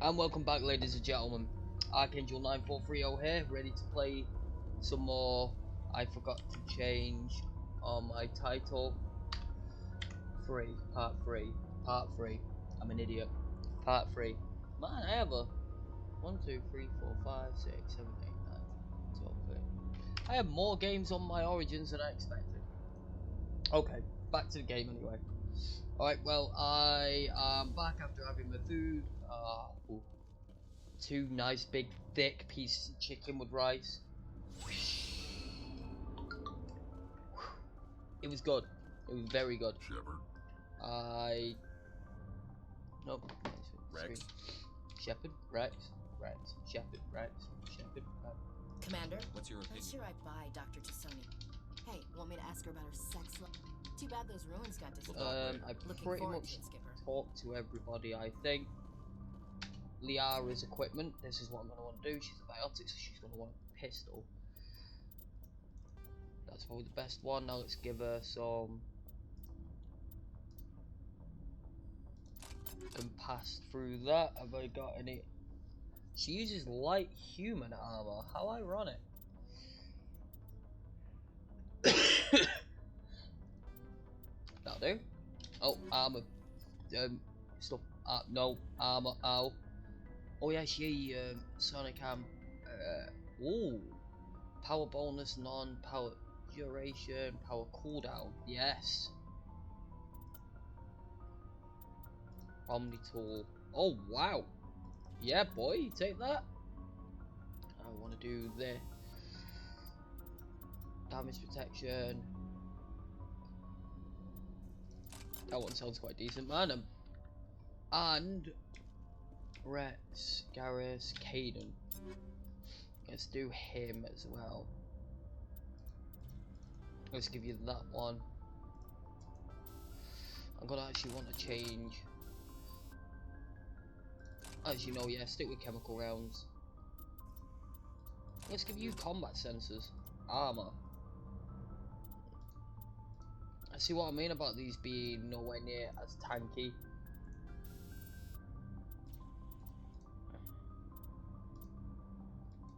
And welcome back, ladies and gentlemen. Archangel 9430 here, ready to play some more. I forgot to change on my title. Part 3. I'm an idiot. Part 3. Man, I have a 1, 2, 3, 4, 5, 6, 7, 8, 9, 10, 12, 13. I have more games on my Origins than I expected. Okay, back to the game anyway. Alright, well, I am back after having my food. Two nice big thick pieces of chicken with rice. It was good. It was very good. Shepard. Nope. Rex. Shepard. Rex. Shepard. Rex. Shepard. Commander? What's your opinion? Not sure I'd buy Dr. Tassoni. Hey, want me to ask her about her sex life? Too bad those ruins got destroyed. I Looking pretty forward much to it, Skipper. talked to everybody, I think. Liara's equipment, this is what I'm going to want to do. She's a biotic, so she's going to want a pistol. That's probably the best one. Now let's give her some. And pass through that. Have I got any? She uses light human armor. How ironic. That'll do. Oh, armor. Stuff. No, armor. Ow. Oh yeah, she Sonic ooh, power bonus, non-power duration, power cooldown. Yes. Omni tool. Oh wow. Yeah, boy, you take that. I want to do this. Damage protection. That one sounds quite decent, man. And Rex, Garrus, Caden. Let's do him as well. Let's give you that one. I'm gonna actually want to change. As you know, yeah, stick with chemical rounds. Let's give you combat sensors. Armor. I see what I mean about these being nowhere near as tanky.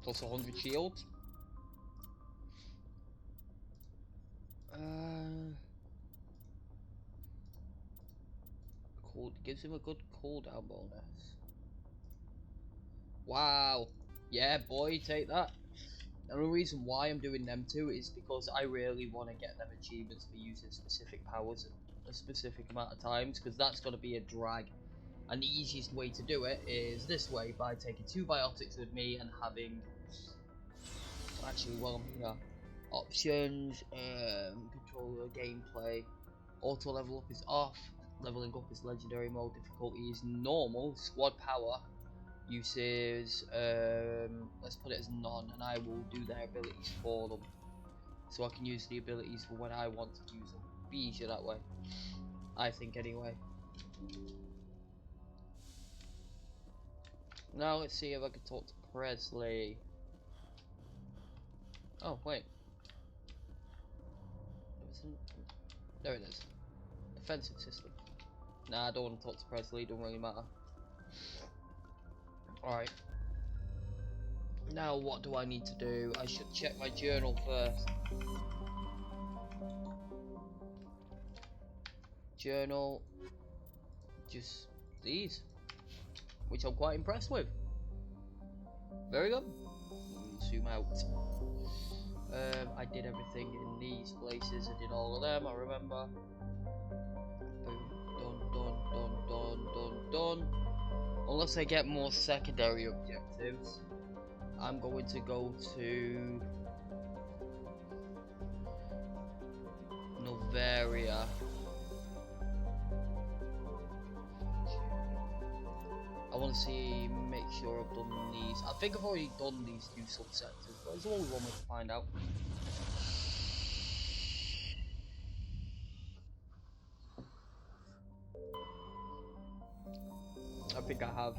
Plus 100 shield. Gives him a good cooldown bonus. Wow. Yeah, boy, take that. And the reason why I'm doing them too is because I really want to get them achievements for using specific powers a specific amount of times, because that's going to be a drag. And the easiest way to do it is this way, by taking 2 biotics with me and having, actually while I'm here, options, controller, gameplay, auto level up is off, leveling up is legendary mode, difficulty is normal, squad power uses, let's put it as none, and I will do their abilities for them. So I can use the abilities for when I want to use them. Be easier that way, I think anyway. Now let's see if I can talk to Presley. Oh wait, there it is. Defensive system. Nah, I don't want to talk to Presley, it don't really matter. Alright. Now what do I need to do? I should check my journal first. Journal. Just these. Which I'm quite impressed with. Very good. Zoom out. I did everything in these places. I did all of them, I remember. Boom. Done. Unless I get more secondary objectives, I'm going to go to Novaria. I want to see, make sure I've done these. I think I've already done these 2 subsectors, but there's always one way to find out. I think I have.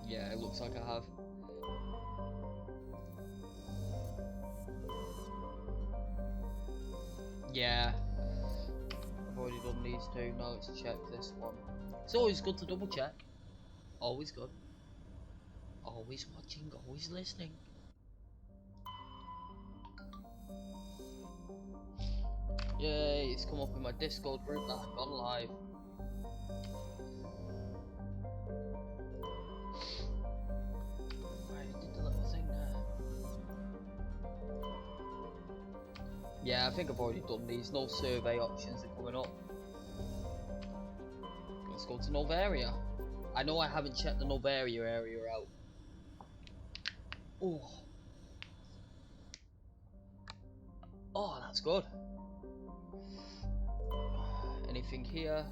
Yeah, it looks like I have. Yeah. I've already done these 2, now let's check this one. It's always good to double check. Always good. Always watching, always listening. Yay, it's come up in my Discord group that I've gone live. Right, did the little thing there. Yeah, I think I've already done these. No survey options are coming up. Let's go to Novaria. I know I haven't checked the Novaria area out. Oh. Oh, that's good. Anything here?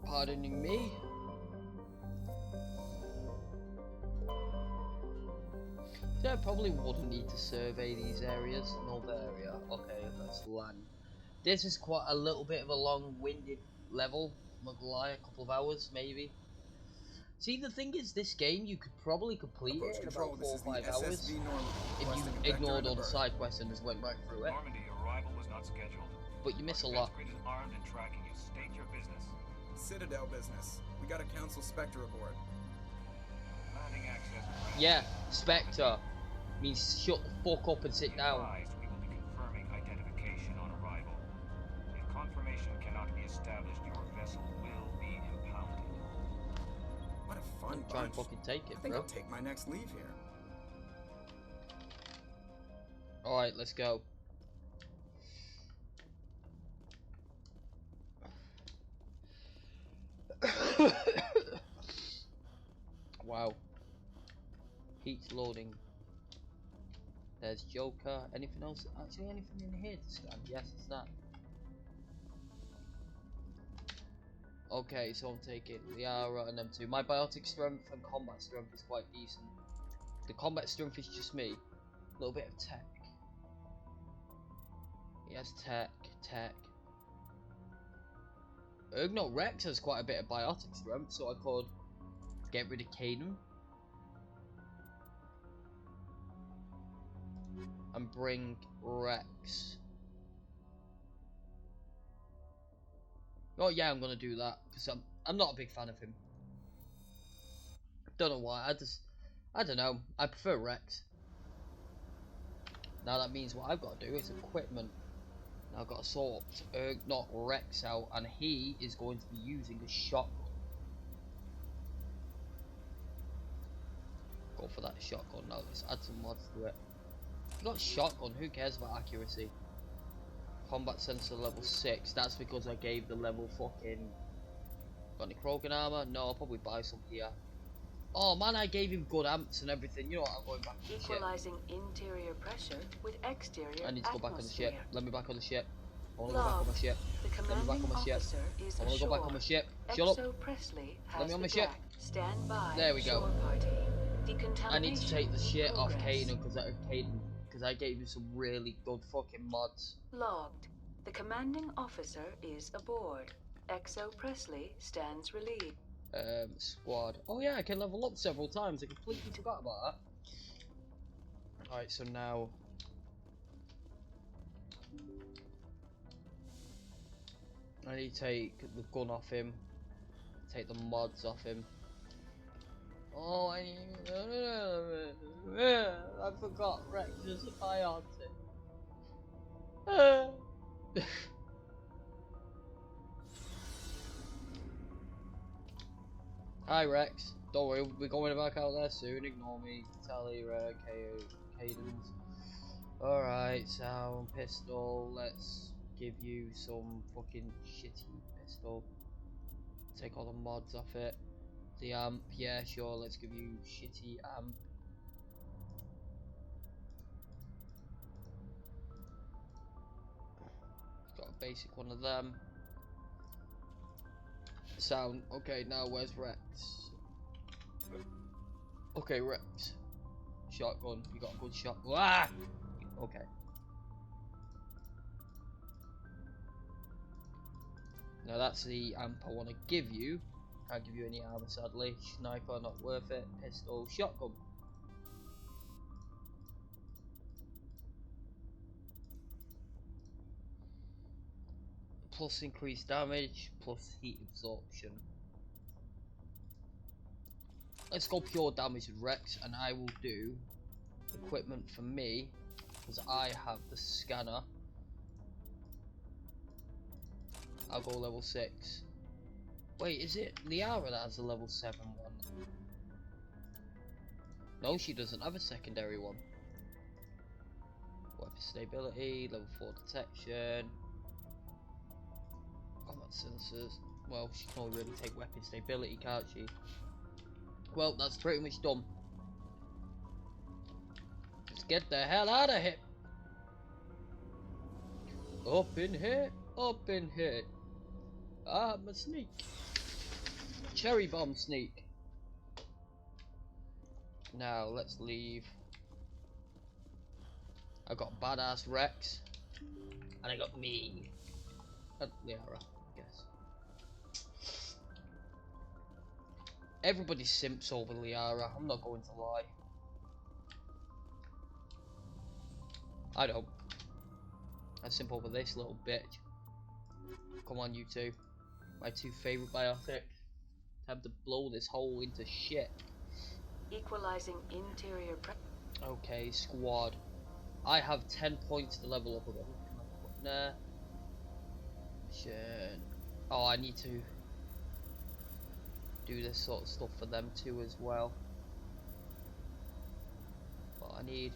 Pardoning me. So I probably wouldn't need to survey these areas. Novaria. Okay, that's land. This is quite a little bit of a long-winded level. I'm not gonna lie, a couple of hours maybe. See, the thing is, this game you could probably complete it in about 4 or 5 hours if you ignored all the side quests and just went right through it. Normandy arrival was not scheduled. But you miss a lot. Effect3 is armed and tracking you. State your business. Citadel business. We got a Council Spectre aboard. Landing access granted. Yeah, Spectre means shut the fuck up and sit Be down. advised, we will be confirming identification on arrival. If confirmation cannot be established, your vessel will be impounded. What a fun Try and bunch. fucking take I it, think bro. I'll take my next leave here. Alright, let's go. Wow. Heat's loading. There's Joker. Anything else? Actually, anything in here to scan? Yes, it's that. Okay, so I'm taking Liara and them two. My biotic strength and combat strength is quite decent. The combat strength is just me. A little bit of tech. He has tech. No, Rex has quite a bit of biotic strength, so I could get rid of Caden and bring Rex. Oh yeah, I'm gonna do that because I'm not a big fan of him. Don't know why. I don't know. I prefer Rex. Now that means what I've got to do is equipment. Now I've got to sort not Rex out, and he is going to be using a shotgun. Go for that shotgun now. Let's add some mods to it. You got shotgun. Who cares about accuracy? Combat sensor level 6. That's because I gave the level fucking. Got any Krogan armor? No, I'll probably buy some here. Oh man, I gave him good amps and everything. You know what? I'm going back to the ship. Equalizing interior pressure with exterior I need to go back on the ship. Let me back on the ship. I want to go Log. back on my ship. The Let me back commanding on my ship. officer is I want to go back on my ship. Shut up. Exo Presley has Let me on my the ship. track. Stand by. There we go. Shore party. I need to take the shit off Progress. Caden because I gave you some really good fucking mods. Logged. The commanding officer is aboard. Exo Presley stands relieved. Squad. Oh yeah, I can level up several times. I completely forgot about that. Alright, so now I need to take the gun off him, take the mods off him. Oh, I forgot Rex is a biotic. Hi Rex, don't worry, we're going back out there soon, ignore me. Tally, Cadence. Alright, sound pistol, let's give you some fucking shitty pistol. Take all the mods off it. The amp, yeah sure, let's give you shitty amp. Got a basic one of them. Sound, okay, now where's Rex? Okay, Rex. Shotgun, you got a good shot. Ah! Okay. Now that's the amp I want to give you. Can't give you any armor sadly. Sniper, not worth it. Pistol, shotgun. Plus increased damage, plus heat absorption. Let's go pure damage with Rex, and I will do equipment for me, because I have the scanner. I'll go level 6. Wait, is it Liara that has a level 7 one? No, she doesn't have a secondary one. Weapon stability, level 4 detection. Combat sensors. Well, she can only really take weapon stability, can't she? Well, that's pretty much done. Let's get the hell out of here. Up in here, up in here. I'm a sneak. Cherry bomb sneak. Now, let's leave. I got badass Rex. And I got me. And Liara, I guess. Everybody simps over Liara, I'm not going to lie. I don't. I simp over this little bitch. Come on, you two. My two favorite biotics. Time to blow this hole into shit. Equalizing interior Okay, squad. I have 10 points to level up again. Nah. Shit. Oh, I need to do this sort of stuff for them too as well. But I need.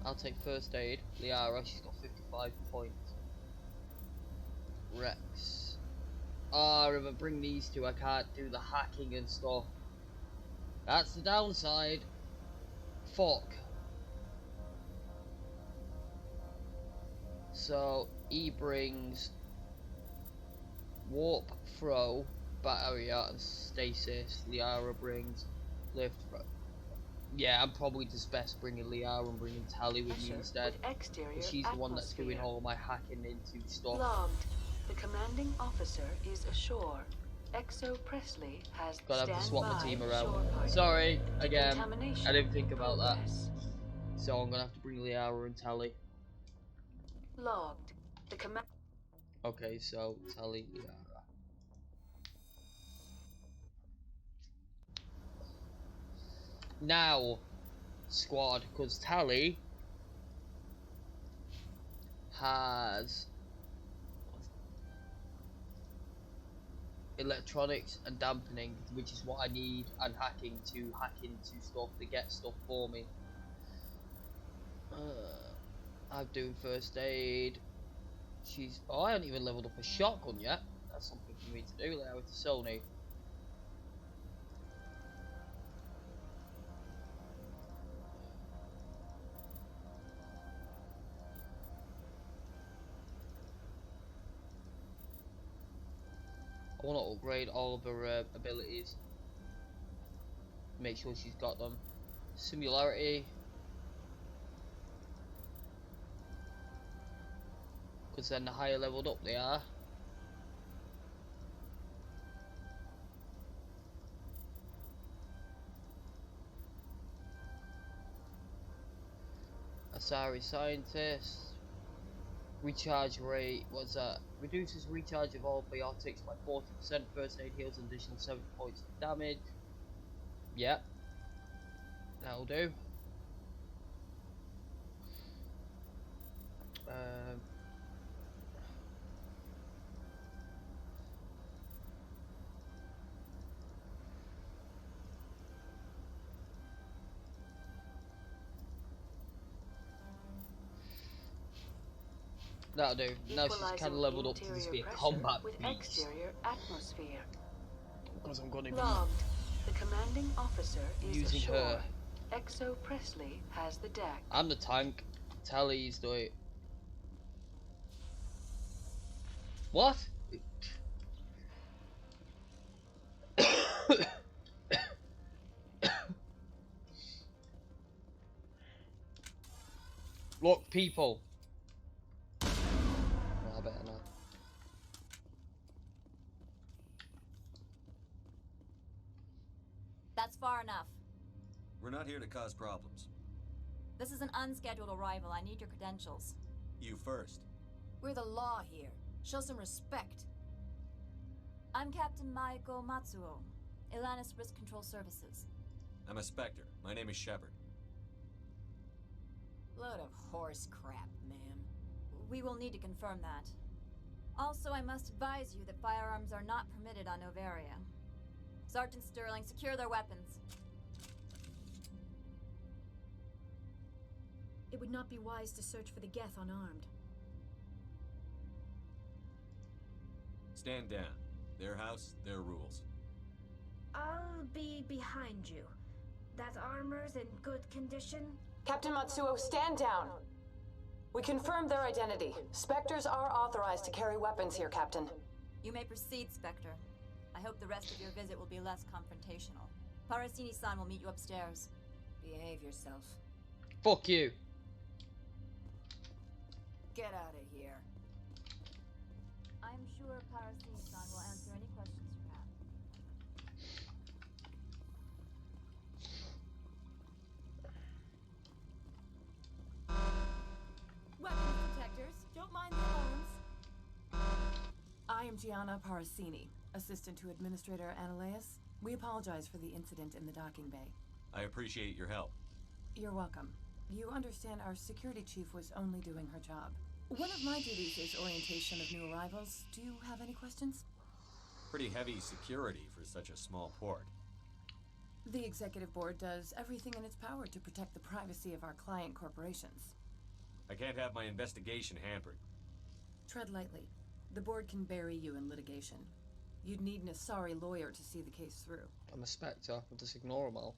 I'll take first aid. Liara, she's got 55 points. Rex. Ah, if I bring these two, I can't do the hacking and stuff. That's the downside. Fuck. So, he brings warp, throw, barrier, and stasis. Liara brings lift, throw. Yeah, I'm probably just best bringing Liara and bringing Tally with me instead. Exterior She's the one that's doing all my hacking into stuff. Logged. The commanding officer is ashore. Exo Presley has Gotta have to swap my standby team around. shore party. Sorry, again, Decontamination I didn't think about that. progress. So I'm gonna have to bring Liara and Tally. Logged. The command. Okay, so Tally, Liara. Now, squad, because Tally has electronics and dampening, which is what I need, and hacking to hack into stuff to get stuff for me. I'm doing first aid. She's. Oh, I haven't even leveled up a shotgun yet. That's something for me to do. There with the Sony. I want to upgrade all of her abilities. Make sure she's got them. Similarity. Because then the higher leveled up they are. Asari Scientist. Recharge rate, what's that? Reduces recharge of all biotics by 40%. First aid heals an additional 7 points of damage. Yep. That'll do. That'll do. Now she's kind of leveled up to just be a combat with beast. exterior atmosphere. Because I'm going to be Logged. The commanding officer is using ashore. her. Exo Presley has the deck. I'm the tank. Tally's doing. What? Look, people. No, I better not. That's far enough. We're not here to cause problems. This is an unscheduled arrival. I need your credentials. You first. We're the law here. Show some respect. I'm Captain Maiko Matsuo, Atlantis Risk Control Services. I'm a Spectre. My name is Shepard. Load of horse crap, ma'am. We will need to confirm that. Also, I must advise you that firearms are not permitted on Novaria. Sergeant Sterling, secure their weapons. It would not be wise to search for the Geth unarmed. Stand down. Their house, their rules. I'll be behind you. That armor's in good condition? Captain Matsuo, stand down. We confirmed their identity. Spectres are authorized to carry weapons here, Captain. You may proceed, Spectre. I hope the rest of your visit will be less confrontational. Parasini-san will meet you upstairs. Behave yourself. Fuck you. Get out of here. I'm sure Parasini-san will answer any questions you have. Weapons detectors. Don't mind the alarms. I am Gianna Parasini, assistant to Administrator Ananias. We apologize for the incident in the docking bay. I appreciate your help. You're welcome. You understand our security chief was only doing her job. One of my duties is orientation of new arrivals. Do you have any questions? Pretty heavy security for such a small port. The executive board does everything in its power to protect the privacy of our client corporations. I can't have my investigation hampered. Tread lightly. The board can bury you in litigation. You'd need an Asari lawyer to see the case through. I'm a Spectre. I'll just ignore them all.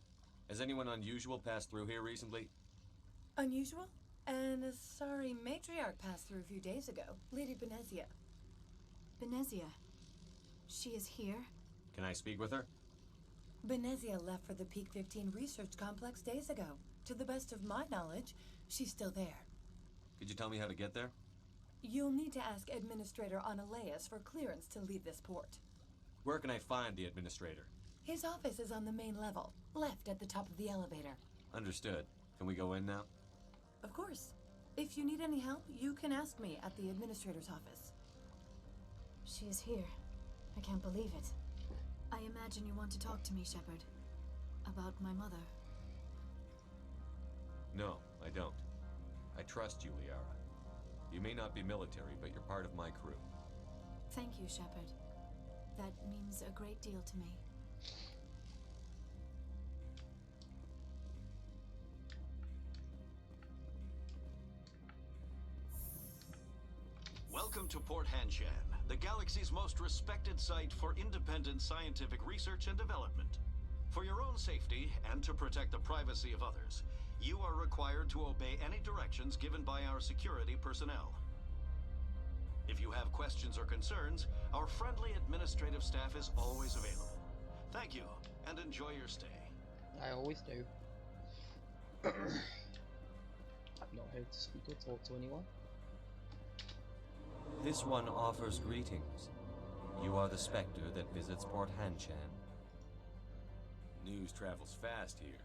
Has anyone unusual passed through here recently? Unusual? An Asari matriarch passed through a few days ago. Lady Benezia. Benezia. She is here? Can I speak with her? Benezia left for the Peak 15 research complex days ago. To the best of my knowledge, she's still there. Could you tell me how to get there? You'll need to ask Administrator Ananias for clearance to leave this port. Where can I find the administrator? His office is on the main level, left at the top of the elevator. Understood. Can we go in now? Of course. If you need any help, you can ask me at the administrator's office. She is here. I can't believe it. I imagine you want to talk to me, Shepard. About my mother. No, I don't. I trust you, Liara. You may not be military, but you're part of my crew. Thank you, Shepard. That means a great deal to me. Welcome to Port Hanshan, the galaxy's most respected site for independent scientific research and development. For your own safety and to protect the privacy of others, you are required to obey any directions given by our security personnel. If you have questions or concerns, our friendly administrative staff is always available. Thank you, and enjoy your stay. I always do. I'm not here to speak or talk to anyone. This one offers greetings. You are the Spectre that visits Port Hanshan. News travels fast here.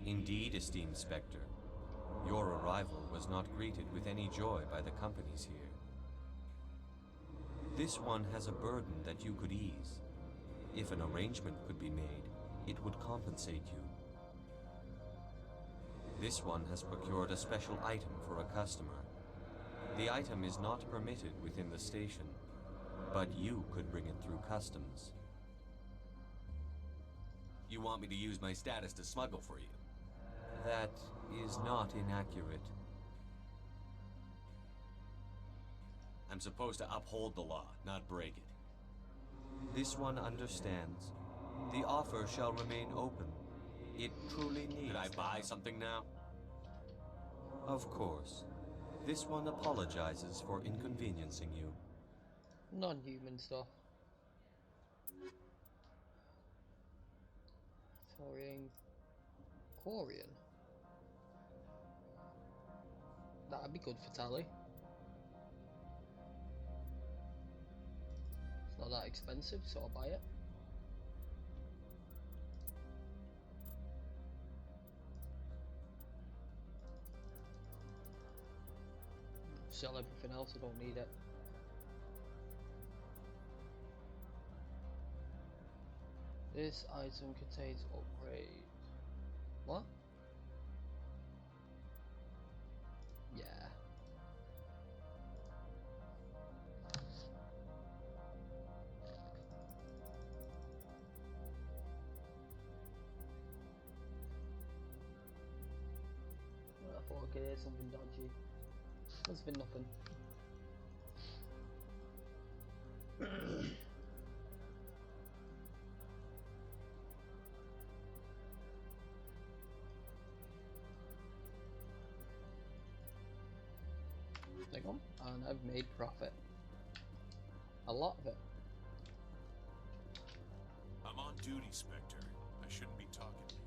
Indeed, esteemed Spectre. Your arrival was not greeted with any joy by the companies here. This one has a burden that you could ease. If an arrangement could be made, it would compensate you. This one has procured a special item for a customer. The item is not permitted within the station, but you could bring it through customs. You want me to use my status to smuggle for you? That is not inaccurate. I'm supposed to uphold the law, not break it. This one understands. The offer shall remain open. It truly needs... Could I buy something now? Of course. This one apologizes for inconveniencing you. Non-human stuff. Thorian. Quarian. That'd be good for Tally. It's not that expensive, so I'll buy it. Sell everything else, I don't need it. This item contains upgrade. What? Yeah. I thought I could hear something dodgy. There's been nothing. There you go. And I've made profit. A lot of it. I'm on duty, Spectre. I shouldn't be talking to you.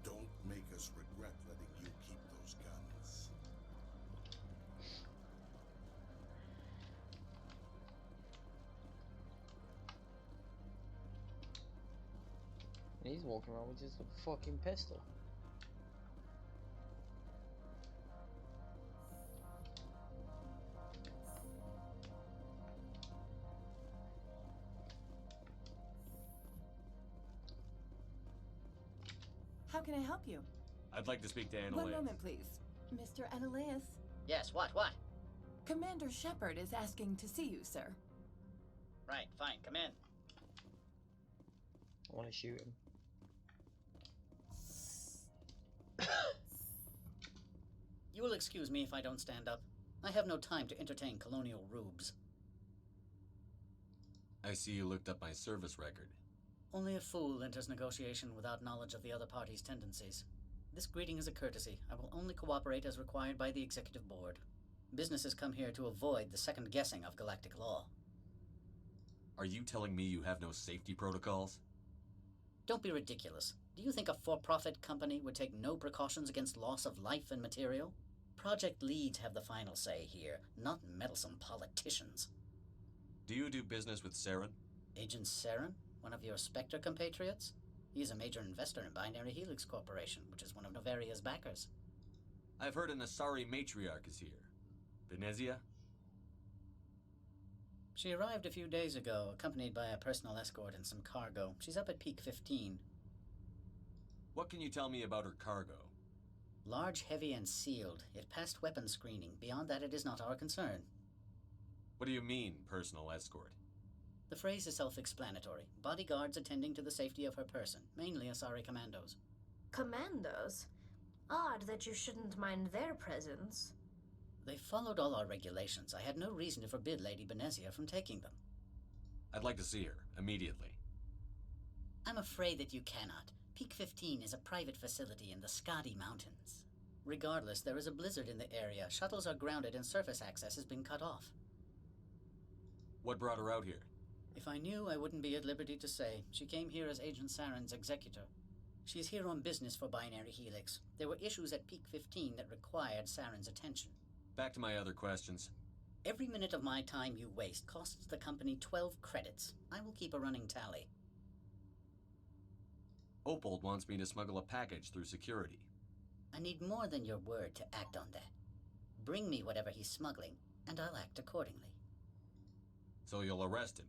Don't make us regret letting you keep those guns. And he's walking around with just a fucking pistol. How can I help you? I'd like to speak to Annalise. One moment, please. Mr. Ananias. Yes, what? Commander Shepard is asking to see you, sir. Right, fine, come in. I want to shoot him. You will excuse me if I don't stand up. I have no time to entertain colonial rubes. I see you looked up my service record. Only a fool enters negotiation without knowledge of the other party's tendencies. This greeting is a courtesy. I will only cooperate as required by the Executive Board. Businesses come here to avoid the second guessing of galactic law. Are you telling me you have no safety protocols? Don't be ridiculous. Do you think a for-profit company would take no precautions against loss of life and material? Project leads have the final say here, not meddlesome politicians. Do you do business with Saren? Agent Saren? One of your Spectre compatriots? He is a major investor in Binary Helix Corporation, which is one of Novaria's backers. I've heard an Asari matriarch is here. Venezia? She arrived a few days ago, accompanied by a personal escort and some cargo. She's up at Peak 15. What can you tell me about her cargo? Large, heavy, and sealed. It passed weapons screening. Beyond that, it is not our concern. What do you mean, personal escort? The phrase is self-explanatory. Bodyguards attending to the safety of her person, mainly Asari commandos. Commandos? Odd that you shouldn't mind their presence. They followed all our regulations. I had no reason to forbid Lady Benezia from taking them. I'd like to see her, immediately. I'm afraid that you cannot. Peak 15 is a private facility in the Skadi Mountains. Regardless, there is a blizzard in the area. Shuttles are grounded and surface access has been cut off. What brought her out here? If I knew, I wouldn't be at liberty to say. She came here as Agent Saren's executor. She's here on business for Binary Helix. There were issues at Peak 15 that required Saren's attention. Back to my other questions. Every minute of my time you waste costs the company 12 credits. I will keep a running tally. Opold wants me to smuggle a package through security. I need more than your word to act on that. Bring me whatever he's smuggling, and I'll act accordingly. So you'll arrest him?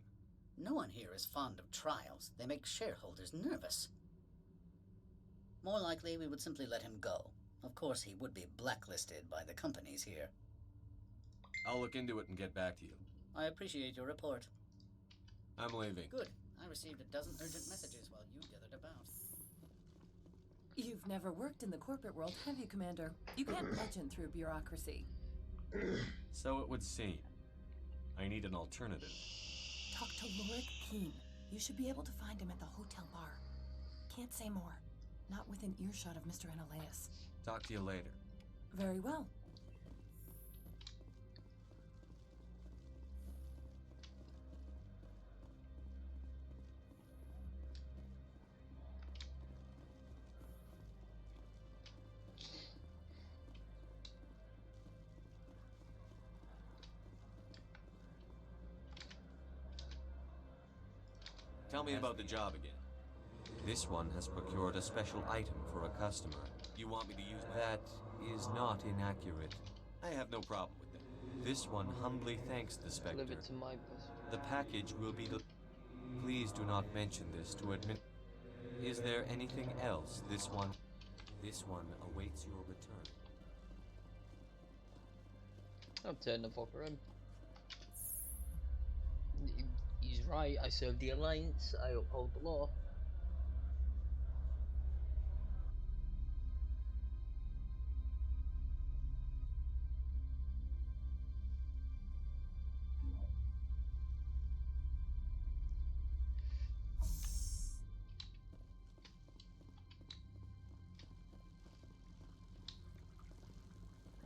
No one here is fond of trials. They make shareholders nervous. More likely, we would simply let him go. Of course, he would be blacklisted by the companies here. I'll look into it and get back to you. I appreciate your report. I'm leaving. Good. I received a dozen urgent messages while you dithered about. You've never worked in the corporate world, have you, Commander? You can't legend through bureaucracy. So it would seem. I need an alternative. Talk to Lorik Keen. You should be able to find him at the hotel bar. Can't say more. Not within earshot of Mr. Ananias. Talk to you later. Very well. Tell me about the job again. This one has procured a special item for a customer. You want me to use my... That is not inaccurate. I have no problem with that. This one humbly thanks the Spectre. Deliver it to my place. The package will be Please do not mention this to admin. Is there anything else This one awaits your return. I'll turn the fucker in. He's right, I serve the Alliance, I uphold the law.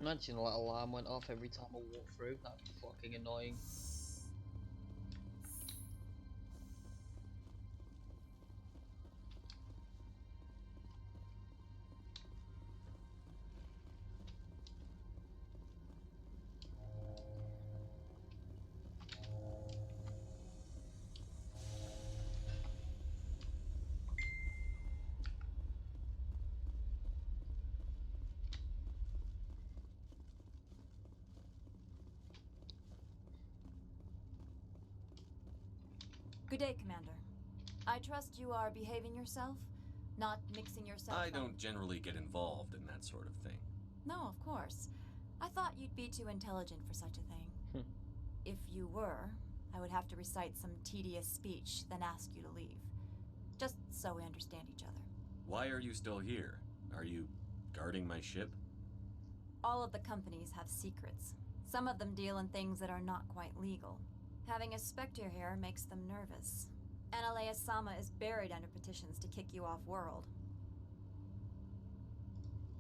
Imagine a little alarm went off every time I walk through, that'd be fucking annoying. Good day, Commander. I trust you are behaving yourself? Not mixing yourself I up? don't generally get involved in that sort of thing. No, of course. I thought you'd be too intelligent for such a thing. If you were, I would have to recite some tedious speech, then ask you to leave. Just so we understand each other. Why are you still here? Are you guarding my ship? All of the companies have secrets. Some of them deal in things that are not quite legal. Having a Spectre here makes them nervous. Analea-sama is buried under petitions to kick you off-world.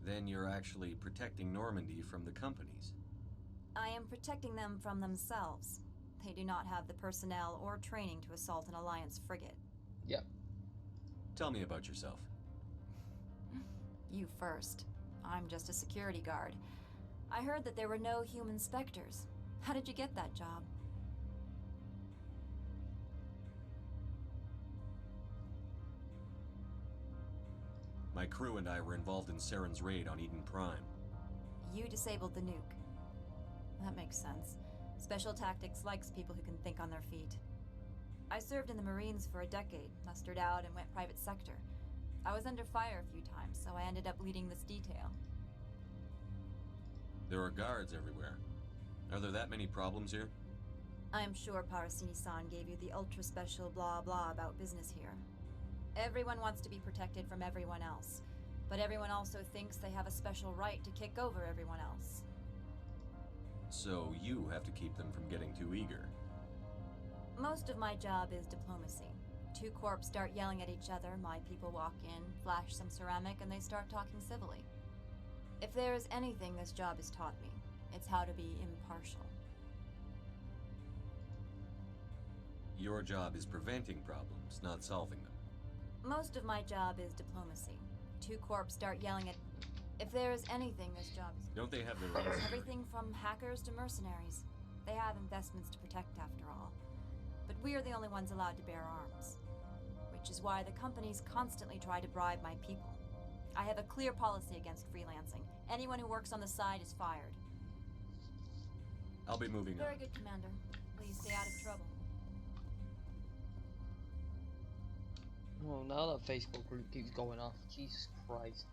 Then you're actually protecting Normandy from the companies. I am protecting them from themselves. They do not have the personnel or training to assault an Alliance frigate. Yep. Tell me about yourself. You first. I'm just a security guard. I heard that there were no human Spectres. How did you get that job? My crew and I were involved in Saren's raid on Eden Prime. You disabled the nuke. That makes sense. Special Tactics likes people who can think on their feet. I served in the Marines for a decade, mustered out and went private sector. I was under fire a few times, so I ended up leading this detail. There are guards everywhere. Are there that many problems here? I am sure Parasini-san gave you the ultra-special blah blah about business here. Everyone wants to be protected from everyone else, but everyone also thinks they have a special right to kick over everyone else. So you have to keep them from getting too eager. Most of my job is diplomacy. Two corps start yelling at each other, my people walk in, flash some ceramic, and they start talking civilly. If there is anything this job has taught me, it's how to be impartial. Your job is preventing problems, not solving them. Most of my job is diplomacy. Two corps start yelling at... If there is anything this job is... Don't they have their own... Everything from hackers to mercenaries. They have investments to protect after all. But we are the only ones allowed to bear arms. Which is why the companies constantly try to bribe my people. I have a clear policy against freelancing. Anyone who works on the side is fired. I'll be moving on. Very good, Commander. Please stay out of trouble. Well, now that Facebook group keeps going off, Jesus Christ.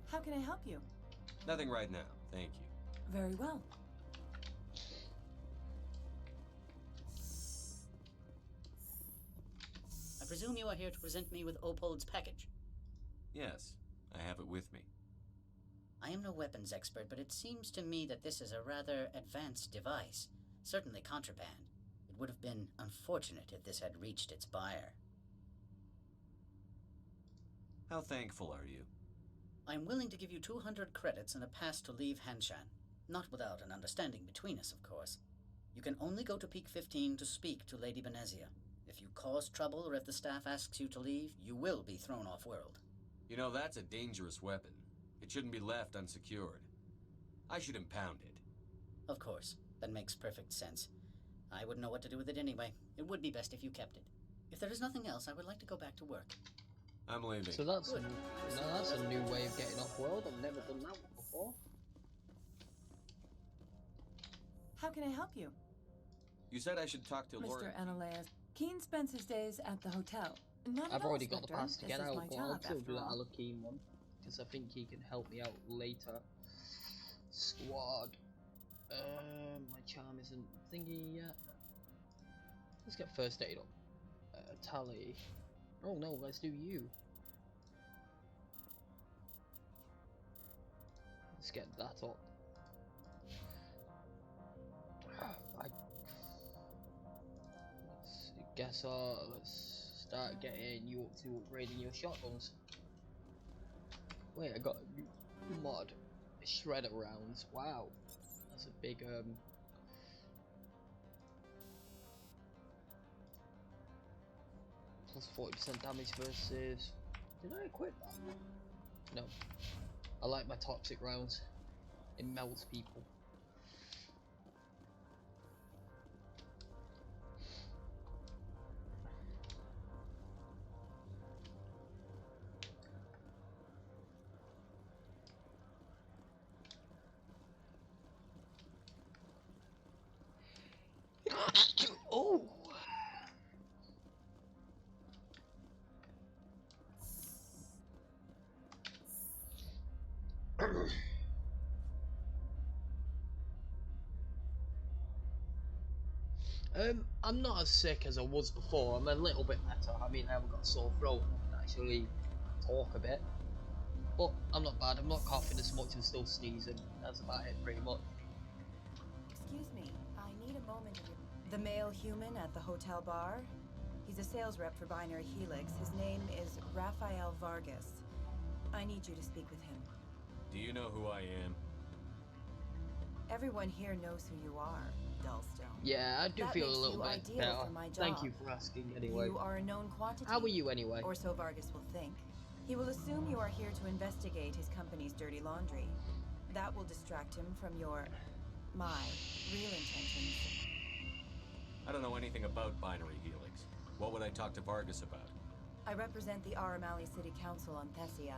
How can I help you? Nothing right now, thank you. Very well. presume you are here to present me with Opold's package? Yes, I have it with me. I am no weapons expert, but it seems to me that this is a rather advanced device. Certainly contraband. It would have been unfortunate if this had reached its buyer. How thankful are you? I am willing to give you 200 credits and a pass to leave Hanshan. Not without an understanding between us, of course. You can only go to Peak 15 to speak to Lady Benezia. If you cause trouble or if the staff asks you to leave, you will be thrown off-world. You know, that's a dangerous weapon. It shouldn't be left unsecured. I should impound it. Of course. That makes perfect sense. I wouldn't know what to do with it anyway. It would be best if you kept it. If there is nothing else, I would like to go back to work. I'm leaving. So that's a new way of getting off-world. I've never done that before. How can I help you? You said I should talk to Laura. Mr. Ananias. Keen spends his days at the hotel. Not I've at all, already got the Spectre. pass to get This is out, my but I'll job, still do after that all. Alakeen one. Because I think he can help me out later. Squad. My charm isn't thingy yet. Let's get first aid up. Tally. Oh no, let's do you. Let's get that up. Let's start getting you up to upgrading your shotguns. Wait, I got a new mod. Shredder rounds. Wow. That's a big plus 40% damage versus... Did I equip that? No. I like my toxic rounds. It melts people. Oh! I'm not as sick as I was before. I'm a little bit better. I mean, I haven't got a sore throat. I can actually talk a bit. But I'm not bad. I'm not coughing as much and still sneezing. That's about it, pretty much. Excuse me, I need a moment of your... The male human at the hotel bar? He's a sales rep for Binary Helix. His name is Rafael Vargas. I need you to speak with him. Do you know who I am? Everyone here knows who you are, Dullstone. Yeah, I do That feel a makes little you bit ideal better. for my Thank job. you for asking anyway. You are a known quantity. How are you anyway? Or so Vargas will think. He will assume you are here to investigate his company's dirty laundry. That will distract him from my real intentions. I don't know anything about Binary Helix. What would I talk to Vargas about? I represent the Aramali City Council on Thessia.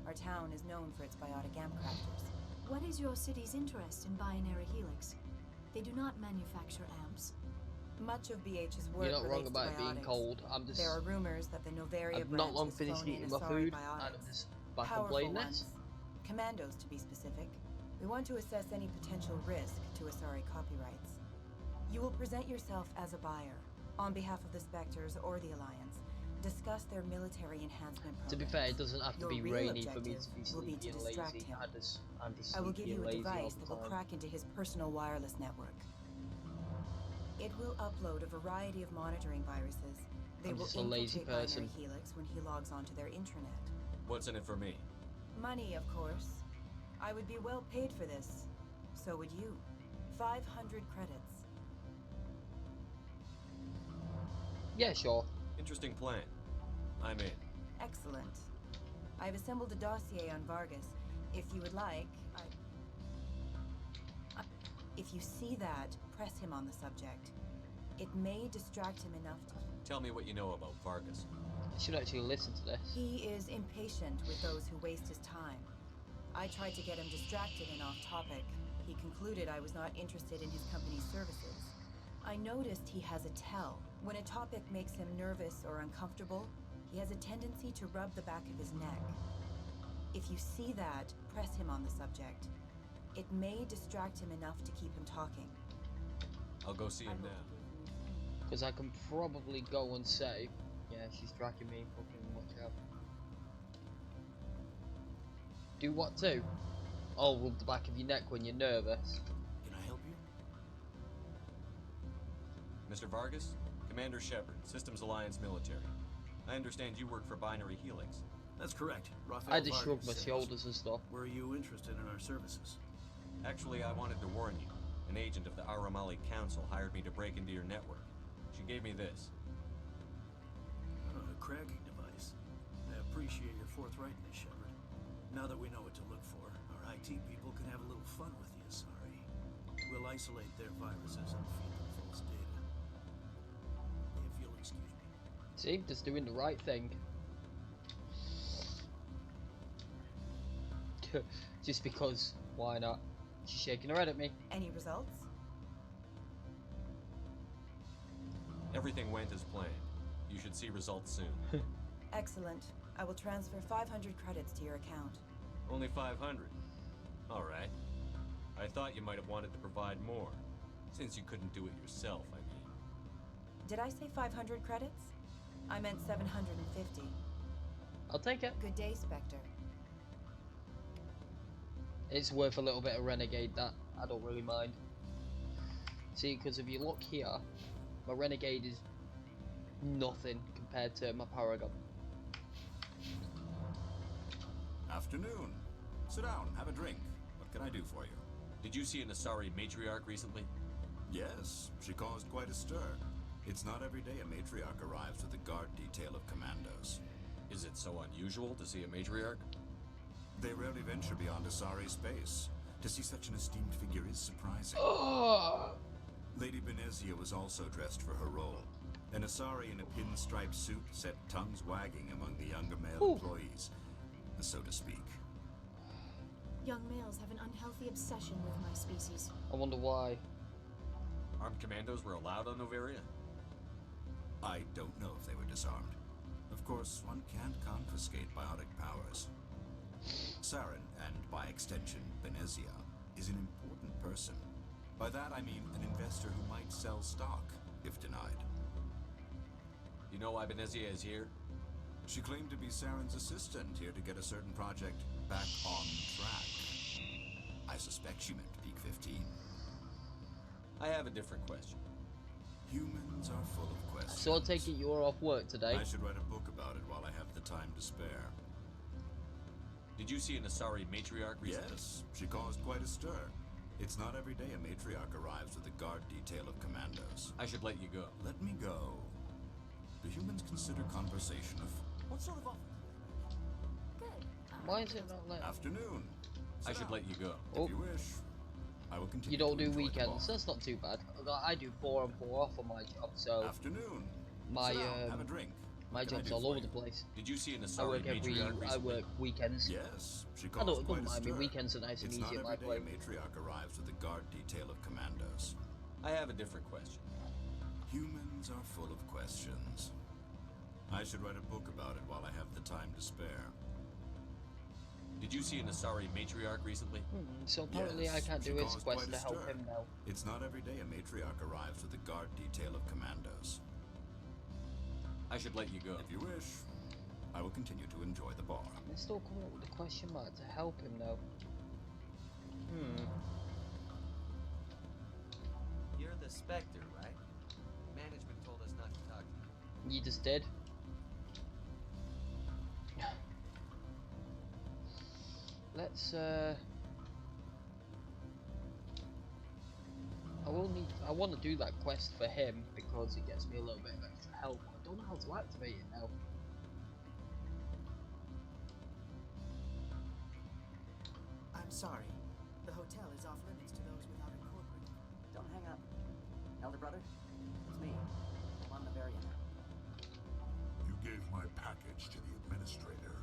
Our town is known for its biotic amp crafters. What is your city's interest in Binary Helix? They do not manufacture amps. Much of BH's work You're not wrong relates about to it being biotics. cold. I'm just... There are rumors that the Novaria I've branch not long has finished flown in eating my Asari food, biotics. and I'm just back on Powerful playing ones. this. Commandos, to be specific. We want to assess any potential risk to Asari copyrights. You will present yourself as a buyer, on behalf of the Spectres or the Alliance. Discuss their military enhancement program. To be fair, it doesn't have to Your be real rainy for me objective to be will be sleepy to and distract lazy. him. I'm just I will give sleepy you and a lazy all device the that will time. crack into his personal wireless network. It will upload a variety of monitoring viruses. They I'm will just a lazy infiltrate person. Binary Helix when he logs onto their intranet. What's in it for me? Money, of course. I would be well paid for this. So would you. 500 credits. Yeah, sure. Interesting plan. I'm in. Excellent. I've assembled a dossier on Vargas. If you would like, if you see that, press him on the subject. It may distract him enough to... Tell me what you know about Vargas. I should actually listen to this. He is impatient with those who waste his time. I tried to get him distracted and off topic. He concluded I was not interested in his company's services. I noticed he has a tell. When a topic makes him nervous or uncomfortable, he has a tendency to rub the back of his neck. If you see that, press him on the subject. It may distract him enough to keep him talking. I'll go see him now. Because I can probably go and say, Yeah, she's tracking me. Fucking watch out. Do what too? Oh, rub the back of your neck when you're nervous. Can I help you? Mr. Vargas? Commander Shepard, Systems Alliance Military. I understand you work for Binary Helix. That's correct. Raphael I just Vargas shrugged my says. shoulders and stuff. Were you interested in our services? Actually, I wanted to warn you. An agent of the Aramali Council hired me to break into your network. She gave me this. A cracking device. I appreciate your forthrightness, Shepard. Now that we know what to look for, our IT people can have a little fun with the Asari. We'll isolate their viruses and feed them false data. If you'll excuse me. See, just doing the right thing. Just because, why not? She's shaking her head at me. Any results? Everything went as planned. You should see results soon. Excellent. I will transfer 500 credits to your account. Only 500. Alright. I thought you might have wanted to provide more. Since you couldn't do it yourself, I mean. Did I say 500 credits? I meant 750. I'll take it. Good day, Spectre. It's worth a little bit of Renegade, that. I don't really mind. See, because if you look here, my Renegade is nothing compared to my Paragon. Afternoon. Sit down, have a drink. What can I do for you? Did you see an Asari matriarch recently? Yes, she caused quite a stir. It's not every day a matriarch arrives with a guard detail of commandos. Is it so unusual to see a matriarch? They rarely venture beyond Asari space. To see such an esteemed figure is surprising. Lady Benezia was also dressed for her role. An Asari in a pinstripe suit set tongues wagging among the younger male employees, so to speak. Young males have an unhealthy obsession with my species. I wonder why. Armed commandos were allowed on Novaria? I don't know if they were disarmed. Of course, one can't confiscate biotic powers. Saren, and by extension, Benezia, is an important person. By that I mean an investor who might sell stock, if denied. You know why Benezia is here? She claimed to be Saren's assistant, here to get a certain project back on track. I suspect she meant Peak 15. I have a different question. Humans are full of questions. So I'll take it you're off work today. I should write a book about it while I have the time to spare. Did you see an Asari matriarch recently? Yes, she caused quite a stir. It's not every day a matriarch arrives with a guard detail of commandos. I should let you go. Let me go. Do humans consider conversation of... What sort of offer? Good. Why is it not let? Afternoon. I should let you go. If you wish. I will continue. You don't to do enjoy the weekends. bar. That's not too bad. I do 4 and 4 off on my job, so Afternoon. my Sit down, have a drink. my What can I job's do all for over you? the place. Did you see an I Asari work matriarch recently? I work weekends. Yes, she I caused don't, it quite doesn't a mind me. stir. Weekends are nice and It's easy not at my every day place. a matriarch arrives with a guard detail of commandos. I have a different question. Humans are full of questions. I should write a book about it while I have the time to spare. Did you see an Asari matriarch recently? So apparently Yes, I can't she do his caused quest quite to a help stir. him now. It's not every day a matriarch arrives with a guard detail of commandos. I should let you go. If you wish, I will continue to enjoy the bar. They're still coming up with a question mark to help him now. You're the Spectre, right? Management told us not to talk to you. You just did. Let's I want to do that quest for him because it gets me a little bit of extra help. I don't know how to activate it now. I'm sorry. The hotel is off limits to those without a corporate. Don't hang up. Elder brother, it's me. I'm on Novaria now. You gave my package to the administrator.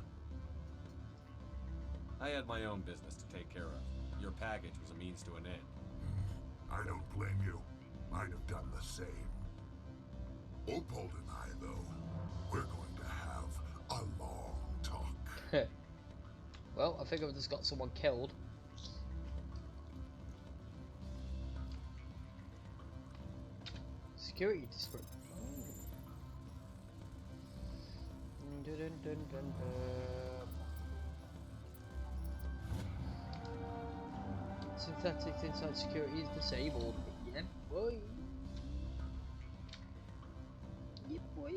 I had my own business to take care of. Your package was a means to an end. I don't blame you. I'd have done the same. Opold and I, though, we're going to have a long talk. Well, I think I've just got someone killed. Security district. Dun, dun, dun, dun, dun. Synthetic inside security is disabled. Yeah, boy. Yeah, boy.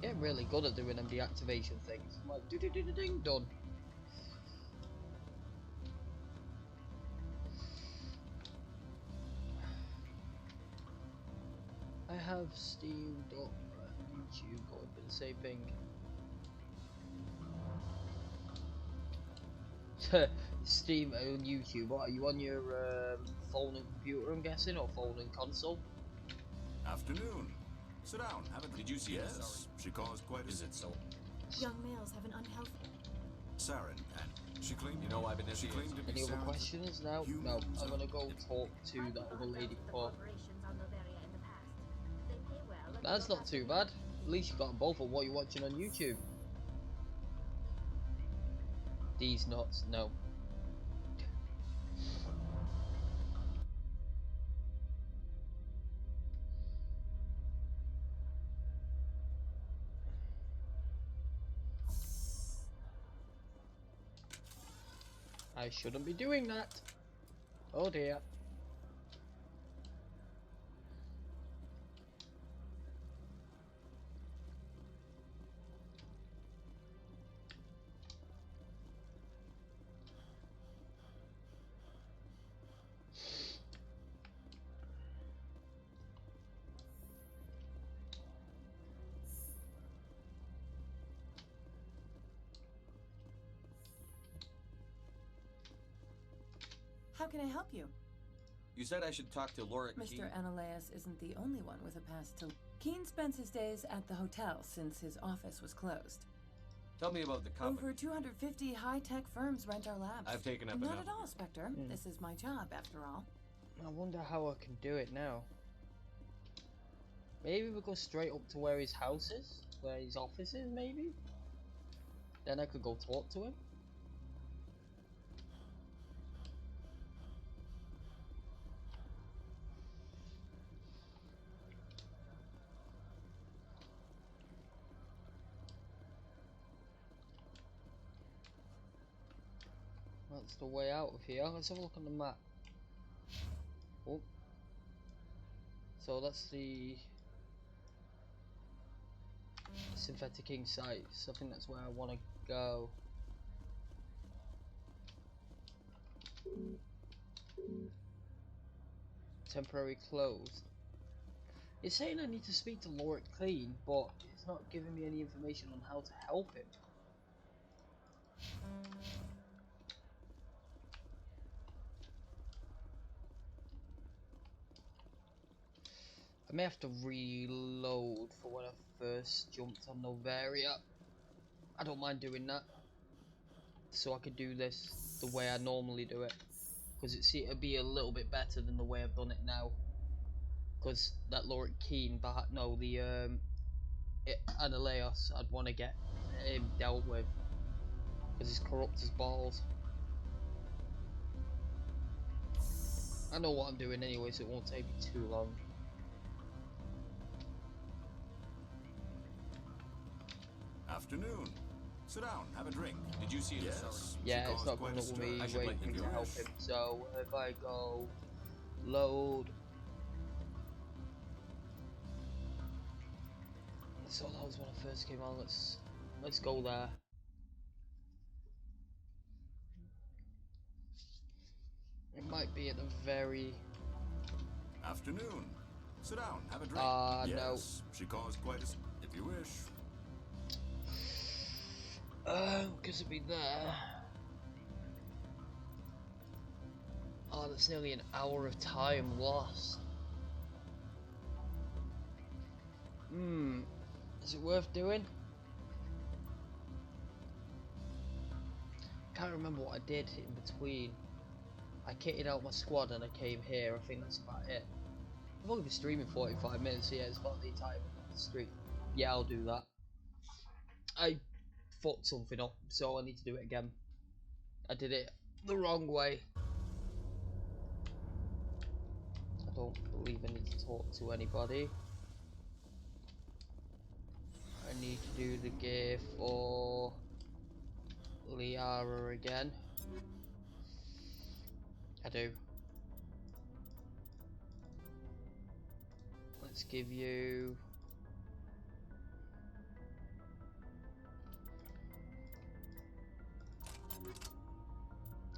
Get really good at doing them deactivation things. I'm like, do do do do ding, done. I have Steam and YouTube going for the same thing. Steam and YouTube. What are you on your phone and computer? I'm guessing, or phone and console. Afternoon. Sit down. Have a. Did you see yes, this? She caused quite. Is it so? Young males have an unhealthy. Saren, and she claimed. You know I've been. She claimed to be Any other Saren's questions now? No, I'm gonna go talk to that other lady before. That's not too bad. At least you got them both on what you're watching on YouTube. These nuts, no. I shouldn't be doing that. Oh dear. How can I help you? You said I should talk to Laura Keene. Mr. Ananias isn't the only one with a past to... Keene spends his days at the hotel since his office was closed. Tell me about the company. Over 250 high-tech firms rent our labs. I've taken up Not enough. at all, Spectre. This is my job, after all. I wonder how I can do it now. Maybe we go straight up to where his house is? Where his office is, maybe? Then I could go talk to him? That's the way out of here. Let's have a look on the map. Oh. So that's the synthetic ink sites. I think that's where I want to go. Temporary closed. It's saying I need to speak to Laura Clean, but it's not giving me any information on how to help him. I may have to reload for when I first jumped on Novaria. I don't mind doing that, so I could do this the way I normally do it, because it'd be a little bit better than the way I've done it now. Because that Laura Keene, but no, the Ananias, I'd want to get him dealt with, because he's corrupt as balls. I know what I'm doing anyway, so it won't take me too long. Afternoon. Sit down, have a drink. Did you see it? Yes. Yeah, it's not coming up with me waiting for me to help him. So if I go load, so that was when I first came on. Let's go there. It might be at the very afternoon. Sit down, have a drink. No. Yes. She caused quite a. If you wish. Because it'd be there. Oh, that's nearly an hour of time lost. Is it worth doing? Can't remember what I did in between. I kitted out my squad and I came here. I think that's about it. I've only been streaming 45 minutes, so yeah, it's about the entire stream. Yeah, I'll do that. I fucked something up, so I need to do it again. I did it the wrong way. I don't believe I need to talk to anybody. I need to do the gear for Liara again. I do. Let's give you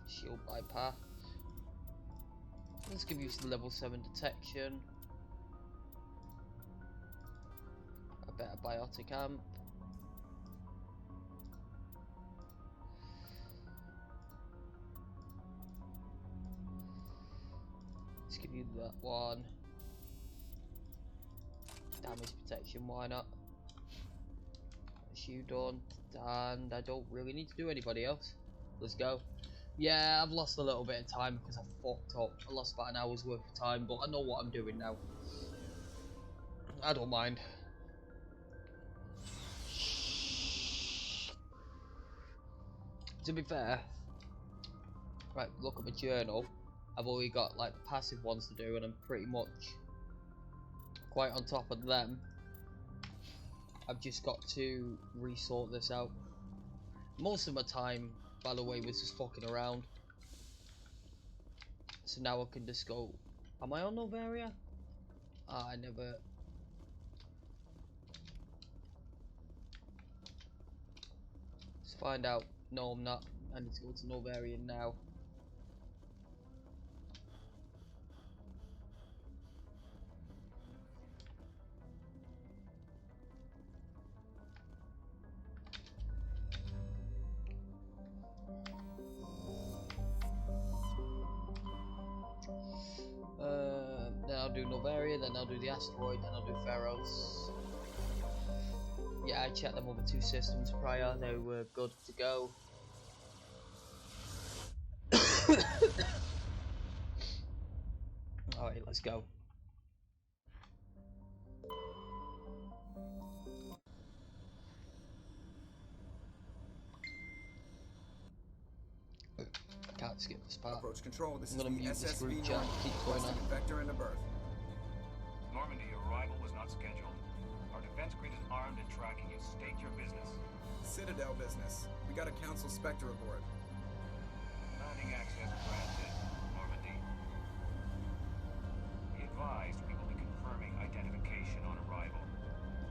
shield bypass. Let's give you some level 7 detection. A better biotic amp. Let's give you that one. Damage protection, why not? That's you done. And I don't really need to do anybody else. Let's go. Yeah, I've lost a little bit of time because I fucked up. I lost about an hour's worth of time, but I know what I'm doing now. I don't mind. To be fair, right, look at my journal. I've already got like the passive ones to do, and I'm pretty much quite on top of them. I've just got to resort this out. Most of my time, by the way, was just fucking around. So now I can just go. Am I on Novaria? Ah, I never. Let's find out. No, I'm not. I need to go to Novaria now. Then I'll do Novaria, then I'll do the asteroid, then I'll do Pharos. Yeah, I checked them over 2 systems prior, they were good to go. Alright, let's go. I can't skip this part. Approach control. This I'm gonna mute is this the group SSV chat. Normandy, Keep going on. requesting a vector into berth. Normandy, your arrival was not scheduled. Our defense grid is armed and tracking you. State your business. Citadel business. We got a Council Spectre aboard. Landing access granted, Normandy. Be advised, we will be confirming identification on arrival.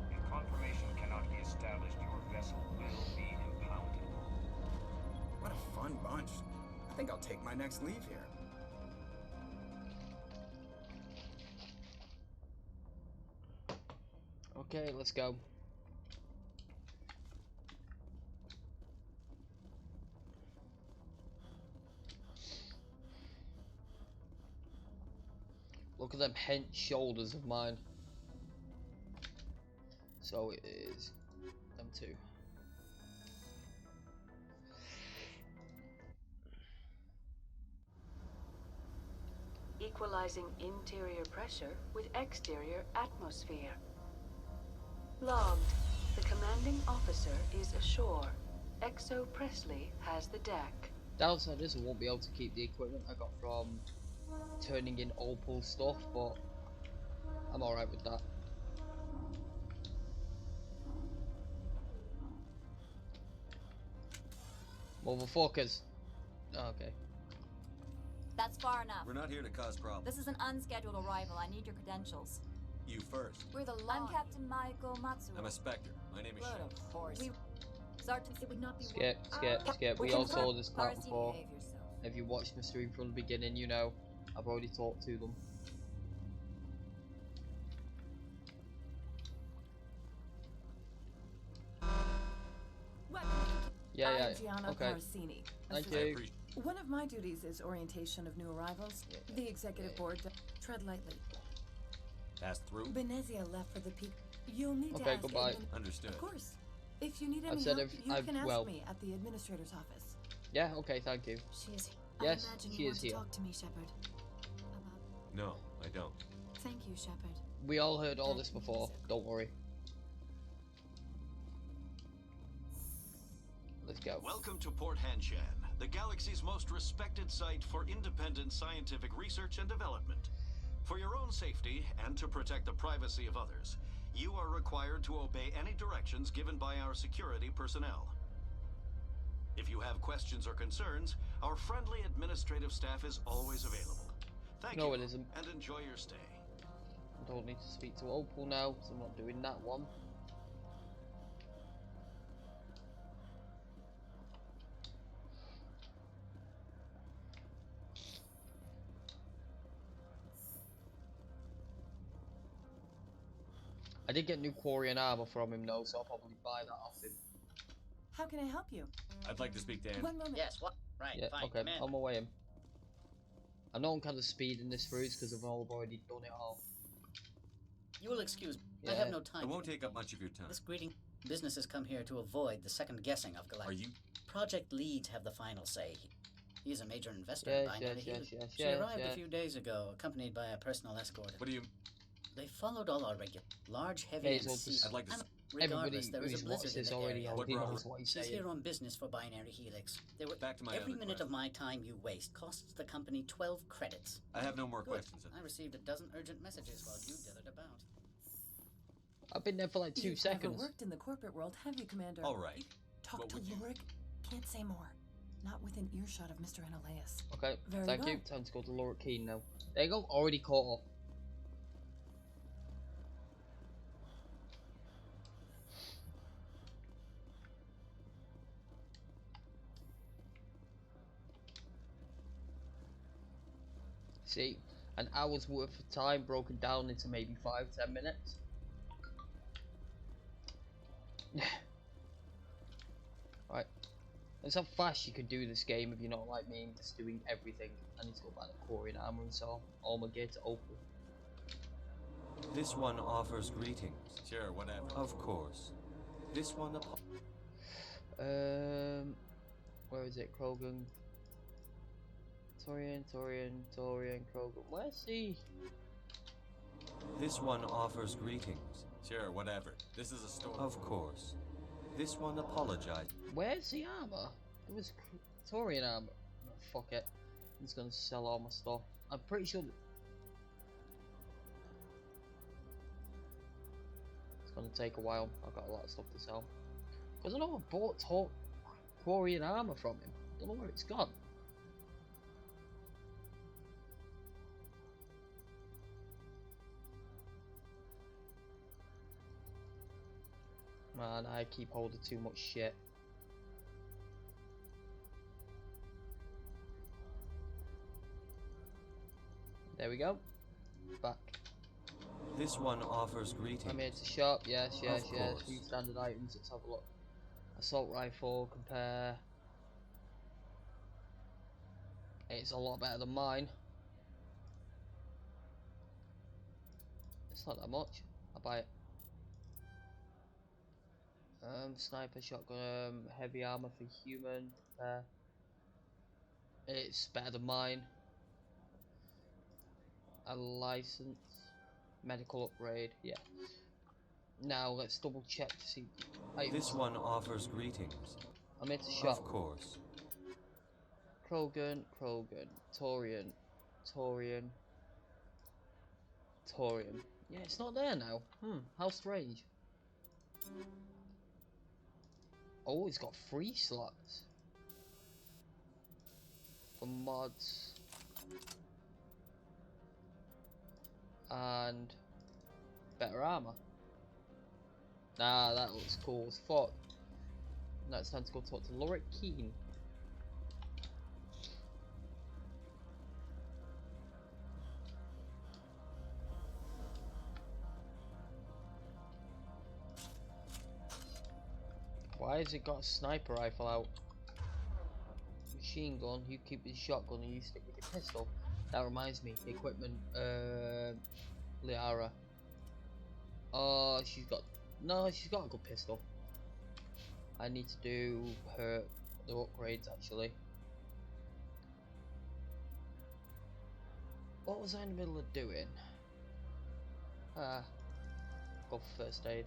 If confirmation cannot be established, your vessel will be impounded. What a fun bunch. I think I'll take my next leave here. Okay, let's go. Look at them hench shoulders of mine. So it is them two. Equalizing interior pressure with exterior atmosphere. Logged. The commanding officer is ashore. XO Presley has the deck. Downside is I won't be able to keep the equipment I got from turning in Opal stuff, but I'm alright with that. Motherfuckers. Oh, okay. That's far enough. We're not here to cause problems. This is an unscheduled arrival. I need your credentials. You first. We're the I'm Captain Maiko Matsuo. I'm a Spectre. My name is Good, Shin. of course. Sergeant, it would not be Skip. we We all saw this crap RC, before. behave yourself. If you watched my stream from the beginning, you know I've already talked to them. Yeah, I'm yeah. Gianna Okay. Parsini, Thank assistant. you. One of my duties is orientation of new arrivals. The executive board. Tread lightly. Pass through. Benezia left for the peak. You'll need to Okay, ask. goodbye. Understood. Of course. If you need I've any said help, you I've can ask well. me at the administrator's office. Yeah, okay, thank you. She is. Yes, I imagine she you is want to here. talk to me, Shepard. No, I don't. Thank you, Shepard. We all heard all this before, don't worry. Let's go. Welcome to Port Hanshan, the galaxy's most respected site for independent scientific research and development. For your own safety and to protect the privacy of others, you are required to obey any directions given by our security personnel. If you have questions or concerns, our friendly administrative staff is always available. Thank No, you, it isn't. and enjoy your stay. I don't need to speak to Opal now, so I'm not doing that one. I did get new Quarian armor from him though, so I'll probably buy that off him. How can I help you? I'd like to speak to Anne. One moment. Yes, what? Right, Yeah, fine, okay, come in. on my way in. I know I'm kind of speeding this through because I've already done it all. You will excuse me. I Yeah. have no time. It won't take up much of your time. This greeting. Businesses come here to avoid the second guessing of Galactic. Are you? Project leads have the final say. He is a major investor Yes, in binary yes, helix. yes, yes, She yes, arrived yes. a few days ago, accompanied by a personal escort. What do you? They followed all our regular, large, heavy, May and as well sea. just- I'd like to. And Everybody regardless, there is who's a watched blizzard in this the already area. already What knows brought what he's She's saying. here on business for binary helix. There were Back to my every other minute question. of my time you waste costs the company 12 credits. I have no more Good. questions. I received a dozen urgent messages while you dithered about. I've been there for like 2 You've seconds. never worked in the corporate world, have you, Commander? All right. Talk What to would you- Lorik. Can't say more. Not within earshot of Mr. Analaeus. Okay, Very thank you. well. Time to go to Laura Keane now. There you go, already caught up. See, an hour's worth of time broken down into maybe 5-10 minutes. Right, that's how fast you can do this game if you're not like me and just doing everything. I need to go buy the Quarian armor and so all my gear to Opal. This one offers greetings. Sure, whatever. Of course. This one Where is it? Krogan. Torian, Krogan. Where's he? This one offers greetings. Sure, whatever. This is a store. Of course. This one apologized. Where's the armor? It was Torian armor. Oh, fuck it. I'm just gonna sell all my stuff. I'm pretty sure. It's gonna take a while. I've got a lot of stuff to sell. Because I know I bought Quarian armor from him. I don't know where it's gone. Man, I keep holding too much shit. There we go. Back. This one offers greetings. I'm here to shop. Yes, yes, Of yes. course. Few standard items. Let's have a look. Assault rifle. Compare. It's a lot better than mine. It's not that much. I'll buy it. Sniper, shotgun, heavy armor for human. It's better than mine. A license, medical upgrade. Yeah. Now let's double check to see. This one offers greetings. I'm here to shop. Of course. Krogan, Torian. Yeah, it's not there now. How strange. Oh, it's got 3 slots for mods and better armor. Nah, that looks cool as fuck. Now it's time to go talk to Lorik Keane. Why has it got a sniper rifle out? Machine gun, you keep the shotgun and you stick with your pistol. That reminds me, equipment, Liara. Oh, she's got a good pistol. I need to do the upgrades actually. What was I in the middle of doing? Go for first aid.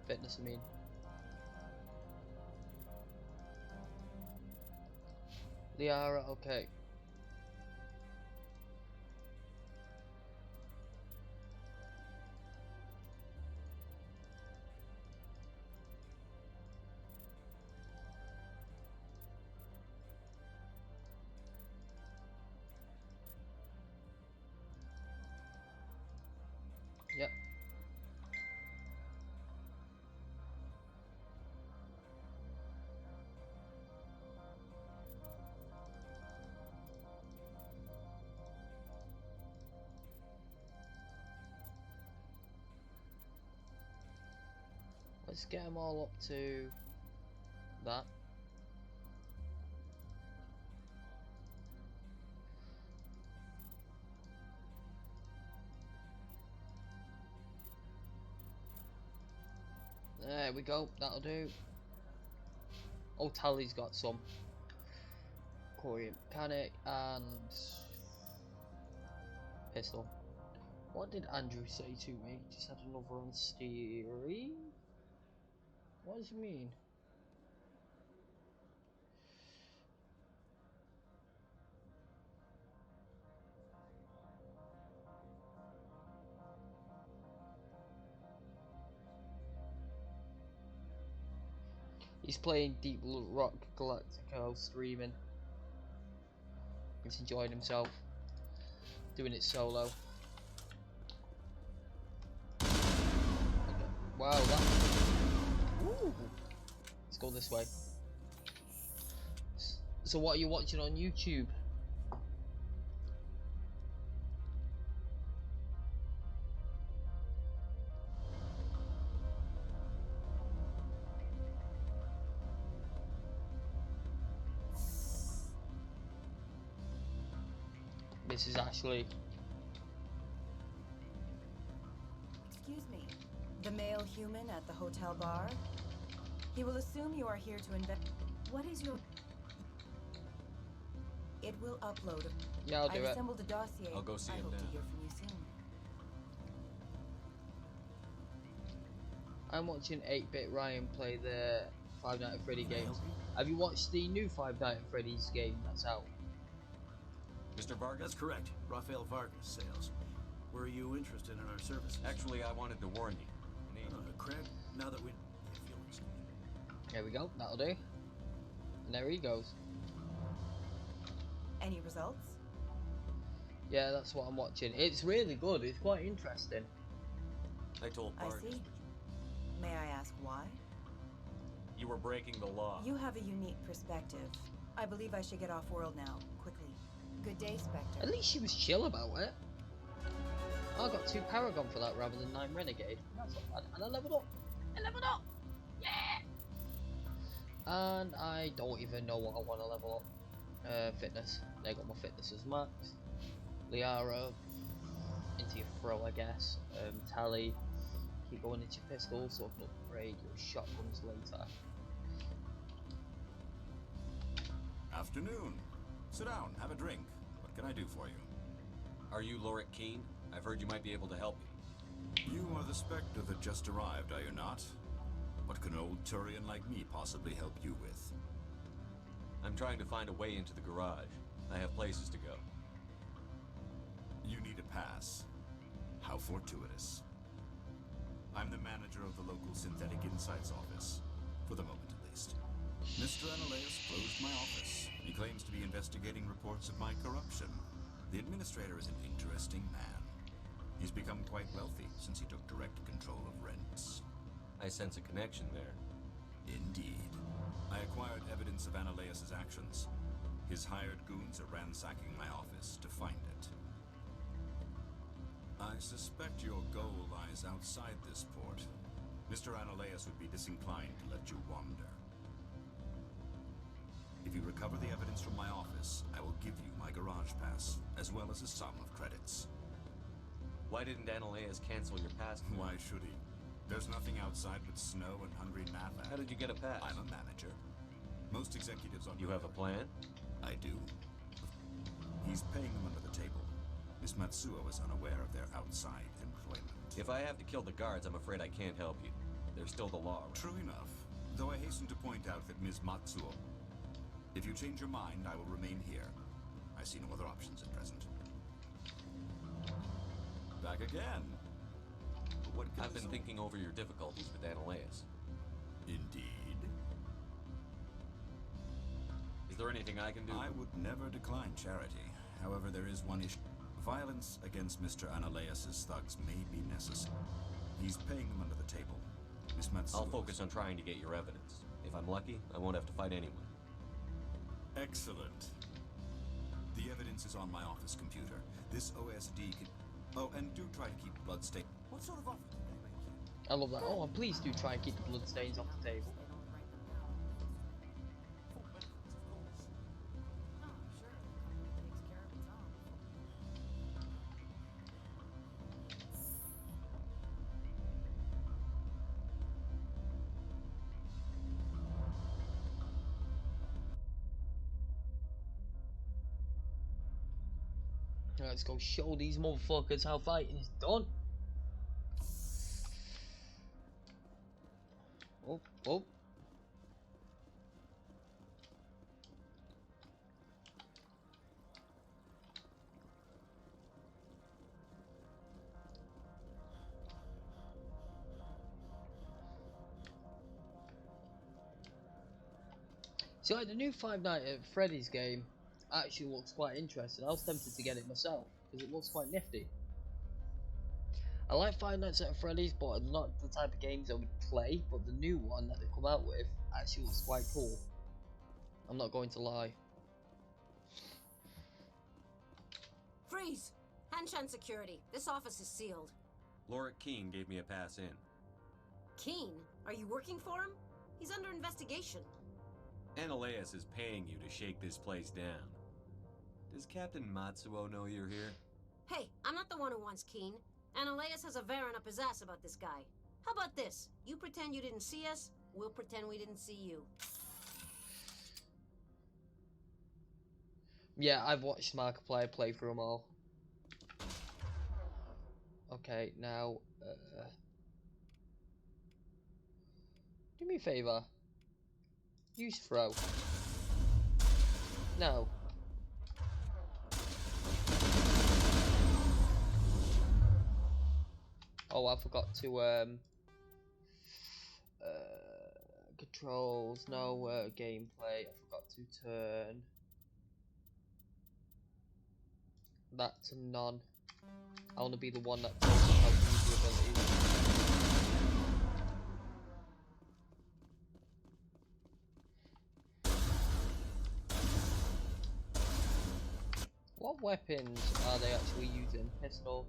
Fitness, I mean. Liara, okay. Let's get them all up to that. There we go, that'll do. Oh, Tally's got some. Courier mechanic and pistol. What did Andrew say to me? Just had another on steering? What does he mean? He's playing Deep Rock Galactico, streaming. He's enjoying himself. Doing it solo. Okay. Wow, that... Ooh. Let's go this way. So what are you watching on YouTube? Mrs. Ashley. Excuse me. The male human at the hotel bar? He will assume you are here to invest. What is your... It will upload. Yeah, I'll do it. I've assembled a dossier. I'll go see him I hope now. to hear from you soon. I'm watching 8-Bit Ryan play the Five Nights at Freddy games. Have you watched the new Five Nights at Freddy's game that's out? Mr. Vargas? That's correct. Rafael Vargas, sales. Were you interested in our services? Actually, I wanted to warn you. Craig, now that we... There we go, that'll do. And there he goes. Any results? Yeah, that's what I'm watching. It's really good, it's quite interesting. I told Vargas. I see. May I ask why? You were breaking the law. You have a unique perspective. I believe I should get off world now, quickly. Good day, Spectre. At least she was chill about it. I got 2 Paragon for that rather than 9 Renegade. That's not bad. And I leveled up. I leveled up! Yeah! And I don't even know what I want to level up. Fitness. They got my fitness as max. Liara. Into your throw, I guess. Tally. Keep going into your pistol so I can upgrade your shotguns later. Afternoon. Sit down, have a drink. What can I do for you? Are you Lorik Keene? I've heard you might be able to help me. You are the Spectre that just arrived, are you not? What can an old Turian like me possibly help you with? I'm trying to find a way into the garage. I have places to go. You need a pass. How fortuitous. I'm the manager of the local Synthetic Insights office. For the moment, at least. Mr. Analeus closed my office. He claims to be investigating reports of my corruption. The administrator is an interesting man. He's become quite wealthy since he took direct control of rents. I sense a connection there. Indeed. I acquired evidence of Analeus' actions. His hired goons are ransacking my office to find it. I suspect your goal lies outside this port. Mr. Analeus would be disinclined to let you wander. If you recover the evidence from my office, I will give you my garage pass, as well as a sum of credits. Why didn't Analeus cancel your pass? Why should he? There's nothing outside but snow and hungry Nathan. How did you get a pass? I'm a manager. Most executives on You have a plan? I do. He's paying them under the table. Miss Matsuo is unaware of their outside employment. If I have to kill the guards, I'm afraid I can't help you. There's still the law, right? True enough. Though I hasten to point out that Ms. Matsuo... If you change your mind, I will remain here. I see no other options at present. Back again. But what I've been thinking over your difficulties with Analeus. Indeed. Is there anything I can do? I would never decline charity. However, there is one issue. Violence against Mr. Analeus' thugs may be necessary. He's paying them under the table. Miss Matsuo... I'll focus on trying to get your evidence. If I'm lucky, I won't have to fight anyone. Excellent. The evidence is on my office computer. This OSD can... Oh, and do try to keep bloodstain. What sort of offer did they make you? I love that. Oh, and please do try and keep the bloodstains off the table. Let's go show these motherfuckers how fighting is done. Oh, oh. So like the new Five Nights at Freddy's game actually looks quite interesting. I was tempted to get it myself because it looks quite nifty. I like Five Nights at Freddy's, but not the type of games I would play. But the new one that they come out with actually looks quite cool. I'm not going to lie. Freeze! Hanshan security. This office is sealed. Lorik Keene gave me a pass in. Keene? Are you working for him? He's under investigation. Ananias is paying you to shake this place down. Does Captain Matsuo know you're here? Hey, I'm not the one who wants Keene. Ananias has a Varen up his ass about this guy. How about this? You pretend you didn't see us, we'll pretend we didn't see you. Yeah, I've watched Markiplier play through them all. Okay, now, do me a favour. Use throw. No. Oh, I forgot to, controls, no, gameplay, I forgot to turn that to none. I want to be the one that tells you how to use your abilities. What weapons are they actually using? Pistol.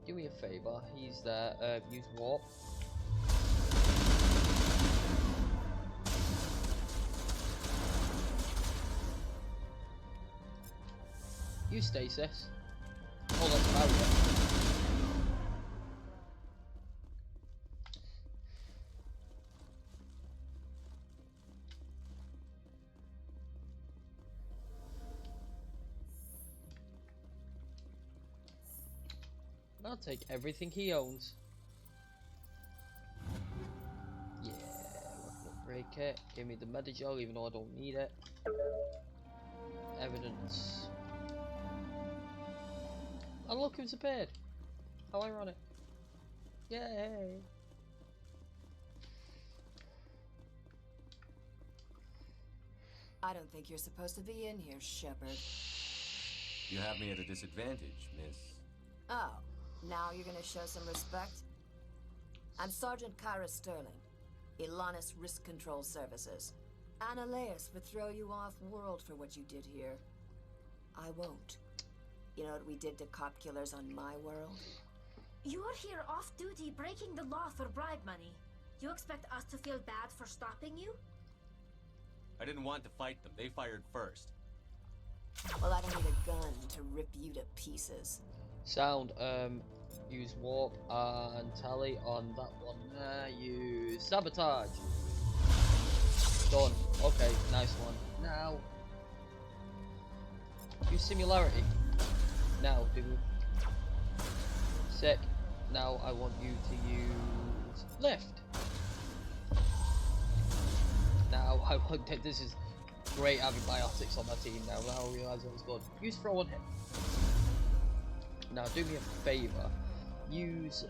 Do me a favour, he's there, use warp. Use stasis. Oh, that's barrier. I'll take everything he owns. Yeah, weapon upgrade kit. Give me the Medigel, even though I don't need it. Evidence. And look who's appeared. How ironic. Yay. I don't think you're supposed to be in here, Shepard. You have me at a disadvantage, miss. Oh, now you're gonna show some respect? I'm Sergeant Kyra Sterling, Ilanis Risk Control Services. Ananias would throw you off-world for what you did here. I won't. You know what we did to cop killers on my world? You're here off-duty breaking the law for bribe money. You expect us to feel bad for stopping you? I didn't want to fight them. They fired first. Well, I don't need a gun to rip you to pieces. Sound, use warp and tally on that one there. Use sabotage. Done. Okay, nice one. Now, use similarity. Now, do sick. Now I want you to use lift. Now I want this is great having biotics on my team now. Now I realise what's good. Use throw and hit. Now do me a favour. Use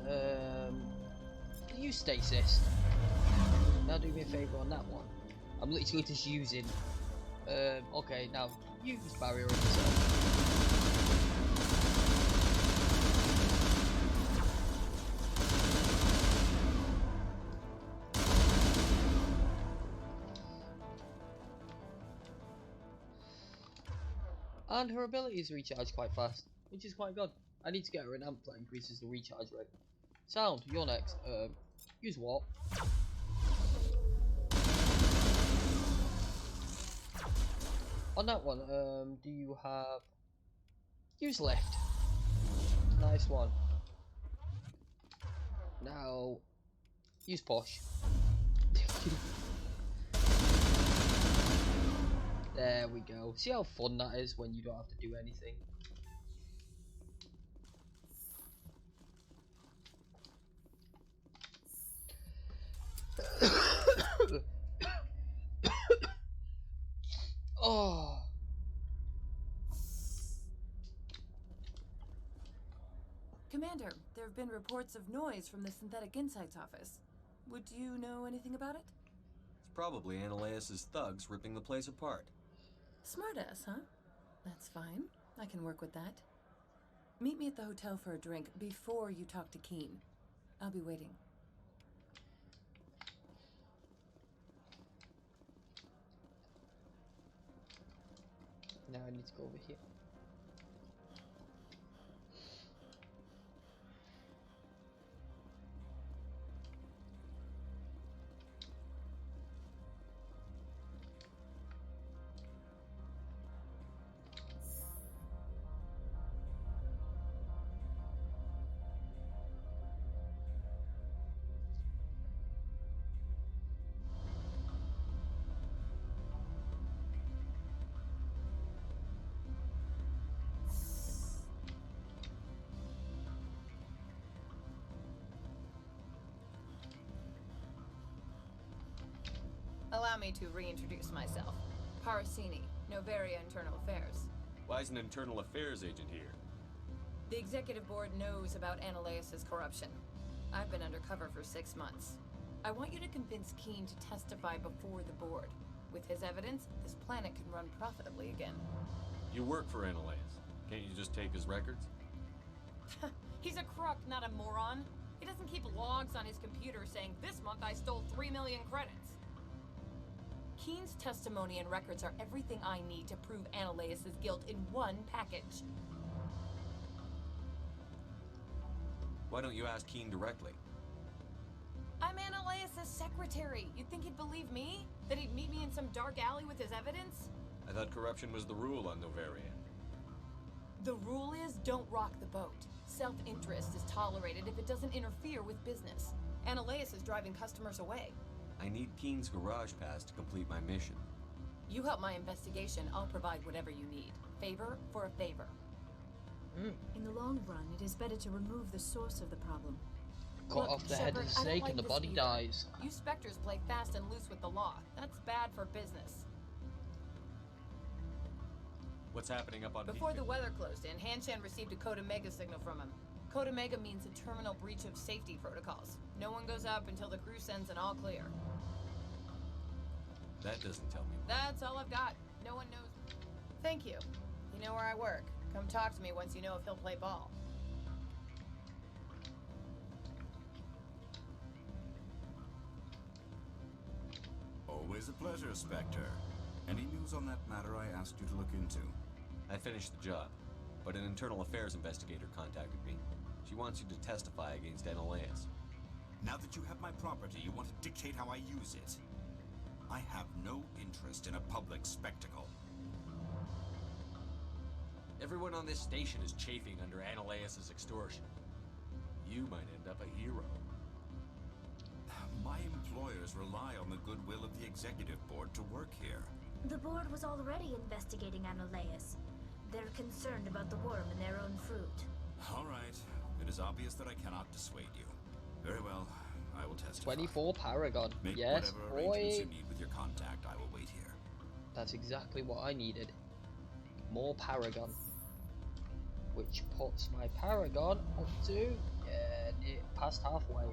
stasis. Now do me a favour on that one. I'm literally just using okay, now use barrier on yourself. And her abilities recharge quite fast, which is quite good. I need to get her an amp that increases the recharge rate. Sound, you're next. Use what? On that one, do you have... Use left. Nice one. Now, use push. There we go. See how fun that is when you don't have to do anything. Oh. Commander, there have been reports of noise from the Synthetic Insights office. Would you know anything about it? It's probably Ananias' thugs ripping the place apart. Smartass, huh? That's fine. I can work with that. Meet me at the hotel for a drink before you talk to Keen. I'll be waiting. Now I need to go over here. Allow me to reintroduce myself. Parasini, Novaria Internal Affairs. Why is an internal affairs agent here? The executive board knows about Ananias' corruption. I've been undercover for 6 months. I want you to convince Keen to testify before the board. With his evidence, this planet can run profitably again. You work for Ananias. Can't you just take his records? He's a crook, not a moron. He doesn't keep logs on his computer saying, "This month I stole 3 million credits." Keen's testimony and records are everything I need to prove Ananias' guilt in one package. Why don't you ask Keen directly? I'm Ananias' secretary. You'd think he'd believe me? That he'd meet me in some dark alley with his evidence? I thought corruption was the rule on Novaria. The rule is don't rock the boat. Self-interest is tolerated if it doesn't interfere with business. Ananias is driving customers away. I need Keen's garage pass to complete my mission. You help my investigation, I'll provide whatever you need. Favor for a favor. In the long run, it is better to remove the source of the problem. Cut off the head of the snake and the body dies. You Spectres play fast and loose with the law. That's bad for business. What's happening up on Before the weather closed in, Hanshan received a Code Omega signal from him. Code Omega means a terminal breach of safety protocols. No one goes up until the crew sends an all clear. That doesn't tell me. That's all I've got. No one knows. Thank you. You know where I work. Come talk to me once you know if he'll play ball. Always a pleasure, Spectre. Any news on that matter I asked you to look into? I finished the job, but an internal affairs investigator contacted me. She wants you to testify against Ananias. Now that you have my property, you want to dictate how I use it. I have no interest in a public spectacle. Everyone on this station is chafing under Ananias' extortion. You might end up a hero. My employers rely on the goodwill of the executive board to work here. The board was already investigating Ananias. They're concerned about the worm in their own fruit. All right. It is obvious that I cannot dissuade you. Very well. I will testify. 24 Paragon. Make Yes, whatever arrangements boy. you need with your contact. I will wait here. That's exactly what I needed. More Paragon. Which puts my Paragon up to past halfway.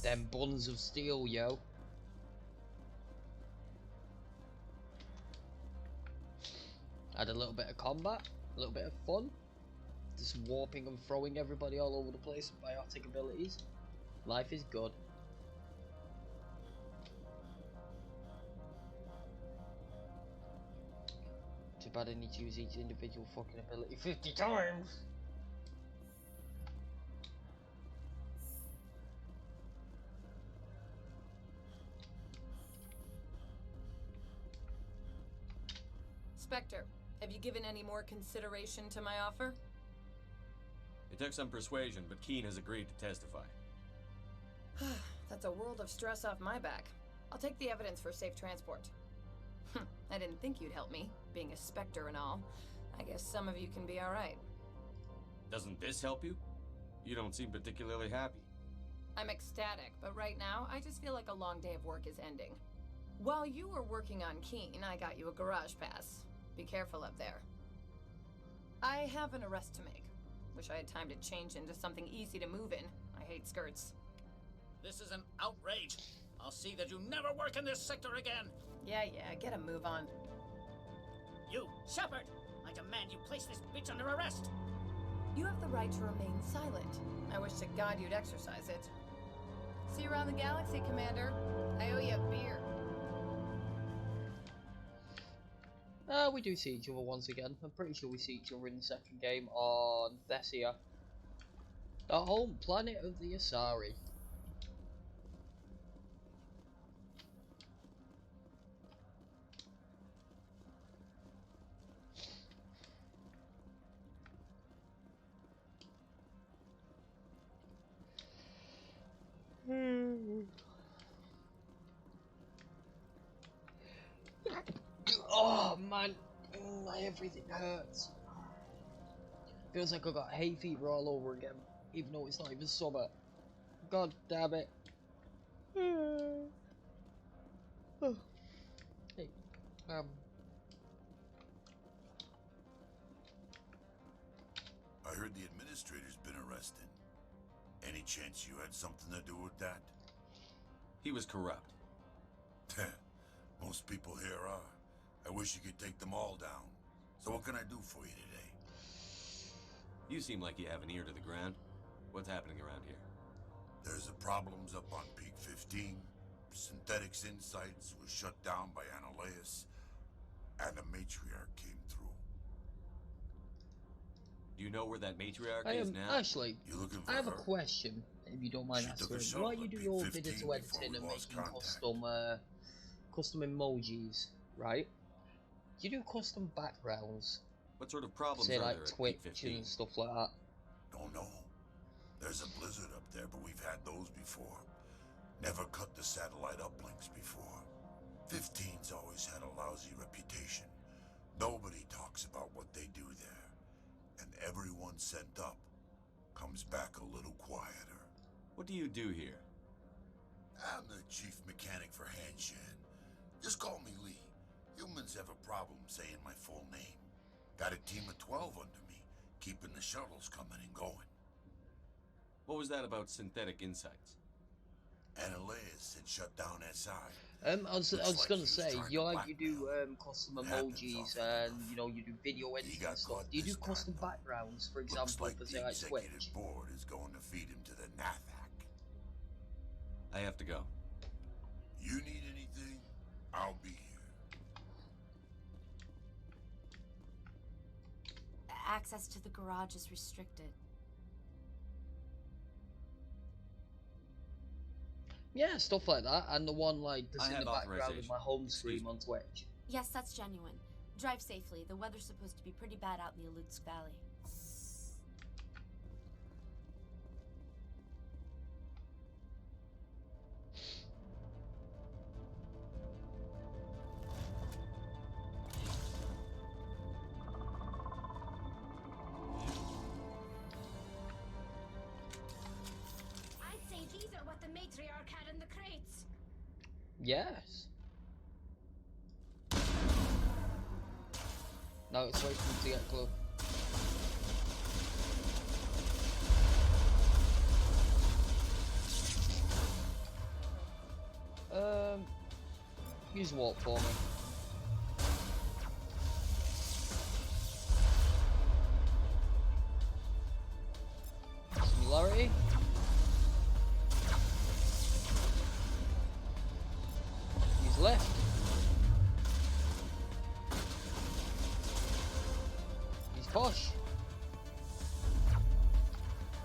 Them buns of steel, yo. Had a little bit of combat, a little bit of fun. Just warping and throwing everybody all over the place with biotic abilities. Life is good. Too bad I need to use each individual fucking ability 50 times. Spectre, have you given any more consideration to my offer? It took some persuasion, but Keen has agreed to testify. That's a world of stress off my back. I'll take the evidence for safe transport. I didn't think you'd help me, being a Spectre and all. I guess some of you can be alright. Doesn't this help you? You don't seem particularly happy. I'm ecstatic, but right now, I just feel like a long day of work is ending. While you were working on Keen, I got you a garage pass. Be careful up there. I have an arrest to make. Wish I had time to change into something easy to move in. I hate skirts. This is an outrage. I'll see that you never work in this sector again. Yeah, get a move on. You, Shepard! I demand you place this bitch under arrest. You have the right to remain silent. I wish to God you'd exercise it. See you around the galaxy, Commander. I owe you a beer. We do see each other once again. I'm pretty sure we see each other in the second game on Thessia. The home planet of the Asari. Oh man, everything hurts. Feels like I got hay fever all over again, even though it's not even summer. God damn it. Hey, I heard the administrator's been arrested. Any chance you had something to do with that? He was corrupt. Most people here are. I wish you could take them all down. So what can I do for you today? You seem like you have an ear to the ground. What's happening around here? There's the problems up on Peak 15. Synthetics Insights was shut down by Analeus. And a matriarch came through. Do you know where that matriarch is now? Actually, I have a question, if you don't mind asking. Why you do your video editing and making custom emojis, right? You do custom backgrounds. What sort of problems say are like there at Twitch Peak 15? and stuff like that? Don't know. There's a blizzard up there, but we've had those before. Never cut the satellite uplinks before. 15's always had a lousy reputation. Nobody talks about what they do there. And everyone sent up comes back a little quieter. What do you do here? I'm the chief mechanic for Hanshan. Just call me Lee. Humans have a problem saying my full name. Got a team of 12 under me, keeping the shuttles coming and going. What was that about Synthetic Insights? Analeus had shut down SI. I was gonna say, you do custom emojis and you do video editing and stuff. Do you do custom backgrounds, for example, for say like Twitch? The executive board is going to feed him to the Nathak. I have to go. You need anything? I'll be here. Access to the garage is restricted. Yeah, stuff like that, and the one that's I in have the background of authorization. my home screen on Twitch. Yes, that's genuine. Drive safely. The weather's supposed to be pretty bad out in the Alutsk Valley. I'd say these are what the matriarch had in the crates. Yes. Now it's waiting to get close. Use warp for me. left. He's posh.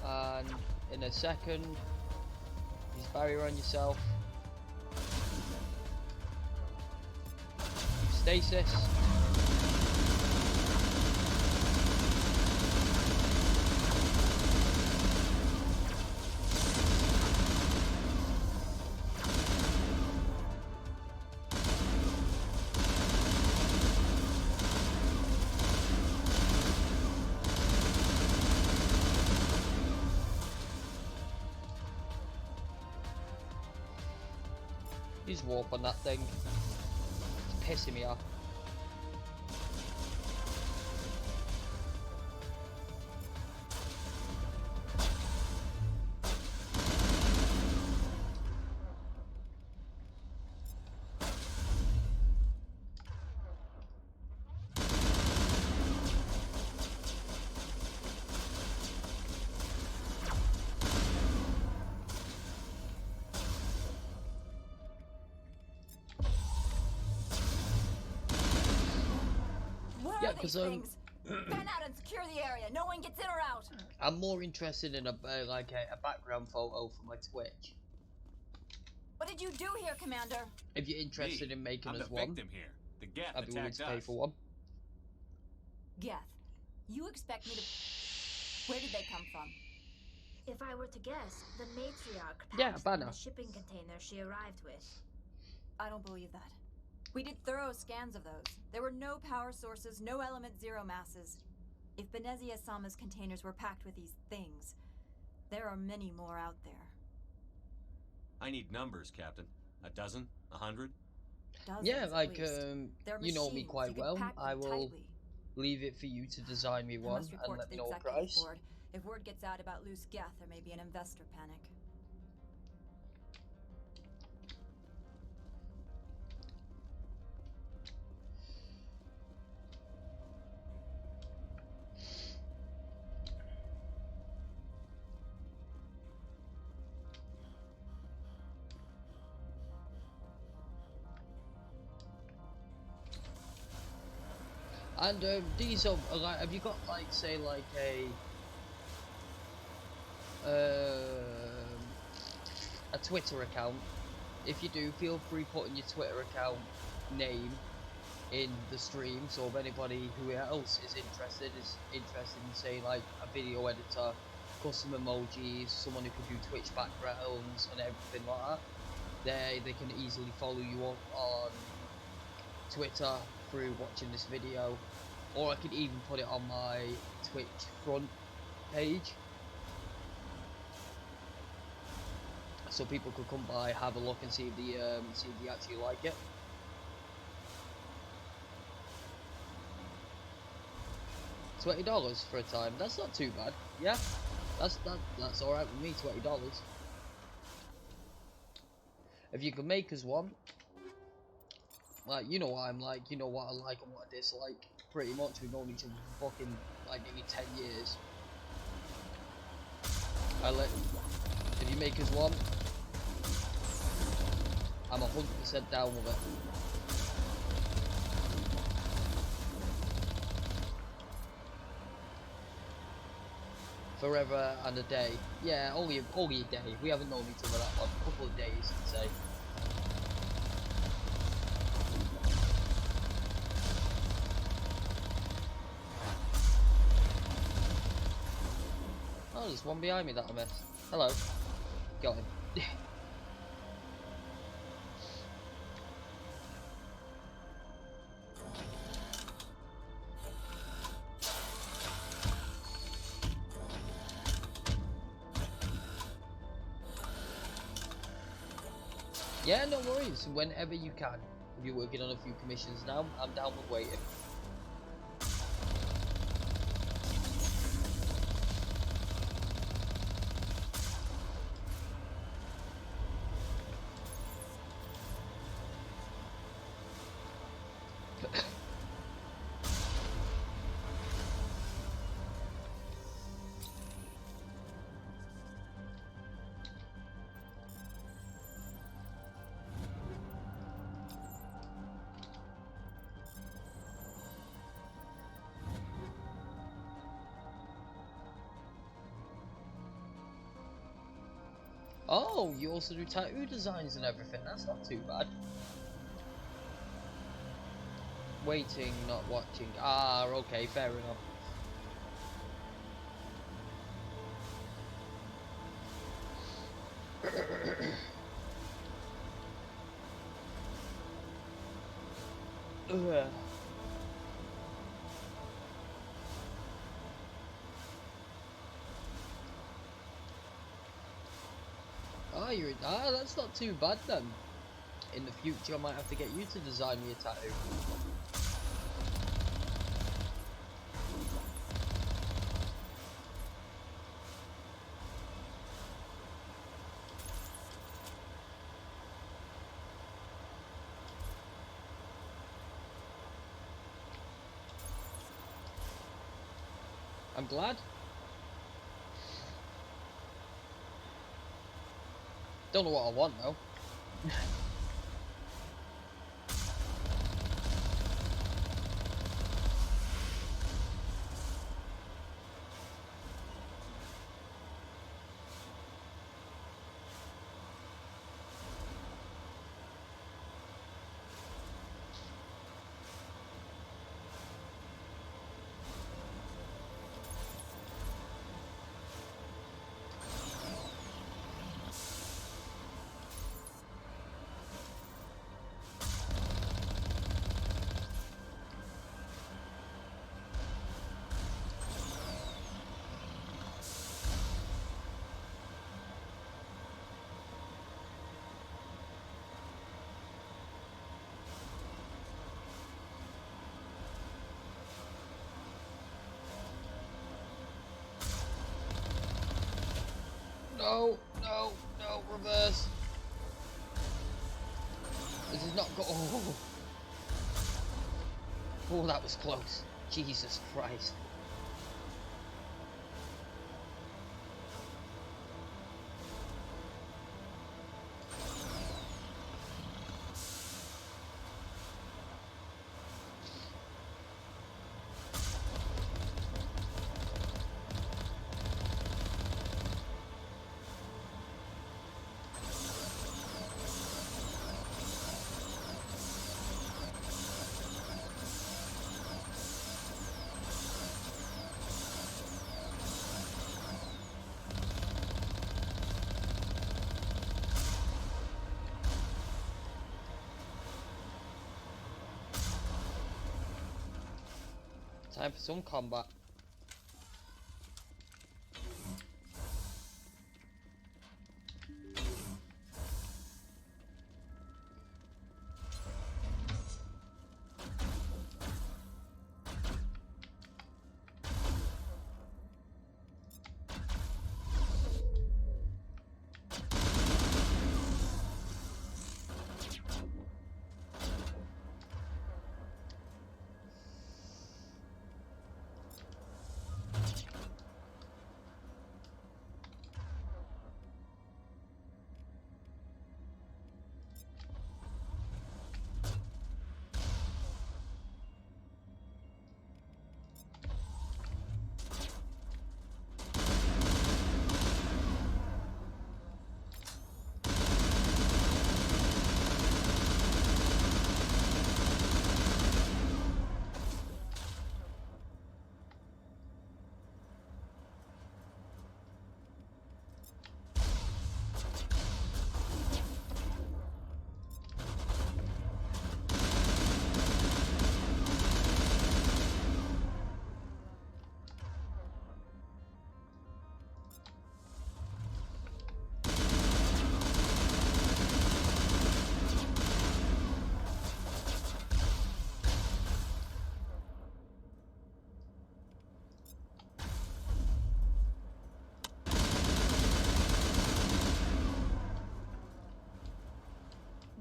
And in a second, use barrier on yourself. Stasis. Use warp on that thing. It's pissing me off. Yeah, because Fan out and secure the area. No one gets in or out. I'm more interested in a background photo for my Twitch. What did you do here, Commander? If you're interested in making I'm us the one, victim here. The Geth I'd be willing attacked to pay us. for one. Geth, you expect me to... Where did they come from? If I were to guess, the matriarch Yeah, packed them in banner. the shipping container she arrived with. I don't believe that. We did thorough scans of those. There were no power sources, no element zero masses. If Benezia-sama's containers were packed with these things, there are many more out there. I need numbers, Captain. A dozen? 100? Dozens, Yeah, like, They're you know me machines. quite You could well. pack them I will tightly. leave it for you to design me I one must and report let to me the know a executive price. board. If word gets out about loose Geth, there may be an investor panic. And these are like, have you got like, say, like a Twitter account? If you do, feel free putting your Twitter account name in the stream, so if anybody who else is interested in, say, like a video editor, custom emojis, someone who can do Twitch backgrounds and everything like that, they can easily follow you up on Twitter through watching this video, or I could even put it on my Twitch front page, so people could come by, have a look, and see if they actually like it. $20 for a time. That's not too bad. Yeah, that's all right with me. $20. If you can make us one, like, you know what I'm like, you know what I like and what I dislike. Pretty much, we've known each other for fucking like nearly 10 years. If you make us one, I'm 100% down with it. Forever and a day. Yeah, only a day. We haven't known each other that long. A couple of days, I'd say. Oh, there's one behind me that I missed. Hello. Got him. Yeah, no worries. Whenever you can. If you're working on a few commissions now, I'm down with waiting. Oh, you also do tattoo designs and everything. That's not too bad. Waiting, not watching. Ah, okay, fair enough. Ugh. That's not too bad then. In the future, I might have to get you to design me a tattoo. I'm glad. Don't know what I want though. No, no, no, reverse. This is not go. Oh. Oh, that was close. Jesus Christ. Time for some combat.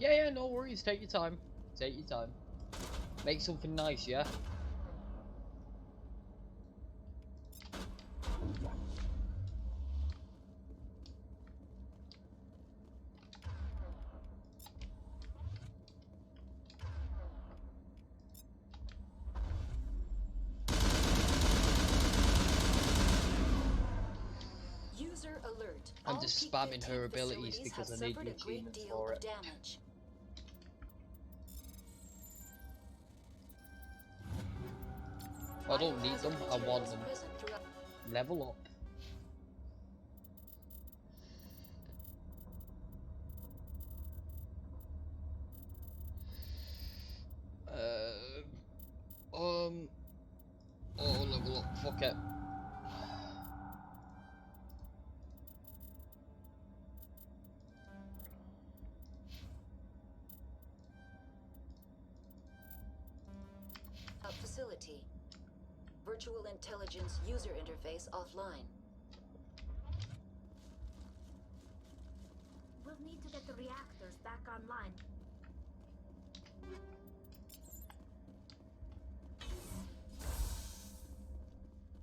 Yeah, no worries. Take your time. Take your time. Make something nice, yeah? User Reactor alert. I'm All just Peak spamming 15 her abilities facilities because have I need suffered the a great achievements deal for of it. damage. I don't need them, I want them. Present throughout. Level up. Oh, level up, fuck it. Facility. Virtual intelligence user interface offline. We'll need to get the reactors back online.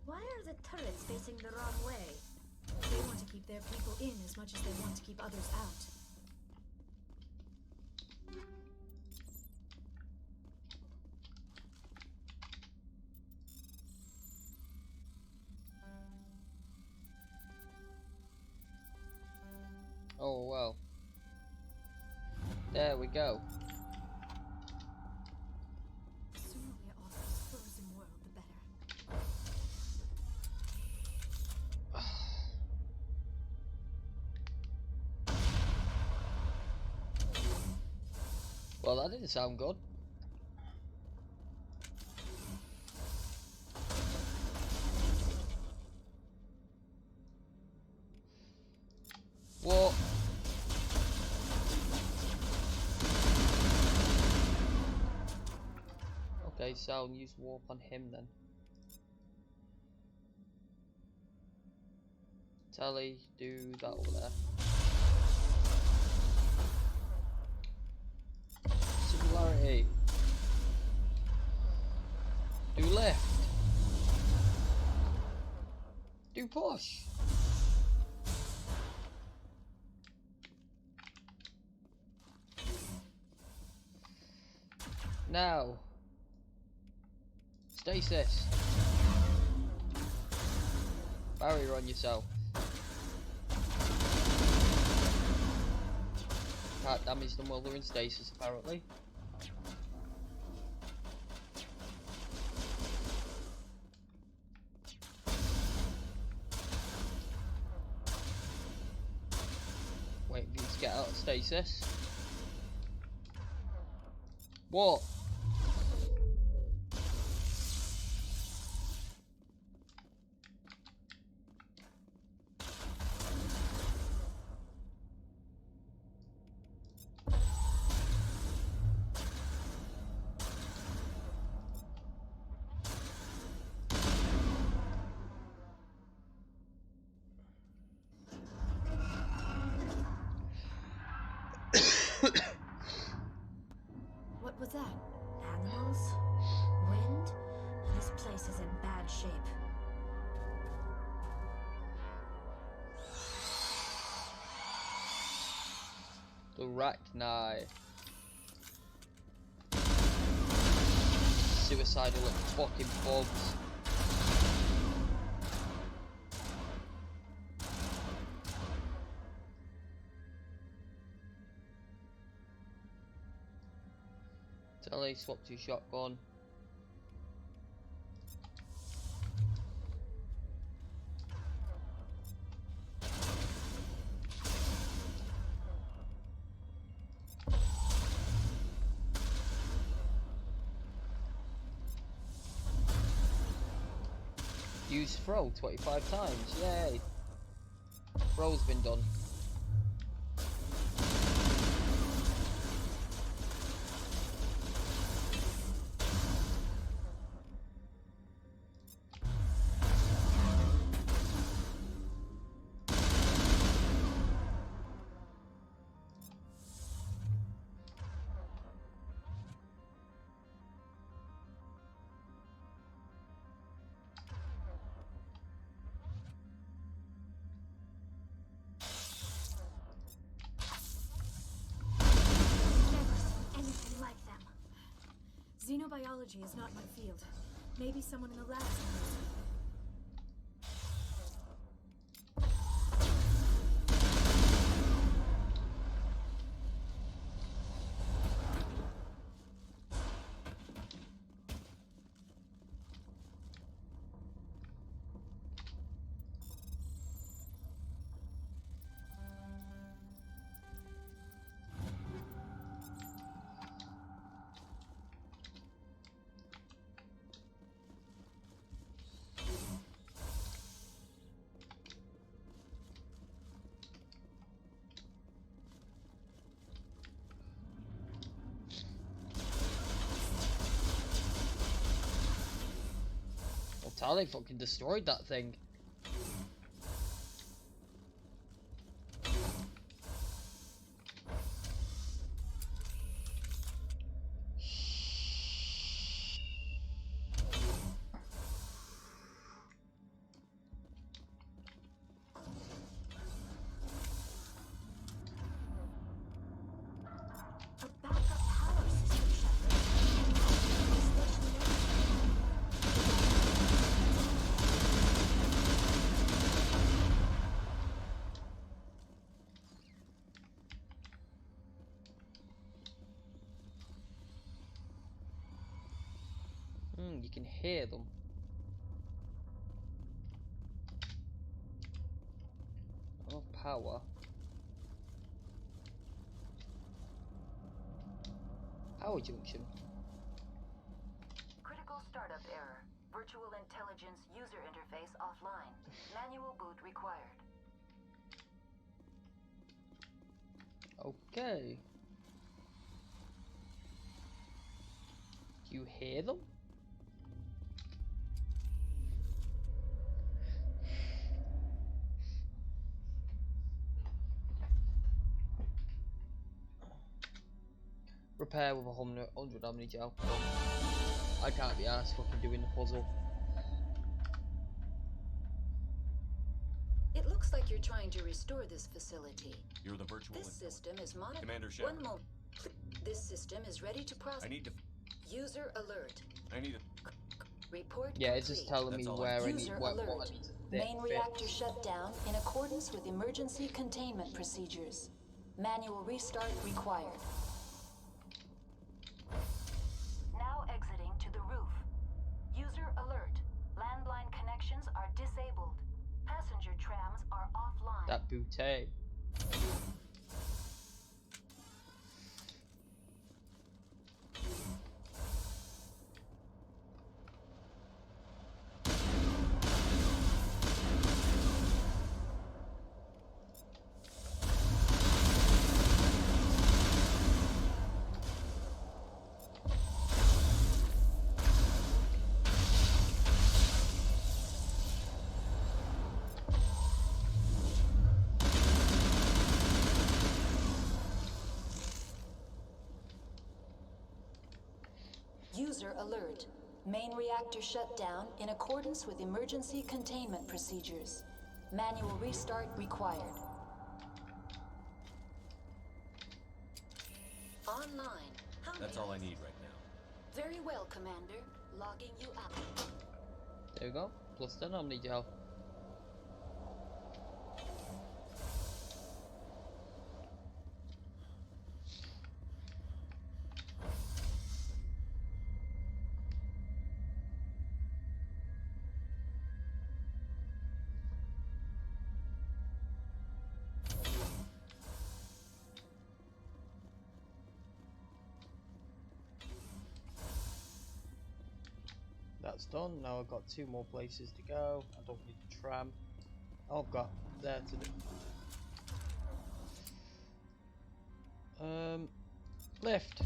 Why are the turrets facing the wrong way? They want to keep their people in as much as they want to keep others out. Oh well. There we go. The sooner we're off this frozen world, the better. Well, that didn't sound good. What? Okay, so I'll use warp on him then. Tally, do that over there. Singularity. Do left. Do push. Now. Stasis. Barrier on yourself. Can't damage them while they're in stasis, apparently. Wait for you to get out of stasis. What? What was that? Animals? Wind? This place is in bad shape. The Rachni. Suicidal fucking bugs. Tally, swap to shotgun. Use throw 25 times, yay! Throw's been done. Anything like them. Xenobiology is not my field. Maybe someone in the labs knows. That's how they fucking destroyed that thing. You can hear them. Oh, power. Power junction. Critical startup error. Virtual intelligence user interface offline. Manual boot required. Okay. Do you hear them? Repair with 100 omni-gel. I can't be arsed fucking doing the puzzle. It looks like you're trying to restore this facility. You're the virtual. This system is monitored. Commander Shepard. One moment. This system is ready to process. I need to. User alert. I need to. Report. Yeah, it's just telling me where I need, what I need to Main reactor shut down in accordance with emergency containment procedures. Manual restart required. Now exiting to the roof. User alert. Landline connections are disabled. Passenger trams are offline. That booty. User alert. Main reactor shut down in accordance with emergency containment procedures. Manual restart required. Online. That's all I need right now. Very well, Commander. Logging you out. There we go. Plus 10 omni-gel. That's done. Now I've got 2 more places to go. I don't need the tram. I've got there to do. Lift.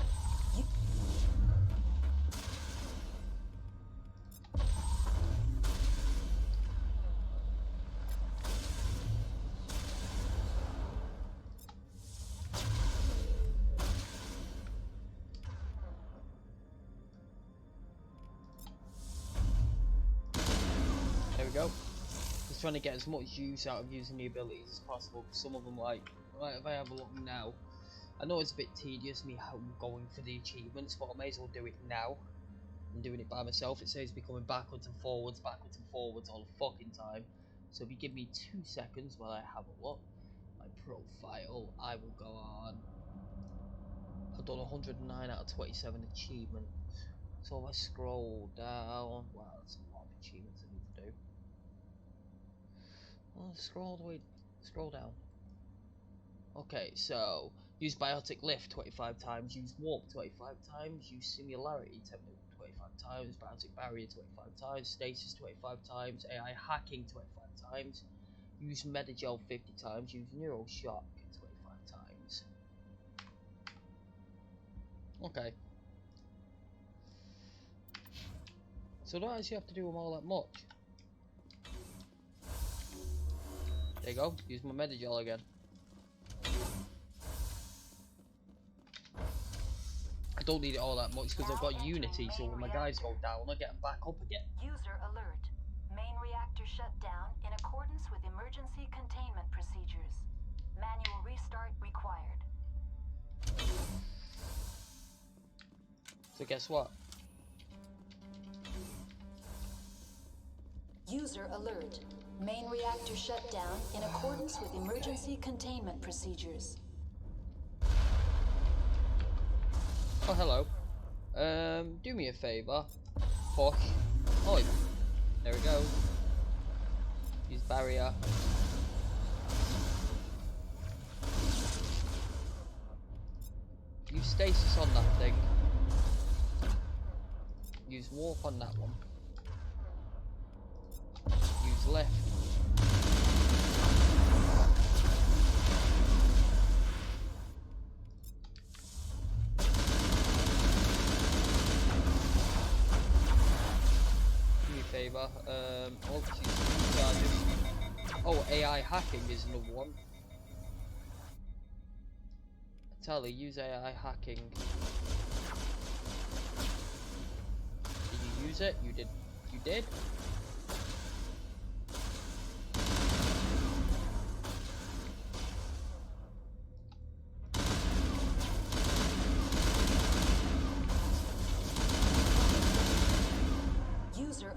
There we go. Just trying to get as much use out of using the abilities as possible. Some of them, like, right, if I have a look now, I know it's a bit tedious me going for the achievements, but I may as well do it now. I'm doing it by myself. It saves me coming backwards and forwards all the fucking time. So if you give me 2 seconds while I have a look, my profile, I will go on. I've done 109 out of 27 achievements. So if I scroll down, wow, that's a lot of achievements I need to do. Well, scroll down. Okay, so use biotic lift 25 times, use warp 25 times, use singularity 25 times, biotic barrier 25 times, stasis 25 times, AI hacking 25 times, use metagel 50 times, use neural shock 25 times. Okay. So I don't actually have to do them all that much. There you go, use my Medigel again. I don't need it all that much because I've got Unity, so when my guys go down, I get them back up again. User alert. Main reactor shut down in accordance with emergency containment procedures. Manual restart required. So guess what? User alert. Main reactor shut down in accordance with emergency containment procedures. Oh, hello. Do me a favour. Push. Oh, there we go. Use barrier. Use stasis on that thing. Use warp on that one. Use left. Favour. Oh, AI hacking is another one. Tally, use AI hacking. Did you use it? You did. You did?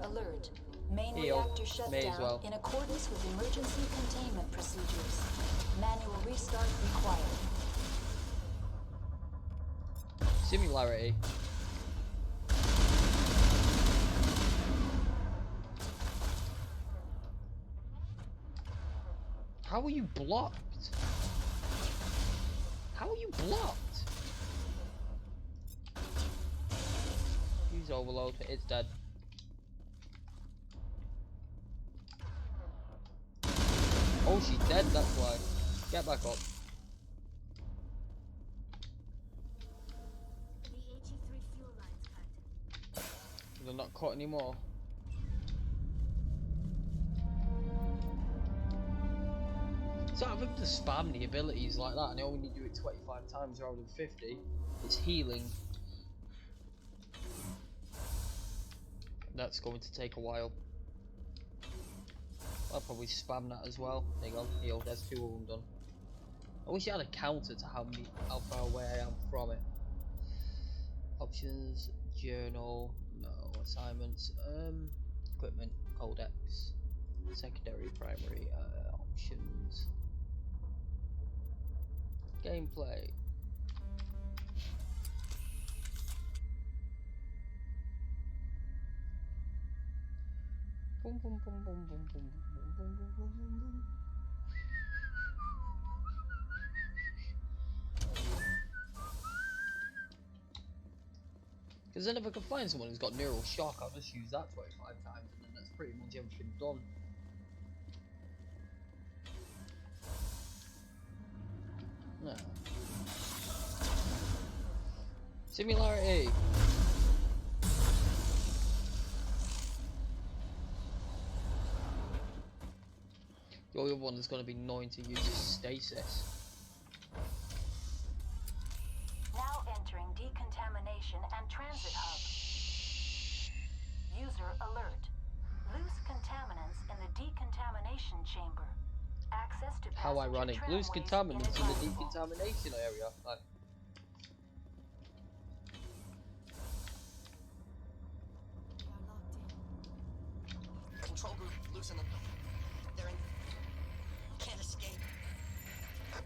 Alert. Main reactor shut down in accordance with emergency containment procedures. Manual restart required. Similarity. How are you blocked? How are you blocked? Use overload. It's dead. Oh, she's dead, that's why. Get back up. The HE3 fuel line's cut. They're not cut anymore. So I think to spam the abilities like that and I only do it 25 times rather than 50. It's healing. That's going to take a while. I'll probably spam that as well. There you go. Heal. There's 2 of them done. I wish I had a counter to how far away I am from it. Options, journal, no assignments, equipment, codex, secondary, primary, options, gameplay. Boom, boom, boom, boom, boom, boom, boom, boom, boom, boom, boom, boom. Because then if I can find someone who's got neural shock, I'll just use that 25 times and then that's pretty much everything done. No. Similarity. The other one is going to be annoying to use is stasis. Now entering decontamination and transit hub. User alert. Loose contaminants in the decontamination chamber. Access to How ironic. Loose contaminants in the inadvisable. decontamination area. Like, Control group, loosen them. They're in. Can't escape.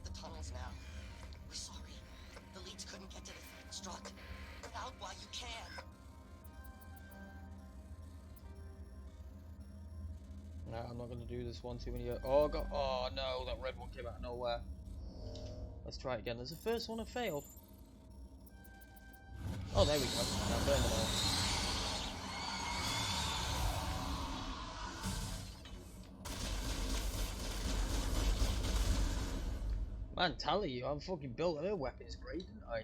The tunnels now. We're sorry. The leads couldn't get to the strut. Get out while you can. no, I'm not going to do this one too many. Oh, God. Oh no, that red one came out of nowhere. Let's try it again. There's the first one that failed. Oh, there we go. Now burn them all. Man, tell you, I fucking built her weapons great, didn't I?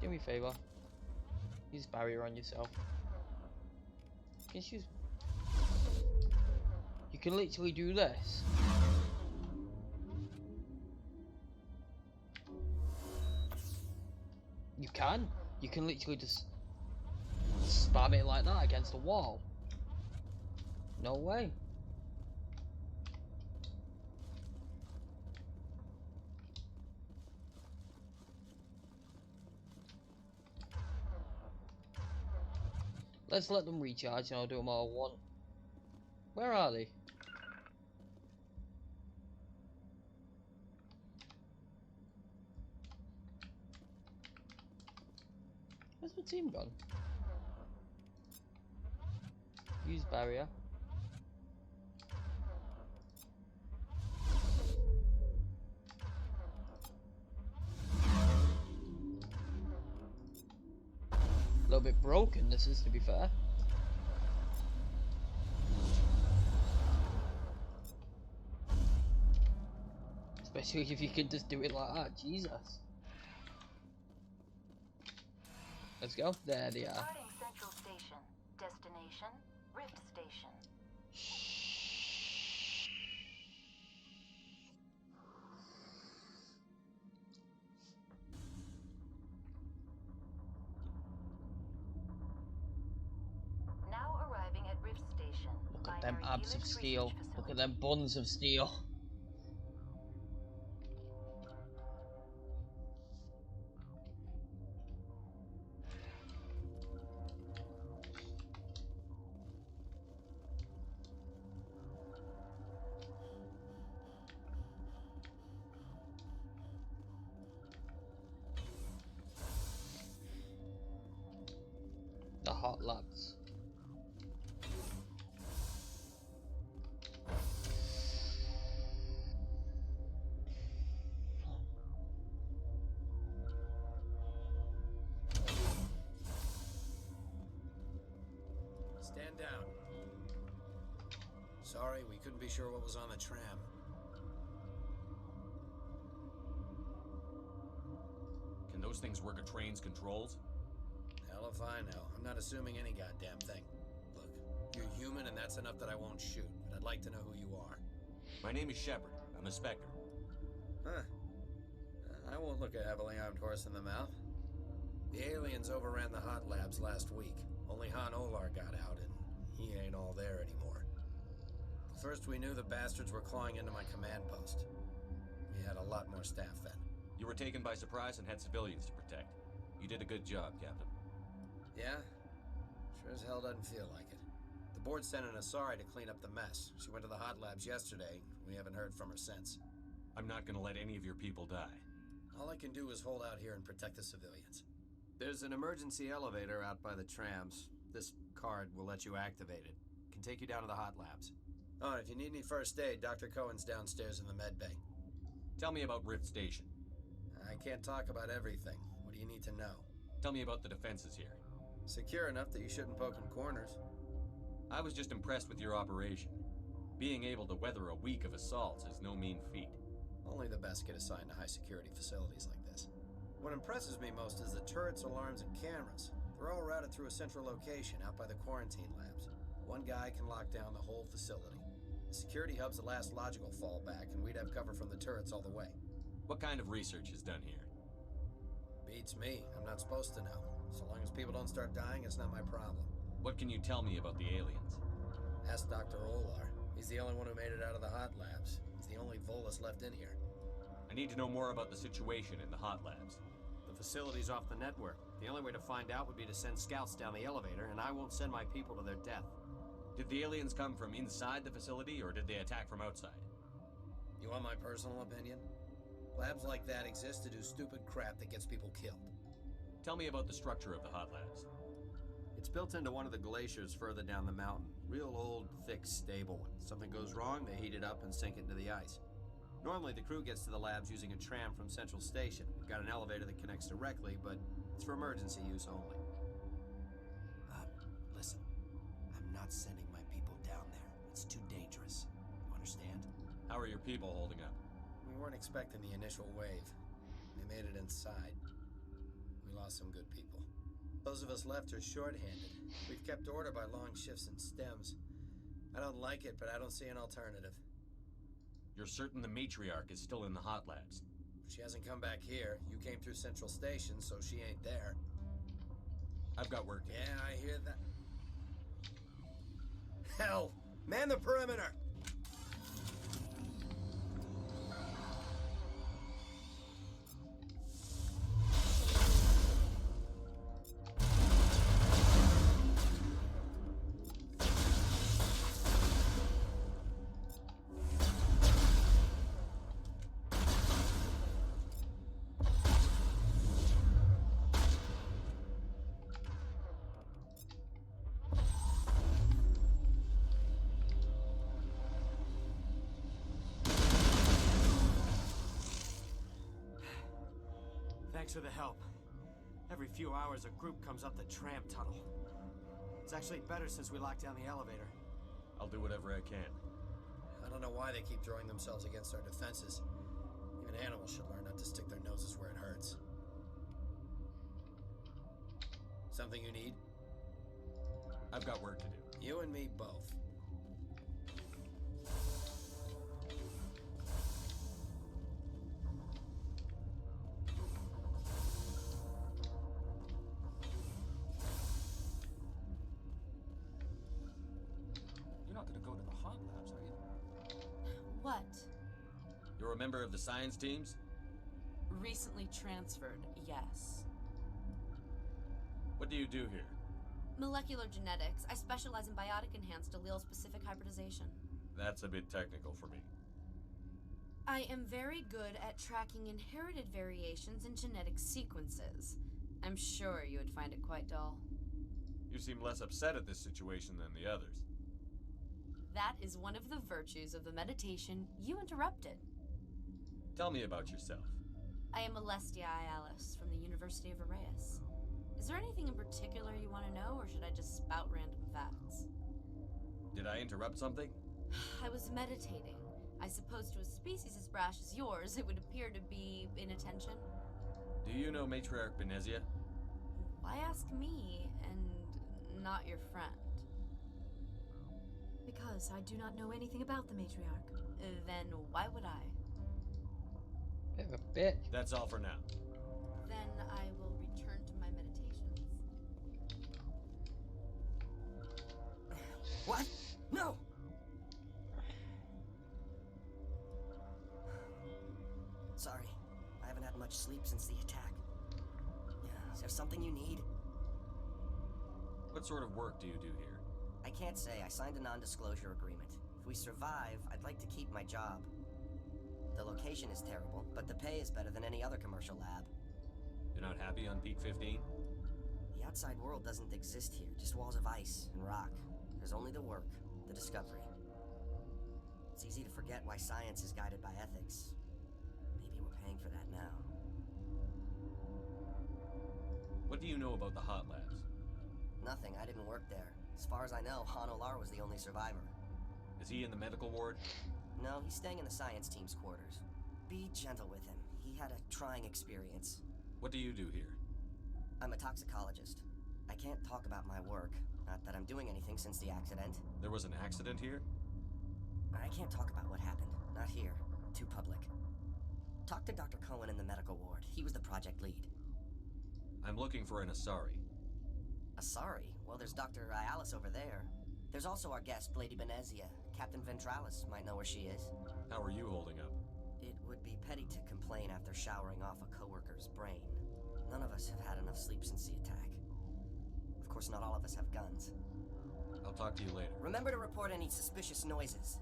Do me a favour. Use barrier on yourself. Just use. You can literally do this. You can. You can literally just spam it like that against the wall. No way. Let's let them recharge and I'll do them all at once. Where are they? Where's my team gone? Use barrier. A little bit broken, this is, to be fair. Especially if you can just do it like that, Jesus. Let's go. There they are. Departing Central Station. Destination, Rift Station. Now arriving at Rift Station. Look at them Binary abs of Helix steel. Research Look at Facility. them buns of steel. The hot labs. Stand down. Sorry, we couldn't be sure what was on the tram. Can those things work a train's controls? Hell if I know. I'm not assuming any goddamn thing. Look, you're human and that's enough that I won't shoot, but I'd like to know who you are. My name is Shepard. I'm a Spectre. Huh. I won't look a heavily armed horse in the mouth. The aliens overran the hot labs last week. Only Han Olar got out, and he ain't all there anymore. First we knew the bastards were clawing into my command post. We had a lot more staff then. You were taken by surprise and had civilians to protect. You did a good job, Captain. Yeah? Sure as hell doesn't feel like it. The board sent an Asari to clean up the mess. She went to the hot labs yesterday. We haven't heard from her since. I'm not gonna let any of your people die. All I can do is hold out here and protect the civilians. There's an emergency elevator out by the trams. This card will let you activate it. Can take you down to the hot labs. Oh, and if you need any first aid, Dr. Cohen's downstairs in the med bay. Tell me about Rift Station. I can't talk about everything. What do you need to know? Tell me about the defenses here. Secure enough that you shouldn't poke in corners. I was just impressed with your operation. Being able to weather a week of assaults is no mean feat. Only the best get assigned to high-security facilities like this. What impresses me most is the turrets, alarms, and cameras. They're all routed through a central location out by the quarantine labs. One guy can lock down the whole facility. The security hub's the last logical fallback, and we'd have cover from the turrets all the way. What kind of research is done here? Beats me. I'm not supposed to know. So long as people don't start dying, it's not my problem. What can you tell me about the aliens? Ask Dr. Olar. He's the only one who made it out of the hot labs. He's the only Volus left in here. I need to know more about the situation in the hot labs. The facility's off the network. The only way to find out would be to send scouts down the elevator, and I won't send my people to their death. Did the aliens come from inside the facility, or did they attack from outside? You want my personal opinion? Labs like that exist to do stupid crap that gets people killed. Tell me about the structure of the hot labs. It's built into one of the glaciers further down the mountain. Real old, thick, stable one. Something goes wrong, they heat it up and sink it into the ice. Normally, the crew gets to the labs using a tram from Central Station. We've got an elevator that connects directly, but it's for emergency use only. Listen. I'm not sending my people down there. It's too dangerous. You understand? How are your people holding up? We weren't expecting the initial wave. They made it inside. We lost some good people. Those of us left are short-handed. We've kept order by long shifts and stems. I don't like it, but I don't see an alternative. You're certain the matriarch is still in the hot labs? She hasn't come back here. You came through Central Station, so she ain't there. I've got work to do. Yeah, I hear that. Hell! Man the perimeter! Thanks for the help. Every few hours, a group comes up the tram tunnel. It's actually better since we locked down the elevator. I'll do whatever I can. I don't know why they keep throwing themselves against our defenses. Even animals should learn not to stick their noses where it hurts. Something you need? I've got work to do. You and me both. You're not gonna go to the hot labs, are you? What? You're a member of the science teams? Recently transferred, yes. What do you do here? Molecular genetics. I specialize in biotic-enhanced allele-specific hybridization. That's a bit technical for me. I am very good at tracking inherited variations in genetic sequences. I'm sure you would find it quite dull. You seem less upset at this situation than the others. That is one of the virtues of the meditation you interrupted. Tell me about yourself. I am Alestia Ialis from the University of Arraeus. Is there anything in particular you want to know, or should I just spout random facts? Did I interrupt something? I was meditating. I suppose to a species as brash as yours, it would appear to be inattention. Do you know Matriarch Benezia? Why ask me, and not your friend? Because I do not know anything about the matriarch. Then why would I? Bit of a bitch. That's all for now. Then I will return to my meditations. What? No! Sorry, I haven't had much sleep since the attack. Is there something you need? What sort of work do you do here? I can't say. I signed a non-disclosure agreement. If we survive, I'd like to keep my job. The location is terrible, but the pay is better than any other commercial lab. You're not happy on Peak 15? The outside world doesn't exist here, just walls of ice and rock. There's only the work, the discovery. It's easy to forget why science is guided by ethics. Maybe we're paying for that now. What do you know about the hot labs? Nothing. I didn't work there. As far as I know, Han Olar was the only survivor. Is he in the medical ward? No, he's staying in the science team's quarters. Be gentle with him. He had a trying experience. What do you do here? I'm a toxicologist. I can't talk about my work. Not that I'm doing anything since the accident. There was an accident here? I can't talk about what happened. Not here. Too public. Talk to Dr. Cohen in the medical ward. He was the project lead. I'm looking for an Asari. Asari? Well, there's Dr. Ialis over there. There's also our guest, Lady Benezia. Captain Ventralis might know where she is. How are you holding up? It would be petty to complain after showering off a coworker's brain. None of us have had enough sleep since the attack. Of course, not all of us have guns. I'll talk to you later. Remember to report any suspicious noises.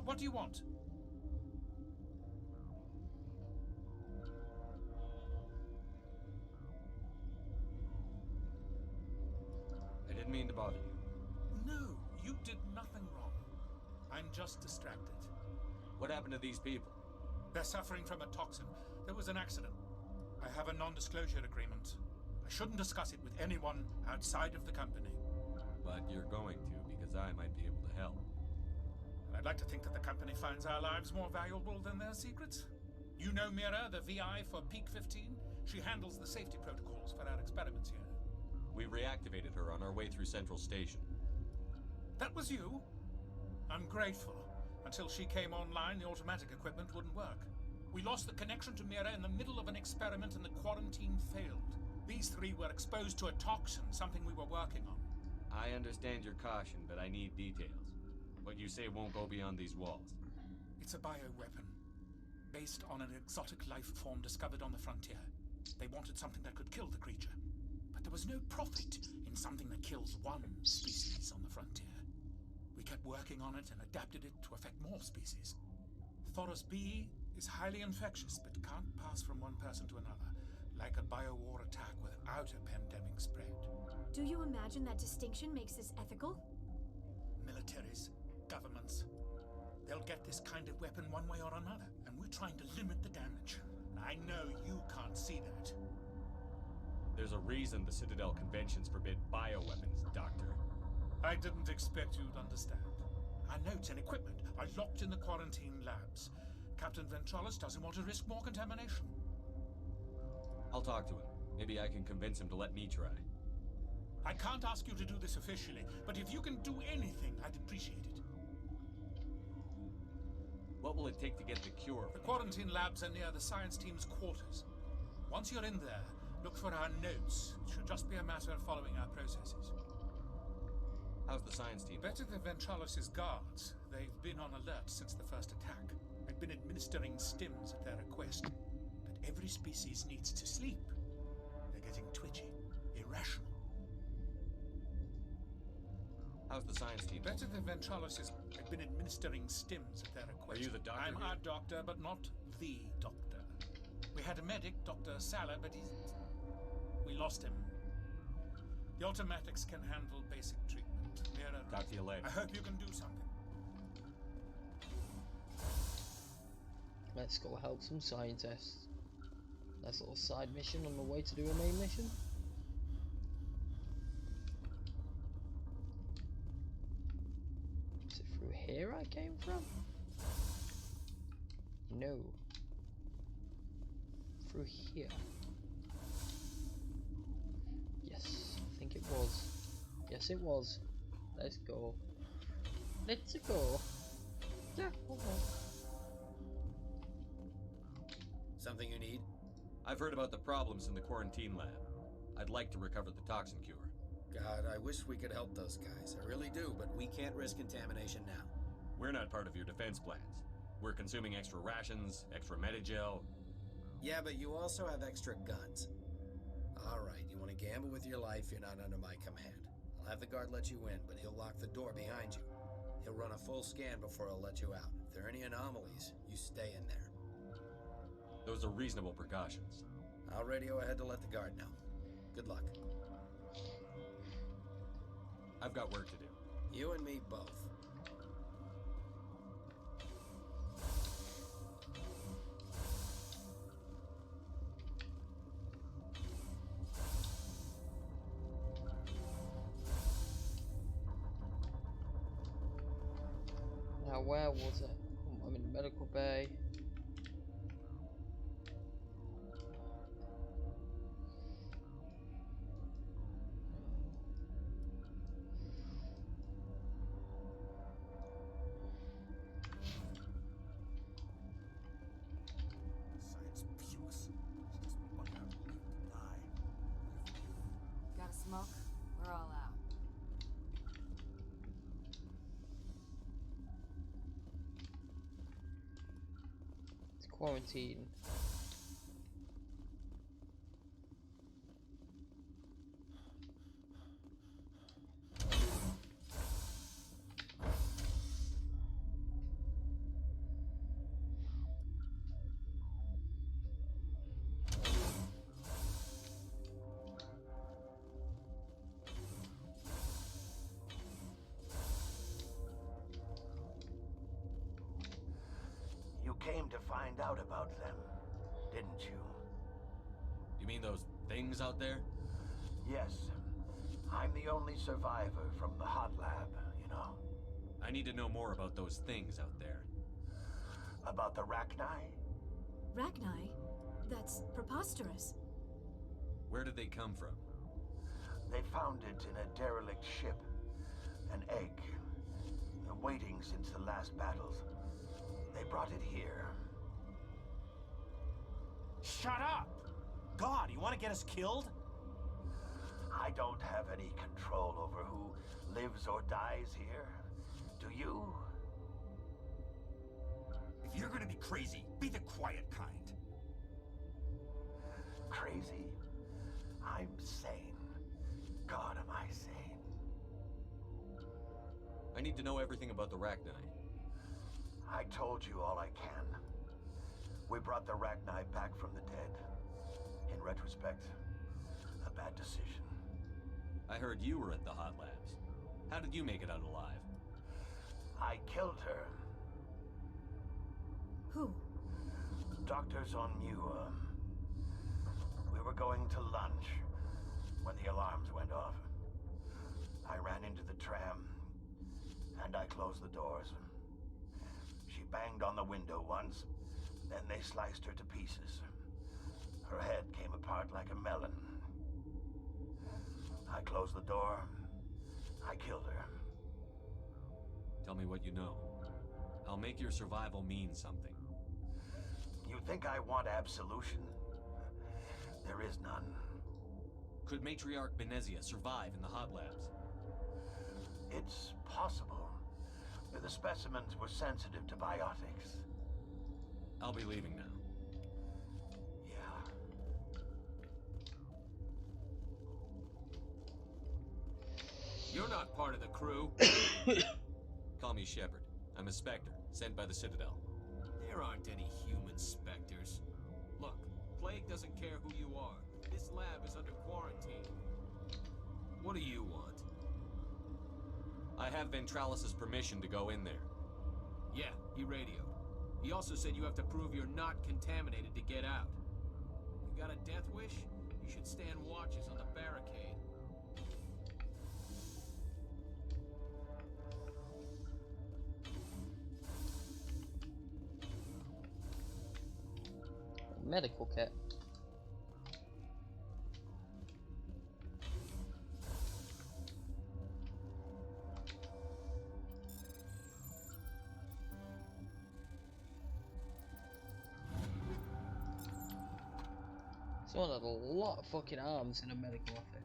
What do you want? I didn't mean to bother you. No, you did nothing wrong. I'm just distracted. What happened to these people? They're suffering from a toxin. There was an accident. I have a non-disclosure agreement. I shouldn't discuss it with anyone outside of the company. But you're going to, because I might be able to help. I'd like to think that the company finds our lives more valuable than their secrets. You know Mira, the VI for Peak 15? She handles the safety protocols for our experiments here. We reactivated her on our way through Central Station. That was you? I'm grateful. Until she came online, the automatic equipment wouldn't work. We lost the connection to Mira in the middle of an experiment and the quarantine failed. These three were exposed to a toxin, something we were working on. I understand your caution, but I need details. What you say won't go beyond these walls. It's a bioweapon, based on an exotic life form discovered on the frontier. They wanted something that could kill the creature, but there was no profit in something that kills one species on the frontier. We kept working on it and adapted it to affect more species. Thoros B is highly infectious, but can't pass from one person to another, like a biowar attack without a pandemic spread. Do you imagine that distinction makes this ethical? Militaries, governments, they'll get this kind of weapon one way or another, and we're trying to limit the damage. And I know you can't see that. There's a reason the Citadel conventions forbid bioweapons, Doctor. I didn't expect you'd understand. Our notes and equipment are locked in the quarantine labs. Captain Ventralis doesn't want to risk more contamination. I'll talk to him. Maybe I can convince him to let me try. I can't ask you to do this officially, but if you can do anything, I'd appreciate it. What will it take to get the cure? The quarantine labs are near the science team's quarters. Once you're in there, look for our notes. It should just be a matter of following our processes. How's the science team? Better than Ventralis' guards. They've been on alert since the first attack. I've been administering stims at their request. But every species needs to sleep. They're getting twitchy, irrational. How's the science team? Better than Ventralis' I've been administering stims at their request. Are you the doctor? I'm our doctor, but not the doctor. We had a medic, Dr. Salah, but we lost him. The automatics can handle basic treatment. Mira, talk to you later. I hope you can do something. Let's go help some scientists. Nice little side mission on the way to do a main mission. Is it through here I came from? No. Through here. Yes, I think it was. Yes, it was. Let's go. Let's go. Yeah, Something you need? I've heard about the problems in the quarantine lab. I'd like to recover the toxin cure. God, I wish we could help those guys. I really do, but we can't risk contamination now. We're not part of your defense plans. We're consuming extra rations, extra Medigel. Yeah, but you also have extra guns. Alright, you want to gamble with your life, you're not under my command. I'll have the guard let you in, but he'll lock the door behind you. He'll run a full scan before he'll let you out. If there are any anomalies, you stay in there. Those are reasonable precautions. I'll radio ahead to let the guard know. Good luck. I've got work to do. You and me both. Now where was it? I'm in the medical bay. Got a smoke? We're all out. It's quarantine. You came to find out about them, didn't you? You mean those things out there? Yes. I'm the only survivor from the hot lab, you know. I need to know more about those things out there. About the Rachni? Rachni? That's preposterous. Where did they come from? They found it in a derelict ship. An egg. Waiting since the last battles. They brought it here. Shut up! God, you want to get us killed? I don't have any control over who lives or dies here. Do you? If you're gonna be crazy, be the quiet kind. Crazy? I'm sane. God, am I sane? I need to know everything about the Rachni. I told you all I can. We brought the Rachni back from the dead. In retrospect, a bad decision. I heard you were at the hot labs. How did you make it out alive? I killed her. Who? Doctors on Muir. We were going to lunch when the alarms went off. I ran into the tram, and I closed the doors. She banged on the window once, then they sliced her to pieces. Her head came apart like a melon. I closed the door. I killed her. Tell me what you know. I'll make your survival mean something. You think I want absolution? There is none. Could Matriarch Benezia survive in the hot labs? It's possible. The specimens were sensitive to biotics. I'll be leaving now. You're not part of the crew. Call me Shepard. I'm a Spectre, sent by the Citadel. There aren't any human specters. Look, Plague doesn't care who you are. This lab is under quarantine. What do you want? I have Ventralis's permission to go in there. Yeah, he radioed. He also said you have to prove you're not contaminated to get out. You got a death wish? You should stand watches on the barricade. Medical kit. Someone had a lot of fucking arms in a medical outfit.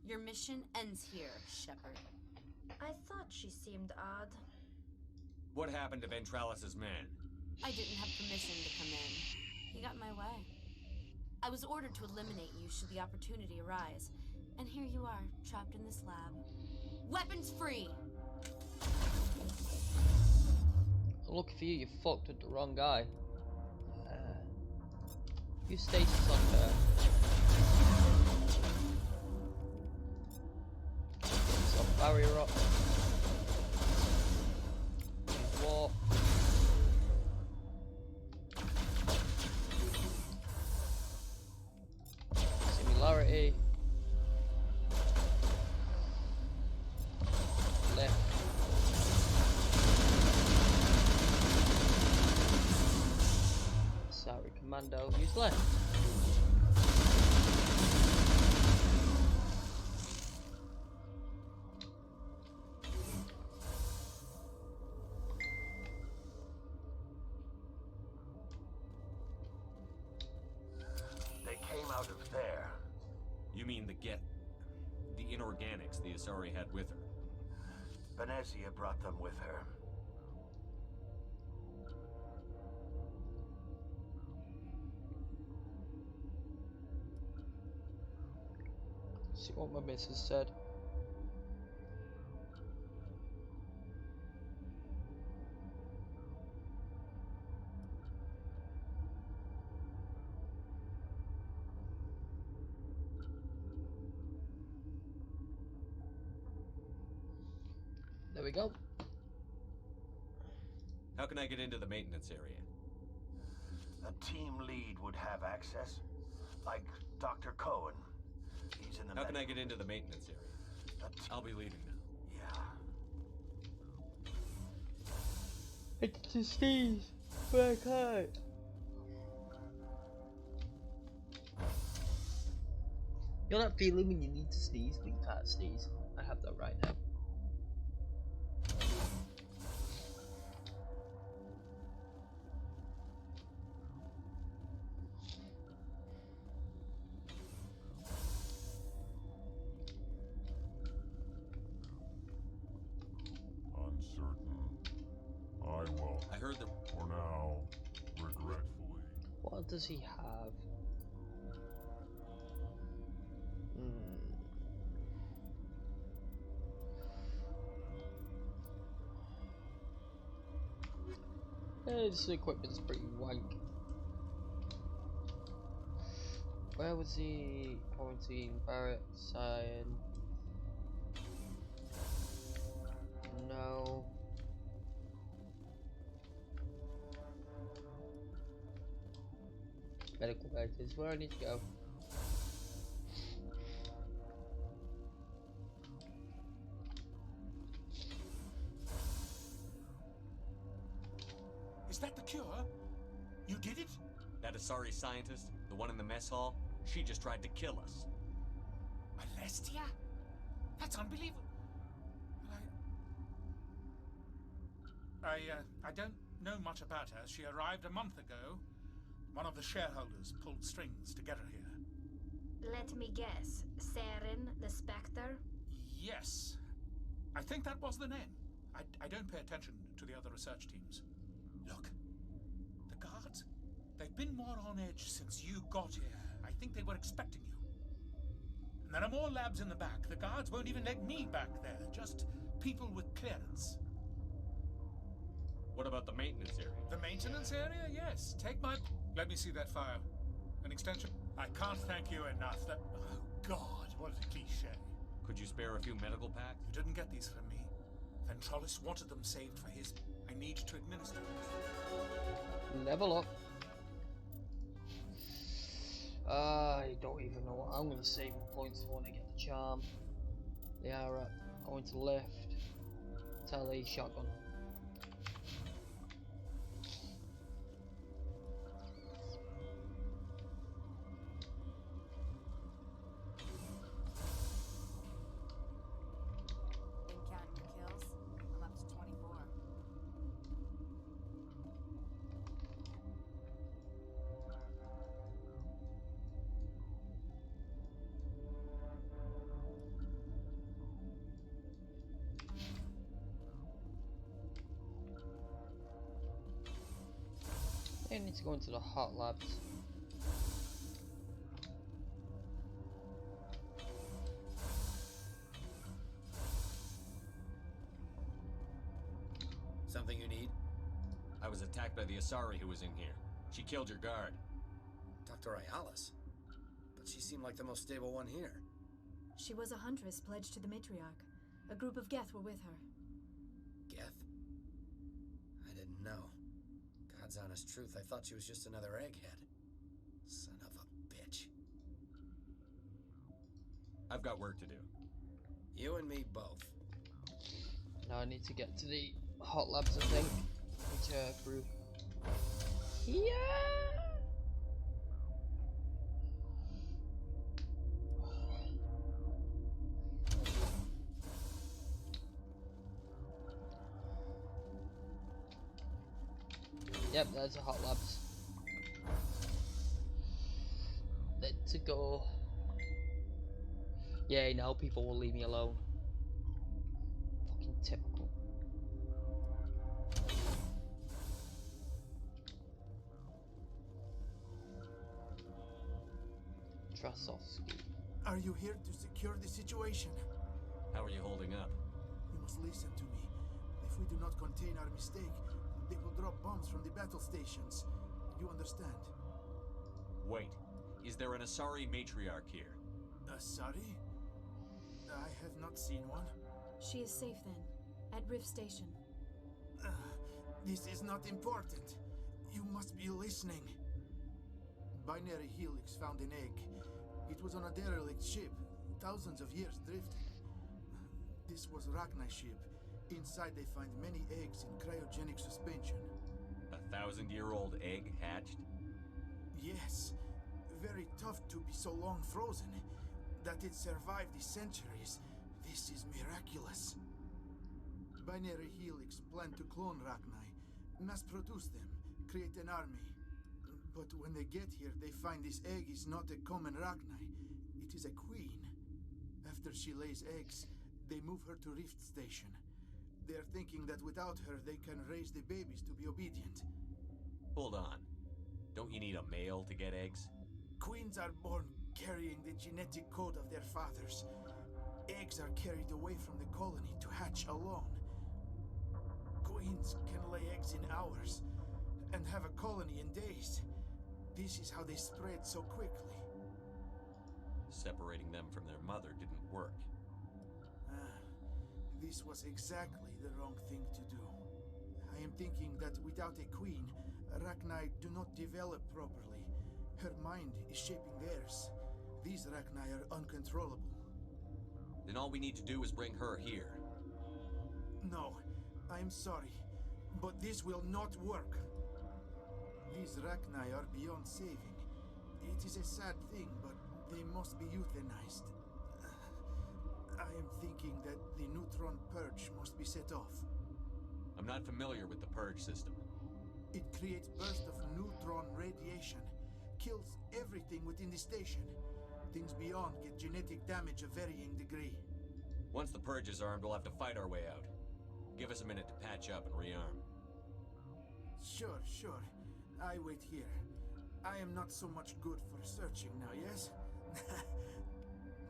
Your mission ends here, Shepard. I thought she seemed odd. What happened to Ventralis's man? I didn't have permission to come in. He got in my way. I was ordered to eliminate you should the opportunity arise. And here you are, trapped in this lab. Weapons free! Lucky for you, you fucked with the wrong guy. You stasis on her. Some barrier up. Warp. Similarity. Left. Sorry, commando. Use left. They came out of there. You mean the inorganics the Asari had with her? Benezia brought them with her. See what my missus said. There we go. How can I get into the maintenance area? A team lead would have access. Like Dr. Cohen. He's in the How can I get into the maintenance area? I'll be leaving now. Yeah. It's to sneeze. But I can't. You know that feeling when you need to sneeze but you can't sneeze? I have that right now. Uncertain. I will. I heard the... For now, regretfully. What does he have? His equipment's pretty wank. Where was he? Quarantine, Barrett, Cyan. No. Medical bag is where I need to go. Is that the cure? You did it? That Asari scientist, the one in the mess hall, she just tried to kill us. Alestia? That's unbelievable. I don't know much about her. She arrived a month ago. One of the shareholders pulled strings to get her here. Let me guess. Saren, the Spectre? Yes. I think that was the name. I don't pay attention to the other research teams. Look, the guards, they've been more on edge since you got here. I think they were expecting you. And there are more labs in the back. The guards won't even let me back there. Just people with clearance. What about the maintenance area? The maintenance area? Yes. Take my... Let me see that file. An extension? I can't thank you enough. That... Oh, God, what a cliche. Could you spare a few medical packs? You didn't get these from me. Ventrolis wanted them saved for his... I need to administer them. Level up. I don't even know what I'm going to save my points for when I get the charm. The aura. Going to left. Tele, shotgun. I need to go into the hot labs. Something you need? I was attacked by the Asari who was in here. She killed your guard. Dr. Ayalis? But she seemed like the most stable one here. She was a huntress pledged to the matriarch. A group of Geth were with her. Geth? I didn't know. God's honest truth, I thought she was just another egghead. Son of a bitch. I've got work to do. You and me both. Now I need to get to the hot labs, I think. Which through. Yeah! Yep, there's the hot labs. Let's go. Yeah, now people will leave me alone. Fucking typical. Trasovsky. Are you here to secure the situation? How are you holding up? You must listen to me. If we do not contain our mistake, they will drop bombs from the battle stations. You understand? Wait, is there an Asari matriarch here? Asari? I have not seen one. She is safe then, at Rift Station. This is not important. You must be listening. Binary Helix found an egg. It was on a derelict ship, thousands of years drifting. This was Rachni's ship. Inside they find many eggs in cryogenic suspension. 1,000-year-old egg hatched? Yes. Very tough to be so long frozen. That it survived the centuries. This is miraculous. Binary Helix planned to clone Rachni, mass produce them, create an army. But when they get here, they find this egg is not a common Rachni. It is a queen. After she lays eggs, they move her to Rift Station. They are thinking that without her, they can raise the babies to be obedient. Hold on. Don't you need a male to get eggs? Queens are born carrying the genetic code of their fathers. Eggs are carried away from the colony to hatch alone. Queens can lay eggs in hours and have a colony in days. This is how they spread so quickly. Separating them from their mother didn't work. This was exactly the wrong thing to do. I am thinking that without a queen, Rachni do not develop properly. Her mind is shaping theirs. These Rachni are uncontrollable. Then all we need to do is bring her here. No, I'm sorry, but this will not work. These Rachni are beyond saving. It is a sad thing, but they must be euthanized. I am thinking that the neutron purge must be set off. I'm not familiar with the purge system. It creates bursts of neutron radiation, kills everything within the station. Things beyond get genetic damage of varying degree. Once the purge is armed, we'll have to fight our way out. Give us a minute to patch up and rearm. Sure. I wait here. I am not so much good for searching now, yes?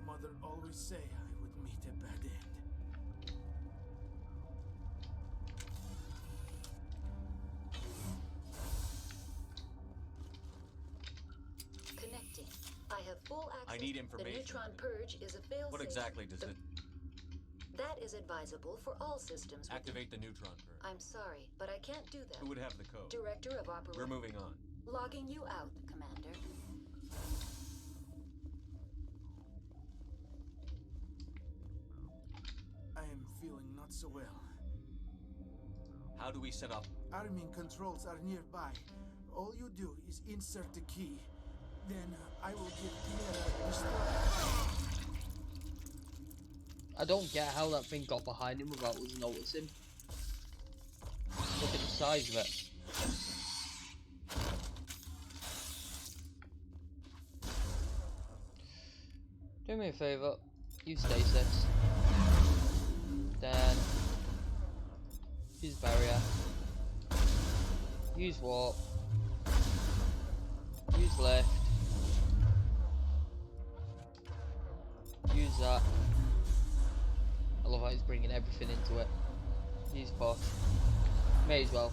Mother always say I would meet a bad end. Connecting. I have full access. I need information. The neutron purge is a failsafe. What exactly does it... That is advisable for all systems. Activate the neutron purge. I'm sorry, but I can't do that. Who would have the code? Director of Operations. We're moving on. Logging you out, Commander. I am feeling not so well. How do we set up? Arming controls are nearby. All you do is insert the key. Then I will give Tierra a start. I don't get how that thing got behind him without us noticing. Look at the size of it. Do me a favour. Use stasis. Then use barrier. Use warp. Use lift. Use that. I love how he's bringing everything into it. Use push. May as well.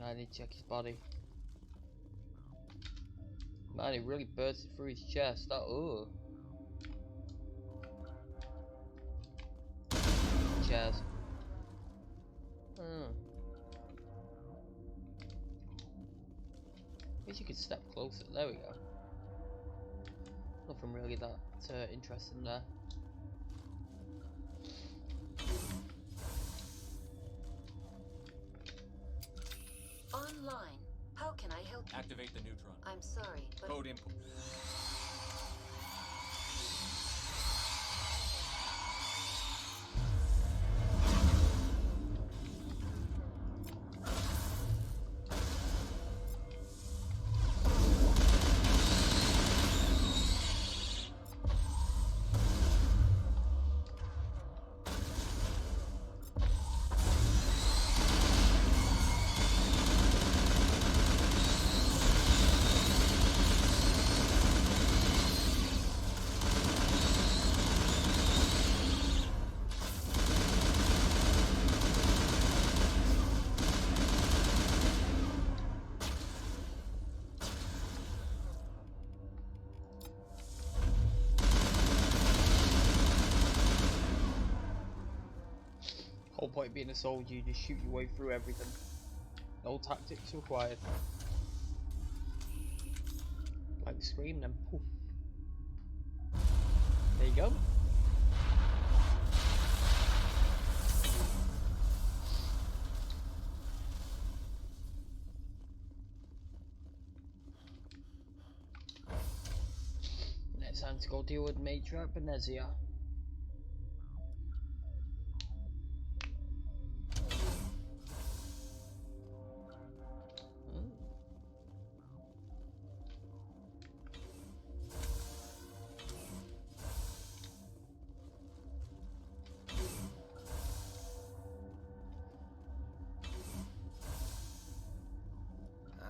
I need to check his body. Man, he really bursted through his chest. That chairs. Wish you could step closer. There we go. Nothing really that interesting there. Online. How can I help you? Activate the neutron. I'm sorry, but... Code input. Whole point of being a soldier, you just shoot your way through everything. No tactics required. Like scream, then poof. There you go. Next time to go deal with Matriarch Benezia.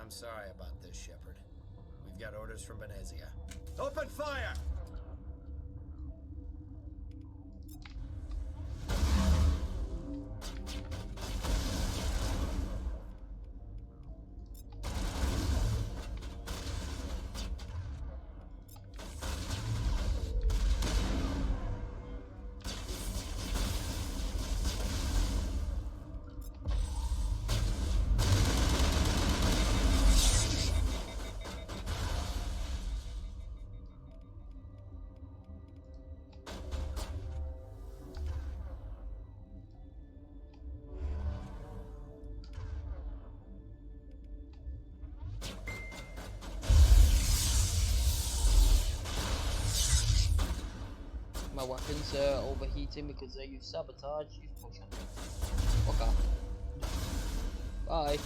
I'm sorry about this, Shepard. We've got orders from Benezia. Open fire! My weapons are overheating because they use sabotage. Use potion. Fuck off. Bye.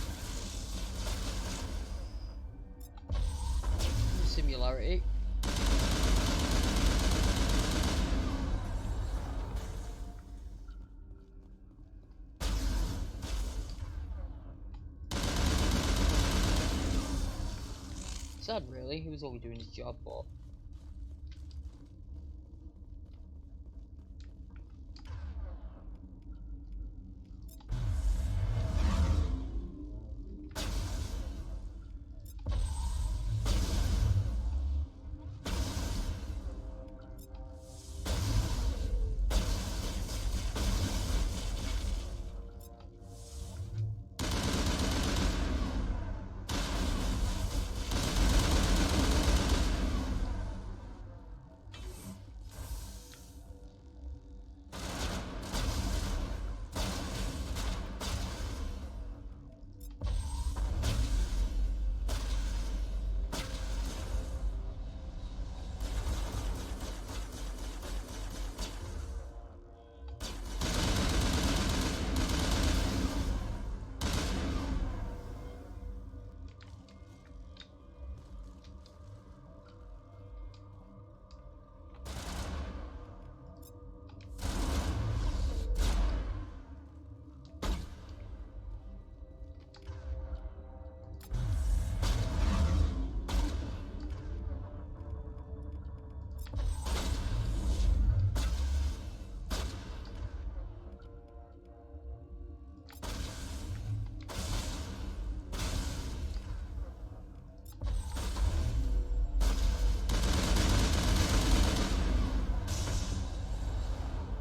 Similarity. Sad, really. He was only doing his job, but.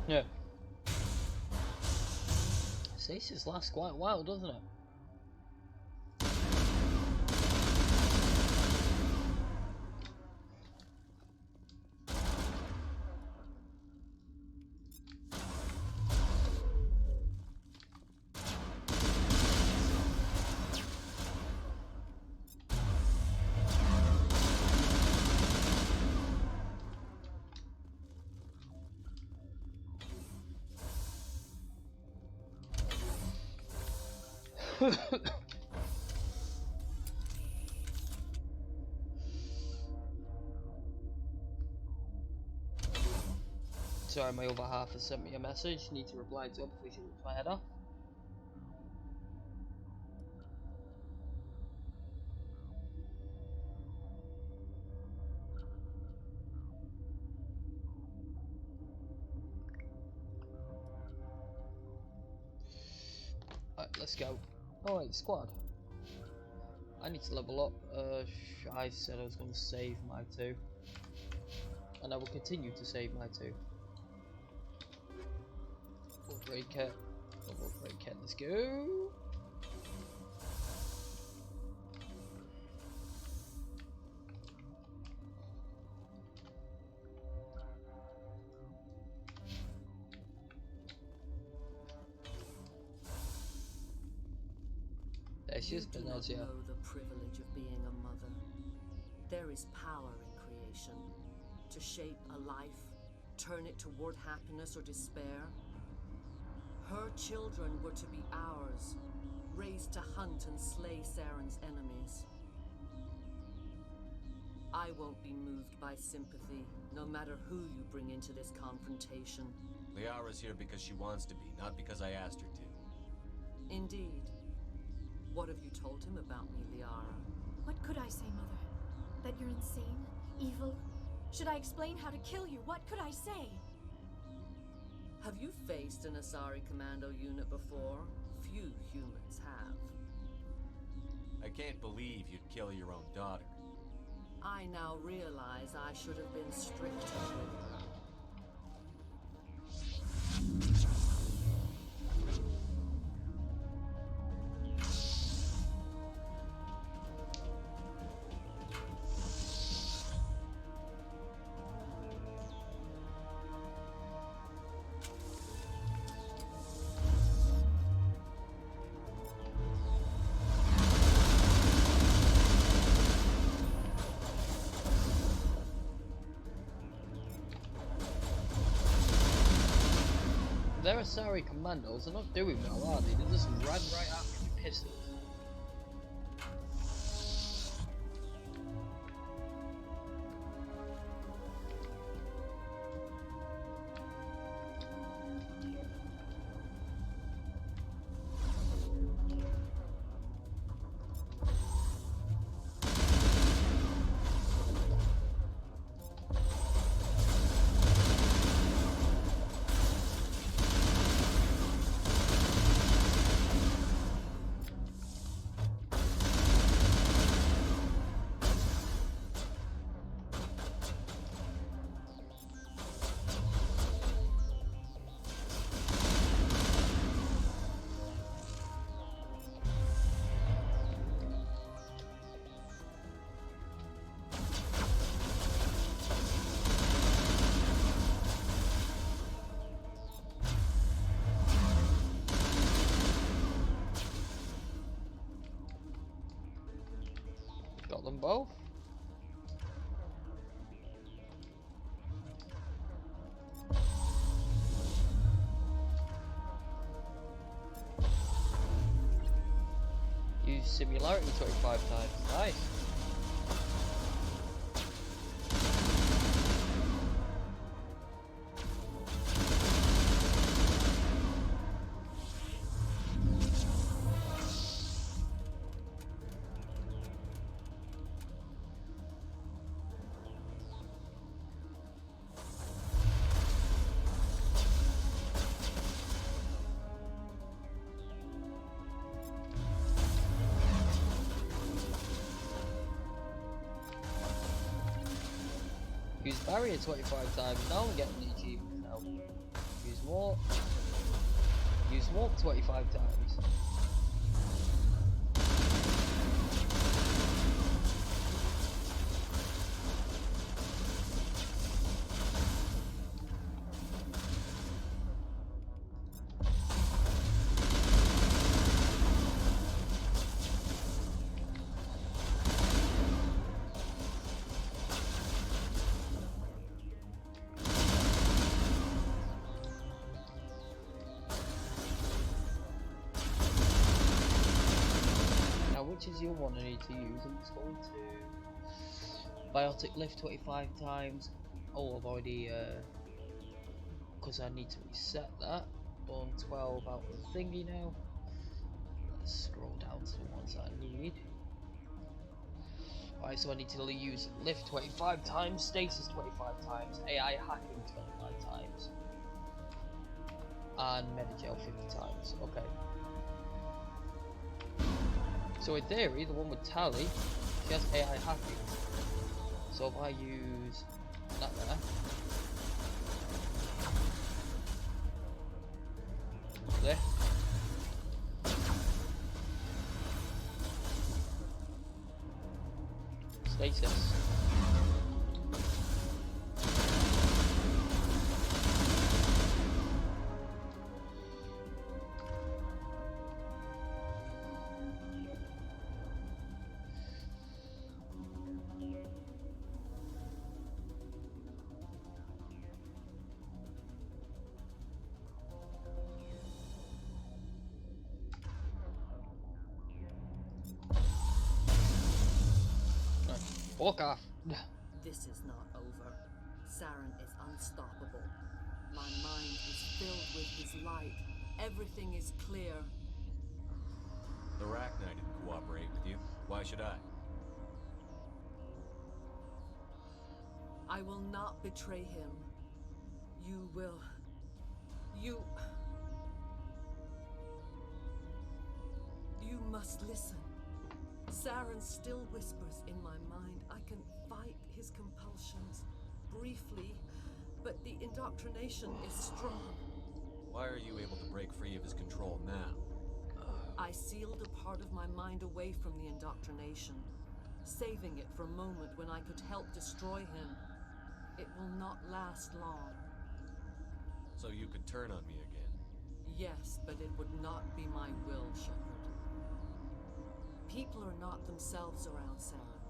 Yeah. Stasis lasts quite a while, doesn't it? Sorry, my other half has sent me a message. Need to reply to it before she rips my head off. Alright, let's go. Oh wait, squad. I need to level up. I said I was going to save my 2. And I will continue to save my 2. Upgrade kit. Double break it, let's go. It's You just do been not as yeah. know the privilege of being a mother. There is power in creation. To shape a life, turn it toward happiness or despair. Her children were to be ours, raised to hunt and slay Saren's enemies. I won't be moved by sympathy, no matter who you bring into this confrontation. Liara's here because she wants to be, not because I asked her to. Indeed. What have you told him about me, Liara? What could I say, Mother? That you're insane? Evil? Should I explain how to kill you? What could I say? Have you faced an Asari commando unit before? Few humans have. I can't believe you'd kill your own daughter. I now realize I should have been stricter with her. They're Asari commandos, they're not doing well, are they? They just ran right at me with pistols. Got them both. Use similarity 25 times. Nice. Use barrier 25 times, now I'm getting the achievement now. Use warp. Use warp 25 times. Which is your one I need to use? I'm just going to Biotic Lift 25 times. Oh, I've already, because I need to reset that. On 12 out of the thingy now. Let's scroll down to the ones that I need. Alright, so I need to use Lift 25 times, Stasis 25 times, AI Hacking 25 times, and Metagel 50 times. Okay. So in theory, the one with Tally, she has AI hacking. So if I use that there, lift, Stasis. Walk off. This is not over. Saren is unstoppable. My mind is filled with his light. Everything is clear. The Rachni didn't cooperate with you. Why should I? I will not betray him. You will. You must listen. Saren still whispers in my mind. I can fight his compulsions briefly, but the indoctrination is strong. Why are you able to break free of his control now? I sealed a part of my mind away from the indoctrination, saving it for a moment when I could help destroy him. It will not last long. So you could turn on me again? Yes, but it would not be my will, Shepard. People are not themselves around Saren.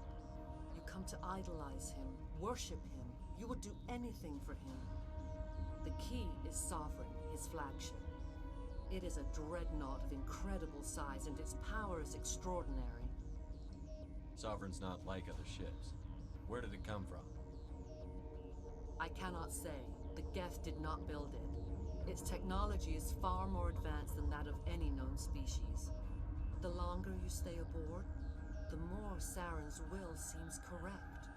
You come to idolize him, worship him. You would do anything for him. The key is Sovereign, his flagship. It is a dreadnought of incredible size, and its power is extraordinary. Sovereign's not like other ships. Where did it come from? I cannot say. The Geth did not build it. Its technology is far more advanced than that of any known species. The longer you stay aboard, the more Saren's will seems correct.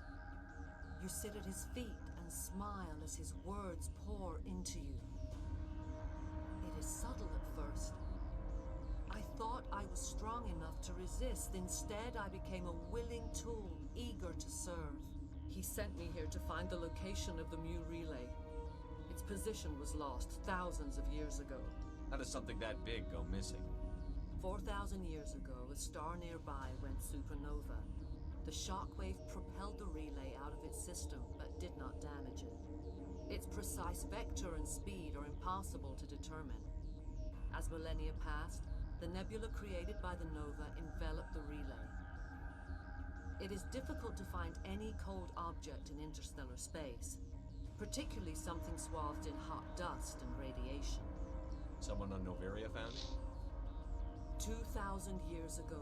You sit at his feet and smile as his words pour into you. It is subtle at first. I thought I was strong enough to resist. Instead, I became a willing tool, eager to serve. He sent me here to find the location of the Mu relay. Its position was lost thousands of years ago. How does something that big go missing? 4,000 years ago, a star nearby went supernova. The shockwave propelled the relay out of its system, but did not damage it. Its precise vector and speed are impossible to determine. As millennia passed, the nebula created by the nova enveloped the relay. It is difficult to find any cold object in interstellar space, particularly something swathed in hot dust and radiation. Someone on Noveria found it? 2,000 years ago,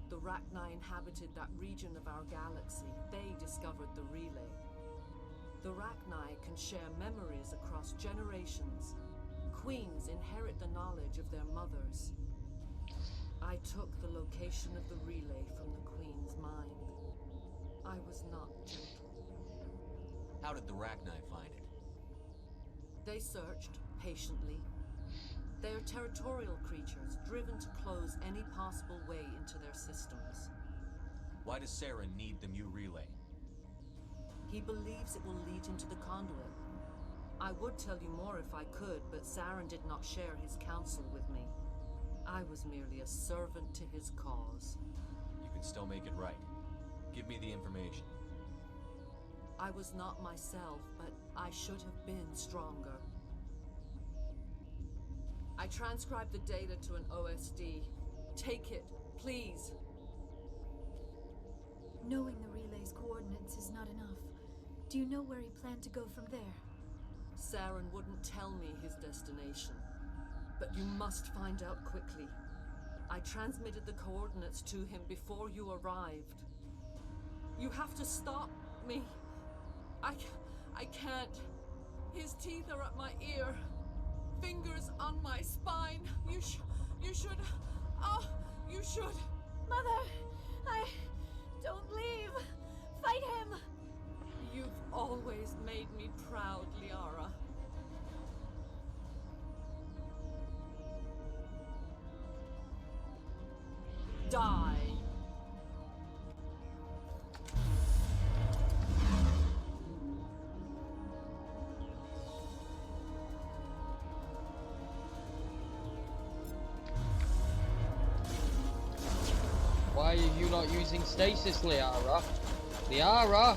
the Rachni inhabited that region of our galaxy. They discovered the relay. The Rachni can share memories across generations. Queens inherit the knowledge of their mothers. I took the location of the relay from the Queen's mind. I was not gentle. How did the Rachni find it? They searched, patiently. They are territorial creatures, driven to close any possible way into their systems. Why does Saren need the Mu relay? He believes it will lead him to the conduit. I would tell you more if I could, but Saren did not share his counsel with me. I was merely a servant to his cause. You can still make it right. Give me the information. I was not myself, but I should have been stronger. I transcribed the data to an OSD. Take it, please. Knowing the relay's coordinates is not enough. Do you know where he planned to go from there? Saren wouldn't tell me his destination. But you must find out quickly. I transmitted the coordinates to him before you arrived. You have to stop me. I can't. His teeth are at my ear. Fingers on my spine. You should. Oh, you should. Mother, don't leave. Fight him. You've always made me proud, Liara. Die. Why are you not using stasis, Liara? Liara!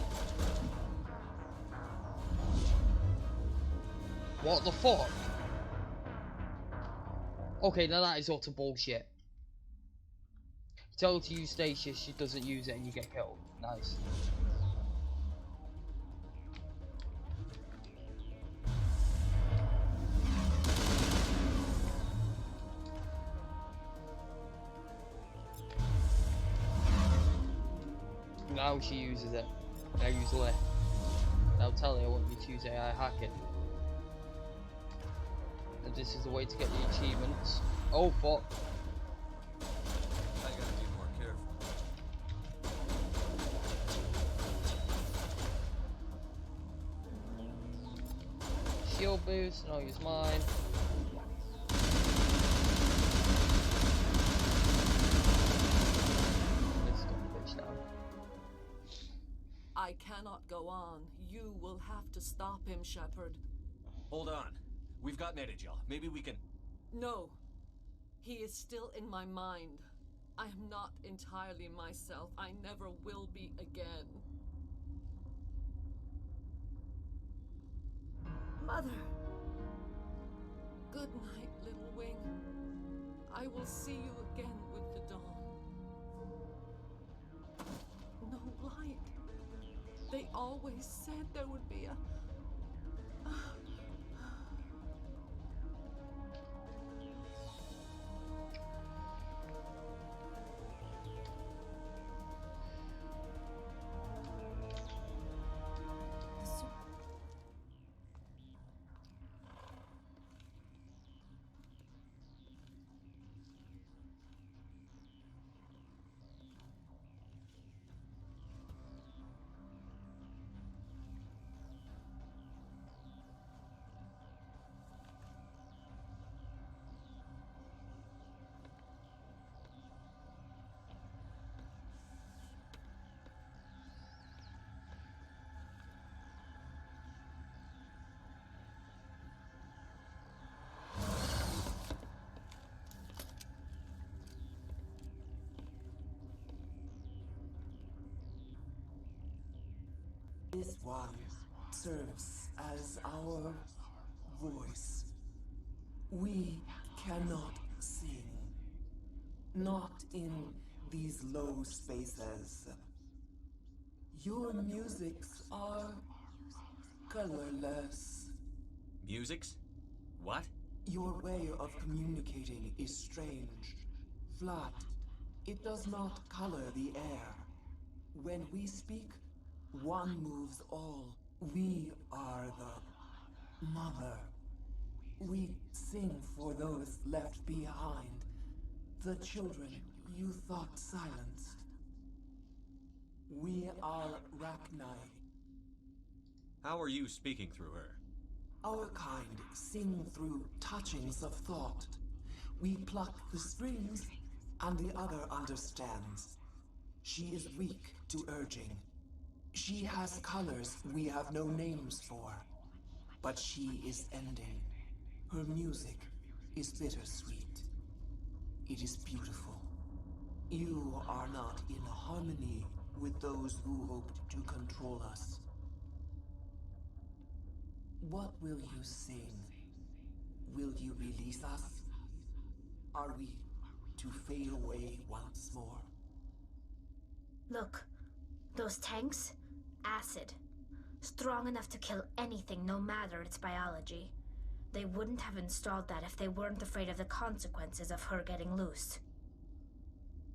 What the fuck? Okay, now that is utter bullshit. Tell her to use stasis, she doesn't use it and you get killed. Nice. Now she uses it. I use lift. Now tell her I want you to use AI hacking. And this is the way to get the achievements. Oh fuck. I gotta be more careful. Shield boost, and I'll use mine. Let's got the bitch down. I cannot go on. You will have to stop him, Shepard. Hold on. We've got Metagel. Maybe we can... No. He is still in my mind. I am not entirely myself. I never will be again. Mother. Good night, little wing. I will see you again with the dawn. No light. They always said there would be a... This one serves as our voice. We cannot sing. Not in these low spaces. Your musics are colorless. Musics? What? Your way of communicating is strange. Flat. It does not color the air. When we speak, one moves all. We are the mother. We sing for those left behind. The children you thought silenced. We are Rachni. How are you speaking through her? Our kind sing through touchings of thought. We pluck the strings, and the other understands. She is weak to urging. She has colors we have no names for. But she is ending. Her music is bittersweet. It is beautiful. You are not in harmony with those who hoped to control us. What will you sing? Will you release us? Are we to fade away once more? Look, those tanks? Acid. Strong enough to kill anything, no matter its biology. They wouldn't have installed that if they weren't afraid of the consequences of her getting loose.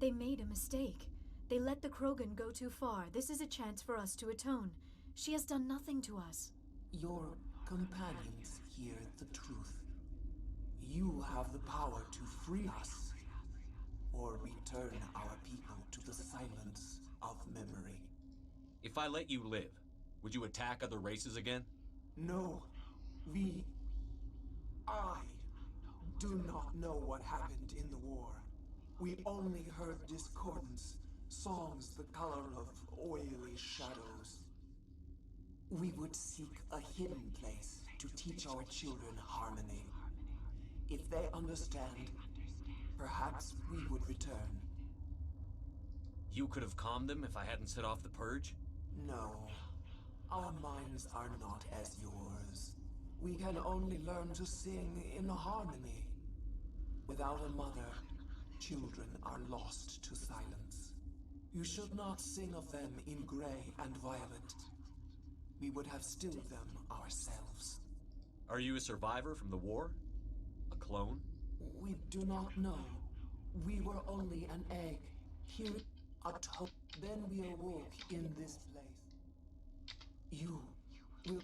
They made a mistake. They let the Krogan go too far. This is a chance for us to atone. She has done nothing to us. Your companions hear the truth. You have the power to free us, or return our people to the silence of memory. If I let you live, would you attack other races again? No, I do not know what happened in the war. We only heard discordance, songs the color of oily shadows. We would seek a hidden place to teach our children harmony. If they understand, perhaps we would return. You could have calmed them if I hadn't set off the purge? No. Our minds are not as yours. We can only learn to sing in harmony. Without a mother, children are lost to silence. You should not sing of them in gray and violet. We would have stilled them ourselves. Are you a survivor from the war? A clone? We do not know. We were only an egg. Here, then we awoke in this place. You will...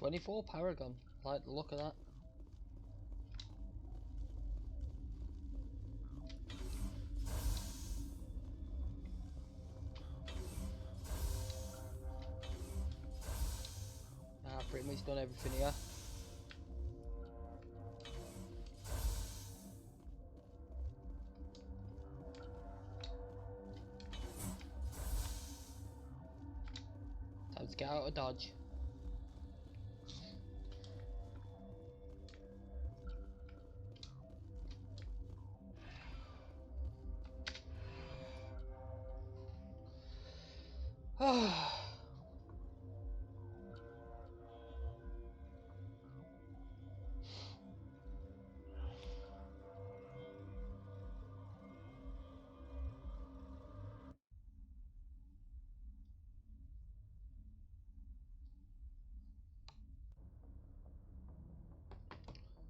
$24 Paragon. I like the look of that. Pretty much done everything here. Time to get out of Dodge.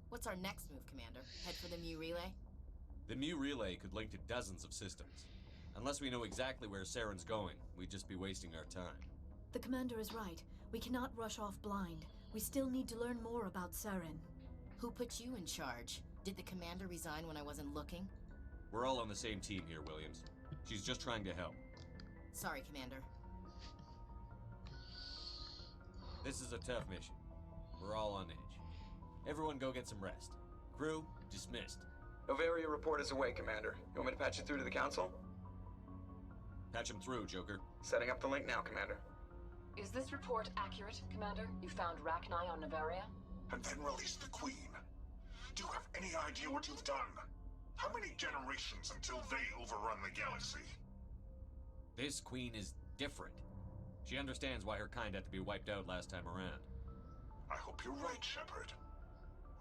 What's our next move, Commander? Head for the Mu Relay? The Mu Relay could link to dozens of systems. Unless we know exactly where Saren's going, we'd just be wasting our time. The commander is right. We cannot rush off blind. We still need to learn more about Saren. Who put you in charge? Did the commander resign when I wasn't looking? We're all on the same team here, Williams. She's just trying to help. Sorry, Commander. This is a tough mission. We're all on edge. Everyone go get some rest. Crew, dismissed. Novaria report is away, Commander. You want me to patch you through to the Council? Patch him through, Joker. Setting up the link now, Commander. Is this report accurate, Commander? You found Rachni on Novaria? And then released the Queen. Do you have any idea what you've done? How many generations until they overrun the galaxy? This Queen is different. She understands why her kind had to be wiped out last time around. I hope you're right, Shepard.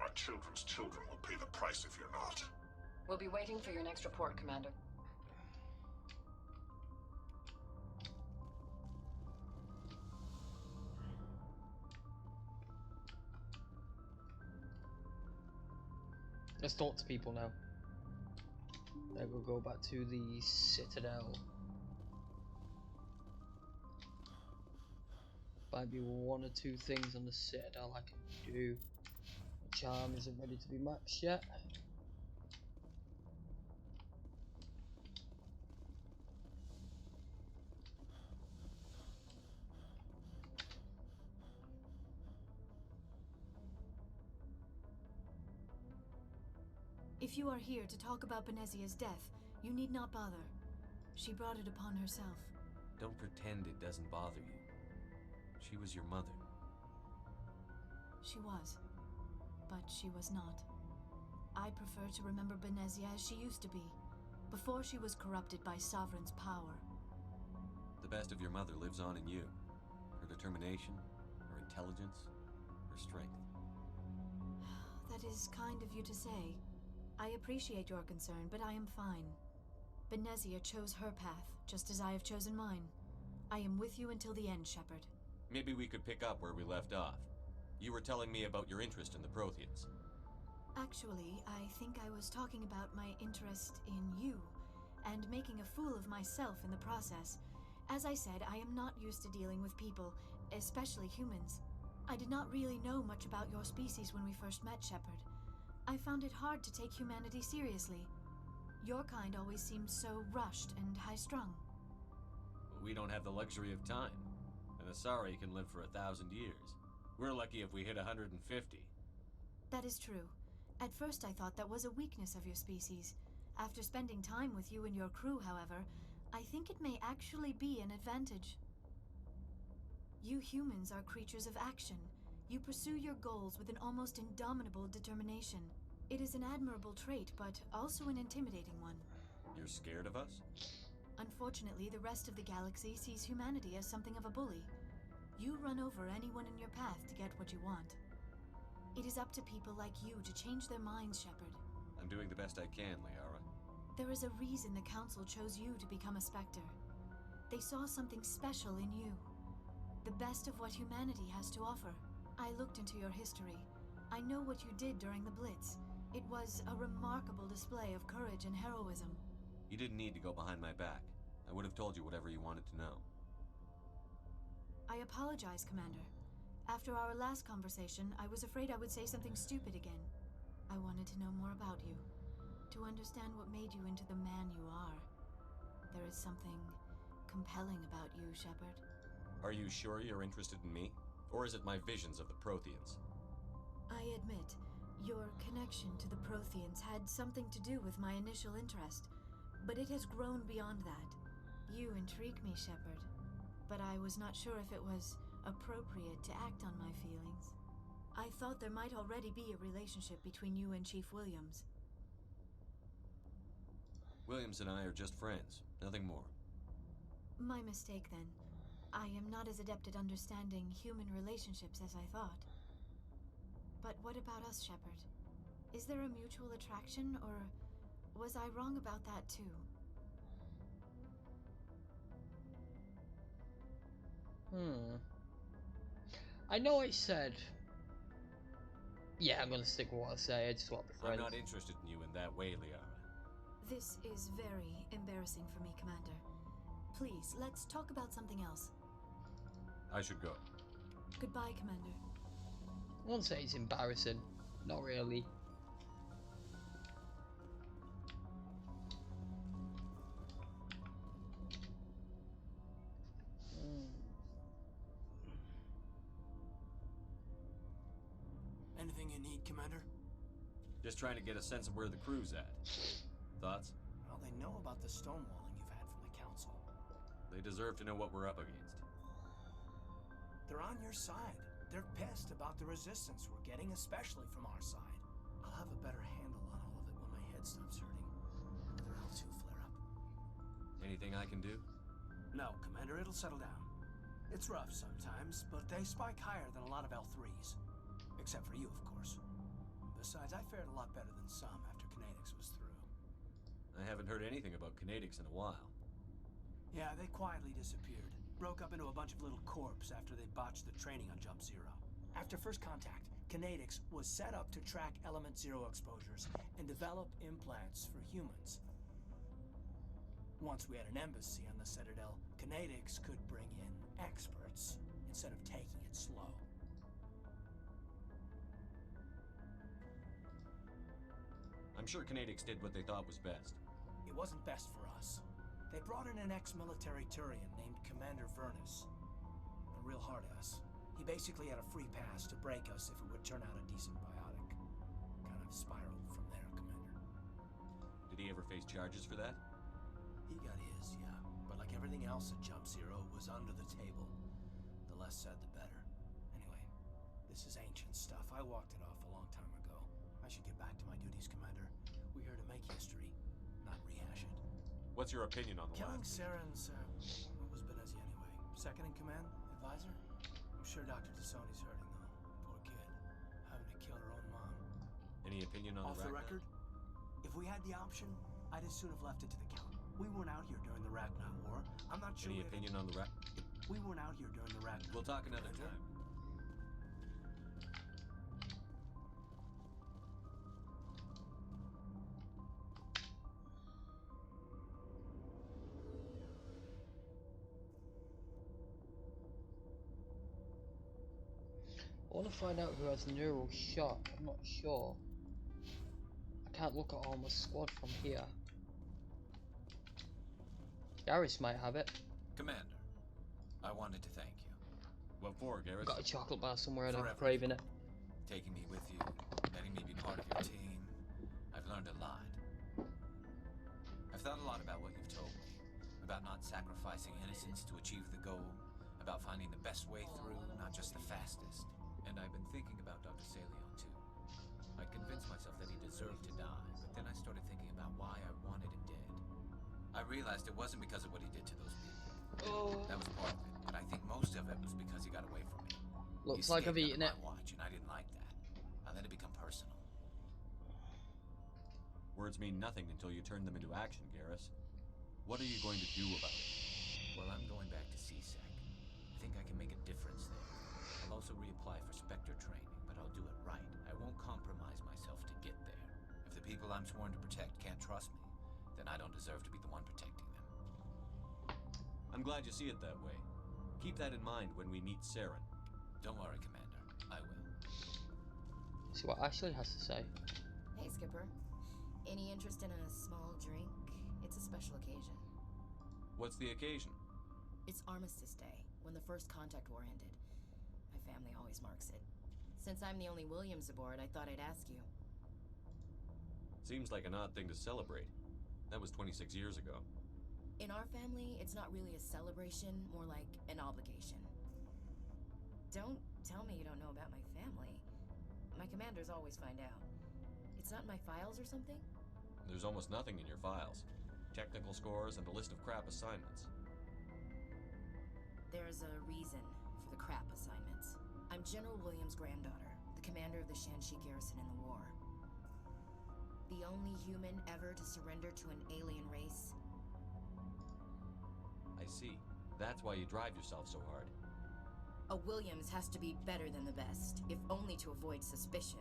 Our children's children will pay the price if you're not. We'll be waiting for your next report, Commander. Let's talk to people now. Then we'll go back to the Citadel. Might be one or two things on the Citadel I can do. My charm isn't ready to be maxed yet. If you are here to talk about Benezia's death, you need not bother. She brought it upon herself. Don't pretend it doesn't bother you. She was your mother. She was. But she was not. I prefer to remember Benezia as she used to be, before she was corrupted by Sovereign's power. The best of your mother lives on in you. Her determination, her intelligence, her strength. That is kind of you to say. I appreciate your concern, but I am fine. Benezia chose her path, just as I have chosen mine. I am with you until the end, Shepard. Maybe we could pick up where we left off. You were telling me about your interest in the Protheans. Actually, I think I was talking about my interest in you, and making a fool of myself in the process. As I said, I am not used to dealing with people, especially humans. I did not really know much about your species when we first met, Shepard. I found it hard to take humanity seriously. Your kind always seemed so rushed and high-strung. We don't have the luxury of time. An Asari can live for 1,000 years. We're lucky if we hit 150. That is true. At first I thought that was a weakness of your species. After spending time with you and your crew, however, I think it may actually be an advantage. You humans are creatures of action. You pursue your goals with an almost indomitable determination. It is an admirable trait, but also an intimidating one. You're scared of us? Unfortunately, the rest of the galaxy sees humanity as something of a bully. You run over anyone in your path to get what you want. It is up to people like you to change their minds, Shepard. I'm doing the best I can, Liara. There is a reason the Council chose you to become a Spectre. They saw something special in you. The best of what humanity has to offer. I looked into your history. I know what you did during the Blitz. It was a remarkable display of courage and heroism. You didn't need to go behind my back. I would have told you whatever you wanted to know. I apologize, Commander. After our last conversation, I was afraid I would say something stupid again. I wanted to know more about you. To understand what made you into the man you are. There is something compelling about you, Shepard. Are you sure you're interested in me? Or is it my visions of the Protheans? I admit, your connection to the Protheans had something to do with my initial interest, but it has grown beyond that. You intrigue me, Shepard, but I was not sure if it was appropriate to act on my feelings. I thought there might already be a relationship between you and Chief Williams. Williams and I are just friends, nothing more. My mistake, then. I am not as adept at understanding human relationships as I thought. But what about us, Shepard? Is there a mutual attraction, or was I wrong about that too? I know I said... Yeah, I'm gonna stick with what I say. I just want to be friends. I'm not interested in you in that way, Liara. This is very embarrassing for me, Commander. Please, let's talk about something else. I should go. Goodbye, Commander. I won't say it's embarrassing. Not really. Anything you need, Commander? Just trying to get a sense of where the crew's at. Thoughts? Well, they know about the stonewalling you've had from the Council. They deserve to know what we're up against. They're on your side. They're pissed about the resistance we're getting, especially from our side. I'll have a better handle on all of it when my head stops hurting. Other L2 flare up. Anything I can do? No, Commander, it'll settle down. It's rough sometimes, but they spike higher than a lot of L3s. Except for you, of course. Besides, I fared a lot better than some after Kinetics was through. I haven't heard anything about Kinetics in a while. Yeah, they quietly disappeared. Broke up into a bunch of little corps after they botched the training on Jump Zero. After first contact, Kinetics was set up to track Element Zero exposures and develop implants for humans. Once we had an embassy on the Citadel, Kinetics could bring in experts instead of taking it slow. I'm sure Kinetics did what they thought was best. It wasn't best for us. They brought in an ex-military Turian named Commander Vernus. A real hard-ass. He basically had a free pass to break us if it would turn out a decent biotic. Kind of spiraled from there, Commander. Did he ever face charges for that? He got his, yeah. But like everything else at Jump Zero, it was under the table. The less said, the better. Anyway, this is ancient stuff. I walked it off a long time ago. I should get back to my duties, Commander. We're here to make history, not rehash it. What's your opinion on the Killing last? Saren's, what was Benezia anyway? Second in command? Advisor? I'm sure Dr. Tassoni's hurting, though. Poor kid. Having to kill her own mom. Any opinion on Off the record? If we had the option, I'd as soon have left it to the Count. We weren't out here during the Ragnar War. I'm not sure. Any opinion on the We weren't out here during the Ragnar. We'll talk another time. I want to find out who has neural shock. I'm not sure. I can't look at all my squad from here. Garrus might have it. Commander, I wanted to thank you. What for, Garrus? Got a chocolate bar somewhere and For I'm craving it. Taking me with you, letting me be part of your team. I've learned a lot. I've thought a lot about what you've told me. About not sacrificing innocence to achieve the goal. About finding the best way through, not just the fastest. And I've been thinking about Dr. Salion, too. I'd convinced myself that he deserved to die, but then I started thinking about why I wanted him dead. I realized it wasn't because of what he did to those people. That was part of it, but I think most of it was because he got away from me. Looks like I've eaten it. My watch, and I didn't like that. I let it become personal. Words mean nothing until you turn them into action, Garrus. What are you going to do about it? Well, I'm going back to CSEC. I think I can make a difference there. I'll also reapply for Spectre training, but I'll do it right. I won't compromise myself to get there. If the people I'm sworn to protect can't trust me, then I don't deserve to be the one protecting them. I'm glad you see it that way. Keep that in mind when we meet Saren. Don't worry, Commander. I will. See what Ashley has to say. Hey, Skipper. Any interest in a small drink? It's a special occasion. What's the occasion? It's Armistice Day, when the First Contact War ended. My family always marks it. Since I'm the only Williams aboard, I thought I'd ask you. Seems like an odd thing to celebrate. That was 26 years ago. In our family, it's not really a celebration, more like an obligation. Don't tell me you don't know about my family. My commanders always find out. It's not in my files or something? There's almost nothing in your files. Technical scores and a list of crap assignments. There's a reason for the crap assignments. I'm General Williams' granddaughter, the commander of the Shanxi garrison in the war. The only human ever to surrender to an alien race. I see. That's why you drive yourself so hard. A Williams has to be better than the best, if only to avoid suspicion.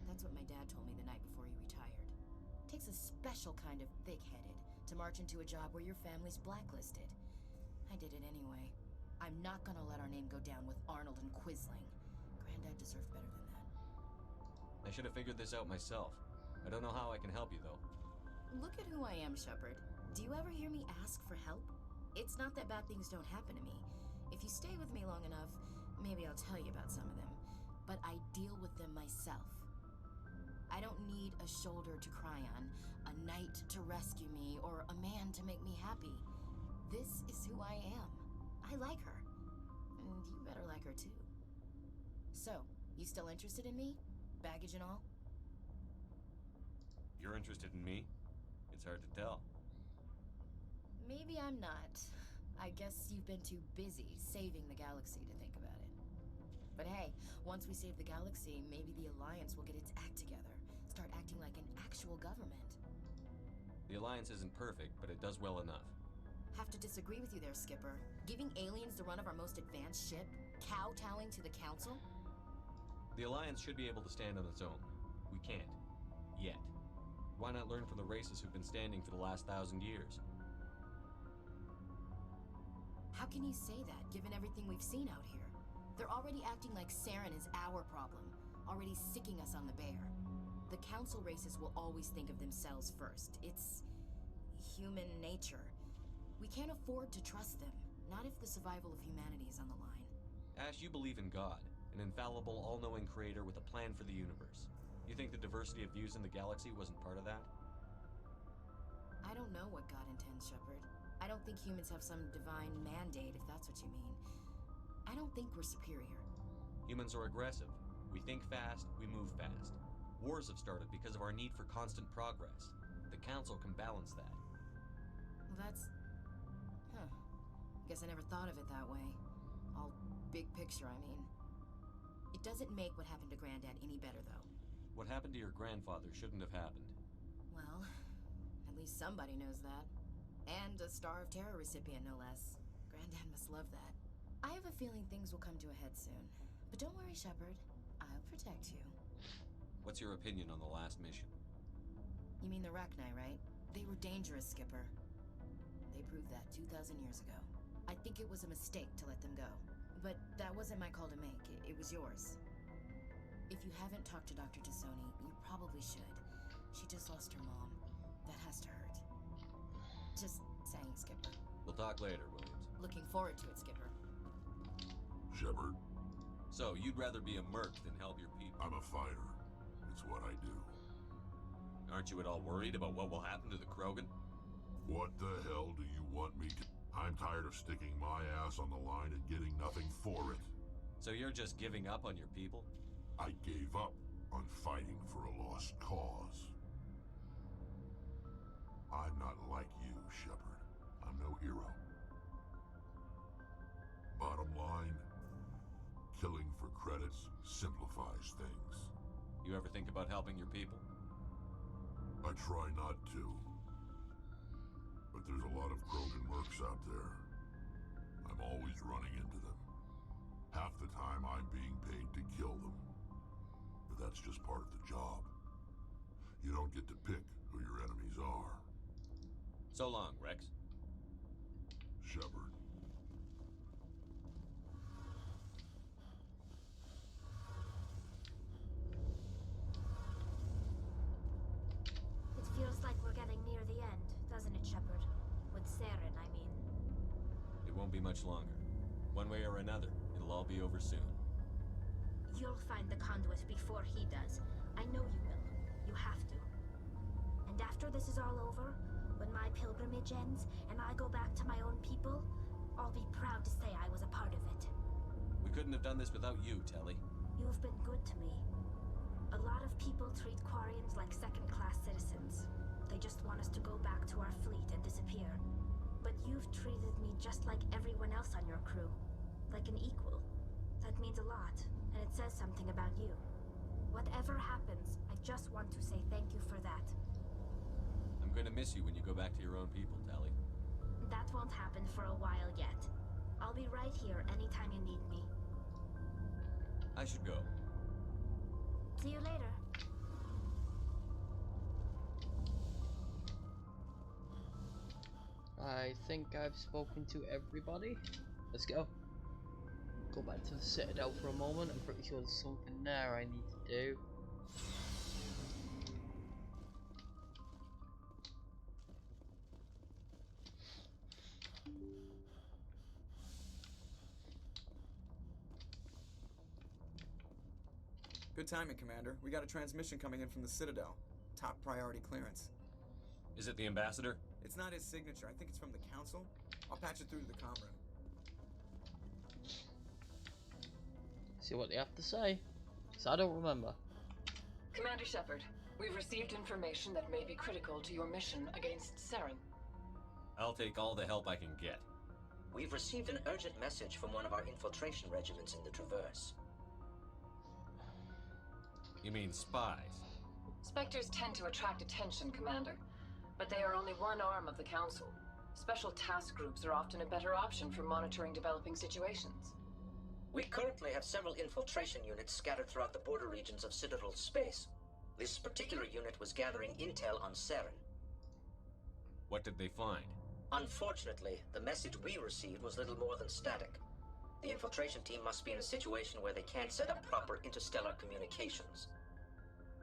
That's what my dad told me the night before he retired. Takes a special kind of thick-headed to march into a job where your family's blacklisted. I did it anyway. I'm not gonna let our name go down with Arnold and Quisling. Granddad deserved better than that. I should have figured this out myself. I don't know how I can help you, though. Look at who I am, Shepard. Do you ever hear me ask for help? It's not that bad things don't happen to me. If you stay with me long enough, maybe I'll tell you about some of them. But I deal with them myself. I don't need a shoulder to cry on, a knight to rescue me, or a man to make me happy. This is who I am. I like her. And you better like her too. So, you still interested in me? Baggage and all? You're interested in me? It's hard to tell. Maybe I'm not. I guess you've been too busy saving the galaxy to think about it. But hey, once we save the galaxy, maybe the Alliance will get its act together. Start acting like an actual government. The Alliance isn't perfect, but it does well enough. Have to disagree with you there, Skipper. Giving aliens the run of our most advanced ship? Kowtowing to the Council? The Alliance should be able to stand on its own. We can't. Yet. Why not learn from the races who've been standing for the last 1,000 years? How can you say that, given everything we've seen out here? They're already acting like Saren is our problem, already sicking us on the bear. The Council races will always think of themselves first. It's human nature. We can't afford to trust them, not if the survival of humanity is on the line. Ash, you believe in God, an infallible, all-knowing creator with a plan for the universe. You think the diversity of views in the galaxy wasn't part of that? I don't know what God intends, Shepard. I don't think humans have some divine mandate, if that's what you mean. I don't think we're superior. Humans are aggressive. We think fast, we move fast. Wars have started because of our need for constant progress. The Council can balance that. Well, that's... Guess I never thought of it that way. All big picture, I mean. It doesn't make what happened to Granddad any better, though. What happened to your grandfather shouldn't have happened. Well, at least somebody knows that. And a Star of Terror recipient, no less. Granddad must love that. I have a feeling things will come to a head soon. But don't worry, Shepard. I'll protect you. What's your opinion on the last mission? You mean the Rachni, right? They were dangerous, Skipper. They proved that 2,000 years ago. I think it was a mistake to let them go. But that wasn't my call to make. It was yours. If you haven't talked to Dr. Tassoni, you probably should. She just lost her mom. That has to hurt. Just saying, Skipper. We'll talk later, Williams. Looking forward to it, Skipper. Shepard. So, you'd rather be a merc than help your people? I'm a fighter. It's what I do. Aren't you at all worried about what will happen to the Krogan? What the hell do you want me to... I'm tired of sticking my ass on the line and getting nothing for it. So you're just giving up on your people? I gave up on fighting for a lost cause. I'm not like you, Shepard. I'm no hero. Bottom line, killing for credits simplifies things. You ever think about helping your people? I try not to. But there's a lot of Krogan mercs out there. I'm always running into them. Half the time I'm being paid to kill them. But that's just part of the job. You don't get to pick who your enemies are. So long, Rex. Shepard. It feels like we're getting near the end, doesn't it, Shepard? With Saren, I mean. It won't be much longer. One way or another, it'll all be over soon. You'll find the conduit before he does. I know you will. You have to. And after this is all over, when my pilgrimage ends and I go back to my own people, I'll be proud to say I was a part of it. We couldn't have done this without you, Telly. You've been good to me. A lot of people treat Quarians like second-class citizens. They just want us to go back to our fleet and disappear. But you've treated me just like everyone else on your crew. Like an equal. That means a lot, and it says something about you. Whatever happens, I just want to say thank you for that. I'm going to miss you when you go back to your own people, Telly. That won't happen for a while yet. I'll be right here anytime you need me. I should go. See you later. I think I've spoken to everybody. Let's go. Go back to the Citadel for a moment. I'm pretty sure there's something there I need to do. Good timing, Commander. We got a transmission coming in from the Citadel. Top priority clearance. Is it the Ambassador? It's not his signature. I think it's from the Council. I'll patch it through to the comm room. See what they have to say. So I don't remember. Commander Shepard, we've received information that may be critical to your mission against Saren. I'll take all the help I can get. We've received an urgent message from one of our infiltration regiments in the Traverse. You mean spies? Spectres tend to attract attention, Commander, but they are only one arm of the Council. Special task groups are often a better option for monitoring developing situations. We currently have several infiltration units scattered throughout the border regions of Citadel space. This particular unit was gathering intel on Saren. What did they find? Unfortunately, the message we received was little more than static. The infiltration team must be in a situation where they can't set up proper interstellar communications.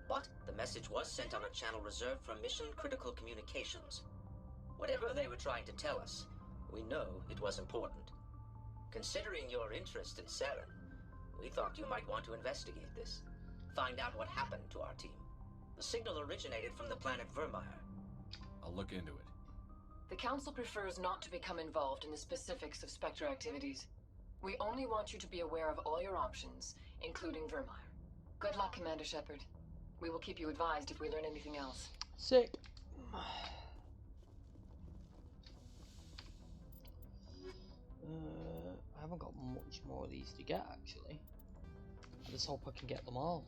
But the message was sent on a channel reserved for mission-critical communications. Whatever they were trying to tell us, we know it was important. Considering your interest in Saren, we thought you might want to investigate this. Find out what happened to our team. The signal originated from the planet Vermeer. I'll look into it. The Council prefers not to become involved in the specifics of Spectre activities. We only want you to be aware of all your options, including Vermeer. Good luck, Commander Shepard. We will keep you advised if we learn anything else. Sick. I haven't got much more of these to get, actually. I just hope I can get them all.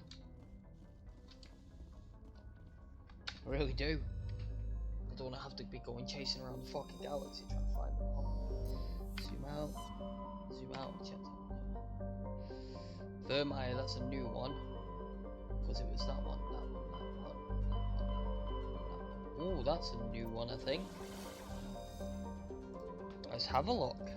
I really do. I don't want to have to be going chasing around the fucking galaxy trying to find them all. Zoom out, and check them. Vermeer, that's a new one. Because it was that one. Oh, that's a new one, I think. Let's have a look.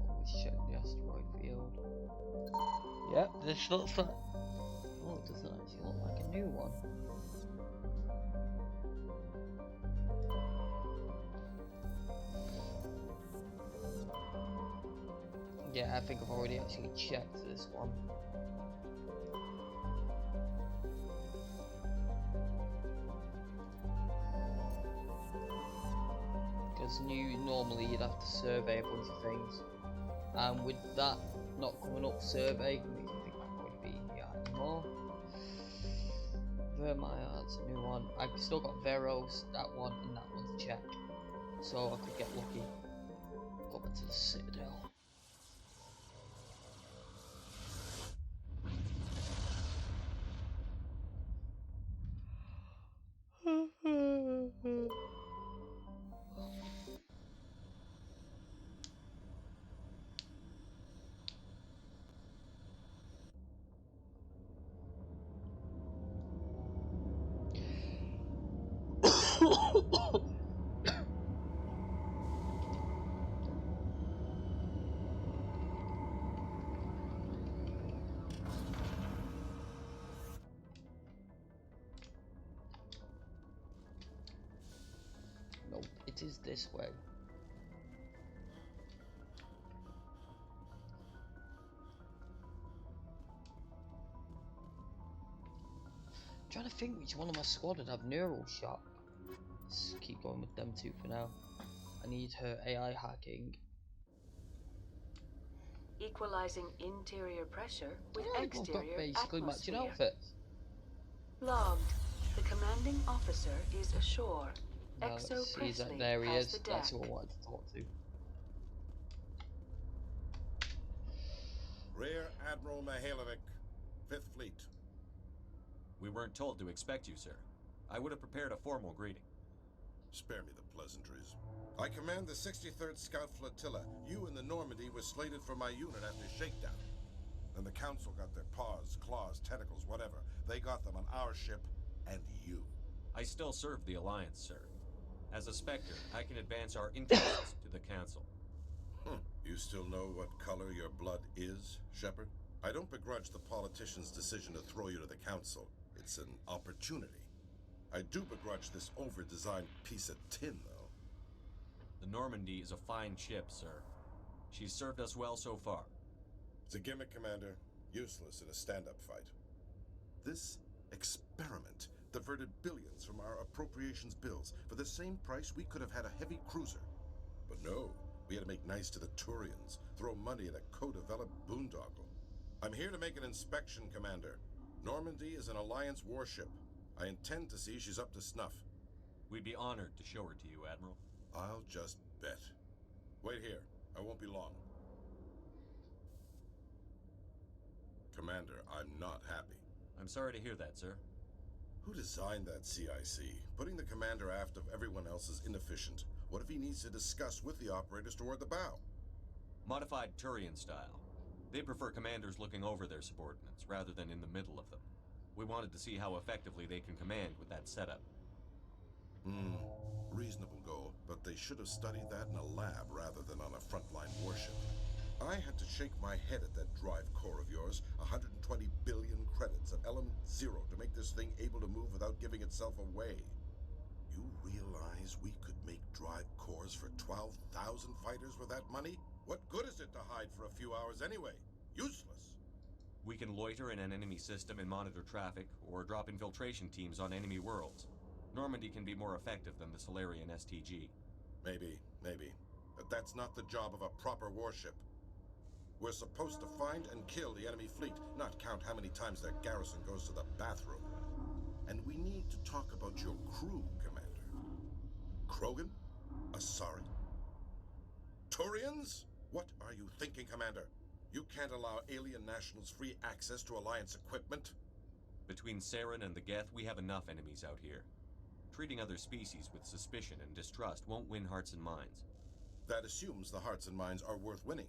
Always check the asteroid field. Yep, this looks like... Oh, it doesn't actually look like a new one. Yeah, I think I've already actually checked this one. Because normally you'd have to survey a bunch of things. And with that not coming up survey, it makes me think I'm going to be in the art anymore. Vermeyard's a new one. I've still got Veros, that one, and that one to check. So I could get lucky. Go back to the Citadel. Nope, it is this way. I'm trying to think which one of my squad would have neural shock. Let's keep going with them two for now. I need her AI hacking. Equalizing interior pressure with I've exterior got basically matching atmosphere. outfits. Logged. The commanding officer is ashore. Now Exo let's see that Presley there he has is. the That's deck. who I wanted to talk to. Rear Admiral Mihailovic, 5th Fleet. We weren't told to expect you, sir. I would have prepared a formal greeting. Spare me the pleasantries. I command the 63rd Scout Flotilla. You and the Normandy were slated for my unit after shakedown. Then the Council got their paws, claws, tentacles, whatever. They got them on our ship and you. I still serve the Alliance, sir. As a Spectre, I can advance our interests to the Council. You still know what color your blood is, Shepard? I don't begrudge the politician's decision to throw you to the Council. It's an opportunity. I do begrudge this over-designed piece of tin, though. The Normandy is a fine ship, sir. She's served us well so far. It's a gimmick, Commander. Useless in a stand-up fight. This experiment diverted billions from our appropriations bills. For the same price, we could have had a heavy cruiser. But no, we had to make nice to the Turians, throw money at a co-developed boondoggle. I'm here to make an inspection, Commander. Normandy is an Alliance warship. I intend to see she's up to snuff. We'd be honored to show her to you, Admiral. I'll just bet. Wait here. I won't be long. Commander, I'm not happy. I'm sorry to hear that, sir. Who designed that CIC? Putting the commander aft of everyone else is inefficient. What if he needs to discuss with the operators toward the bow? Modified Turian style. They prefer commanders looking over their subordinates, rather than in the middle of them. We wanted to see how effectively they can command with that setup. Reasonable goal, but they should have studied that in a lab rather than on a frontline warship. I had to shake my head at that drive core of yours. 120 billion credits of element 0 to make this thing able to move without giving itself away. You realize we could make drive cores for 12,000 fighters with that money? What good is it to hide for a few hours anyway? Useless. We can loiter in an enemy system and monitor traffic, or drop infiltration teams on enemy worlds. Normandy can be more effective than the Solarian STG. Maybe. But that's not the job of a proper warship. We're supposed to find and kill the enemy fleet, not count how many times their garrison goes to the bathroom. And we need to talk about your crew, Commander. Krogan? Asari? Turians? What are you thinking, Commander? You can't allow alien nationals free access to Alliance equipment? Between Saren and the Geth, we have enough enemies out here. Treating other species with suspicion and distrust won't win hearts and minds. That assumes the hearts and minds are worth winning.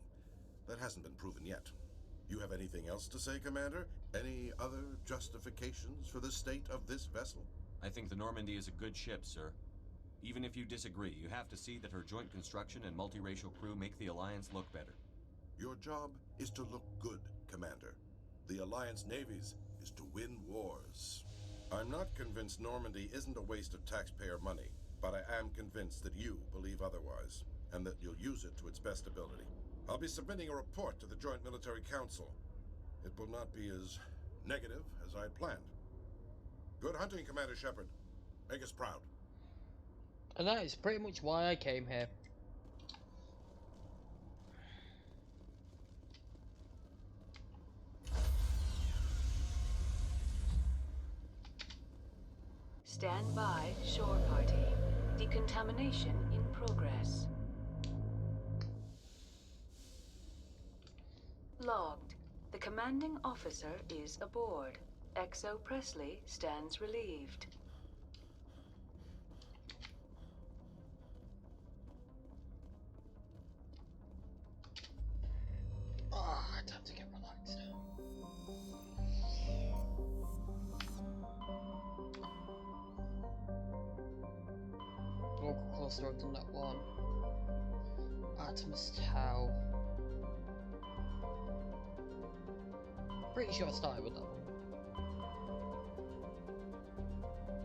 That hasn't been proven yet. You have anything else to say, Commander? Any other justifications for the state of this vessel? I think the Normandy is a good ship, sir. Even if you disagree, you have to see that her joint construction and multiracial crew make the Alliance look better. Your job is to look good, Commander. The Alliance navies is to win wars. I'm not convinced Normandy isn't a waste of taxpayer money, but I am convinced that you believe otherwise, and that you'll use it to its best ability. I'll be submitting a report to the Joint Military Council. It will not be as negative as I had planned. Good hunting, Commander Shepard. Make us proud. And that is pretty much why I came here. Stand by, shore party. Decontamination in progress. Logged. The commanding officer is aboard. XO Presley stands relieved. Time to get relaxed. Local cluster, I've done that one. Atoms Tau. Pretty sure I started with that one.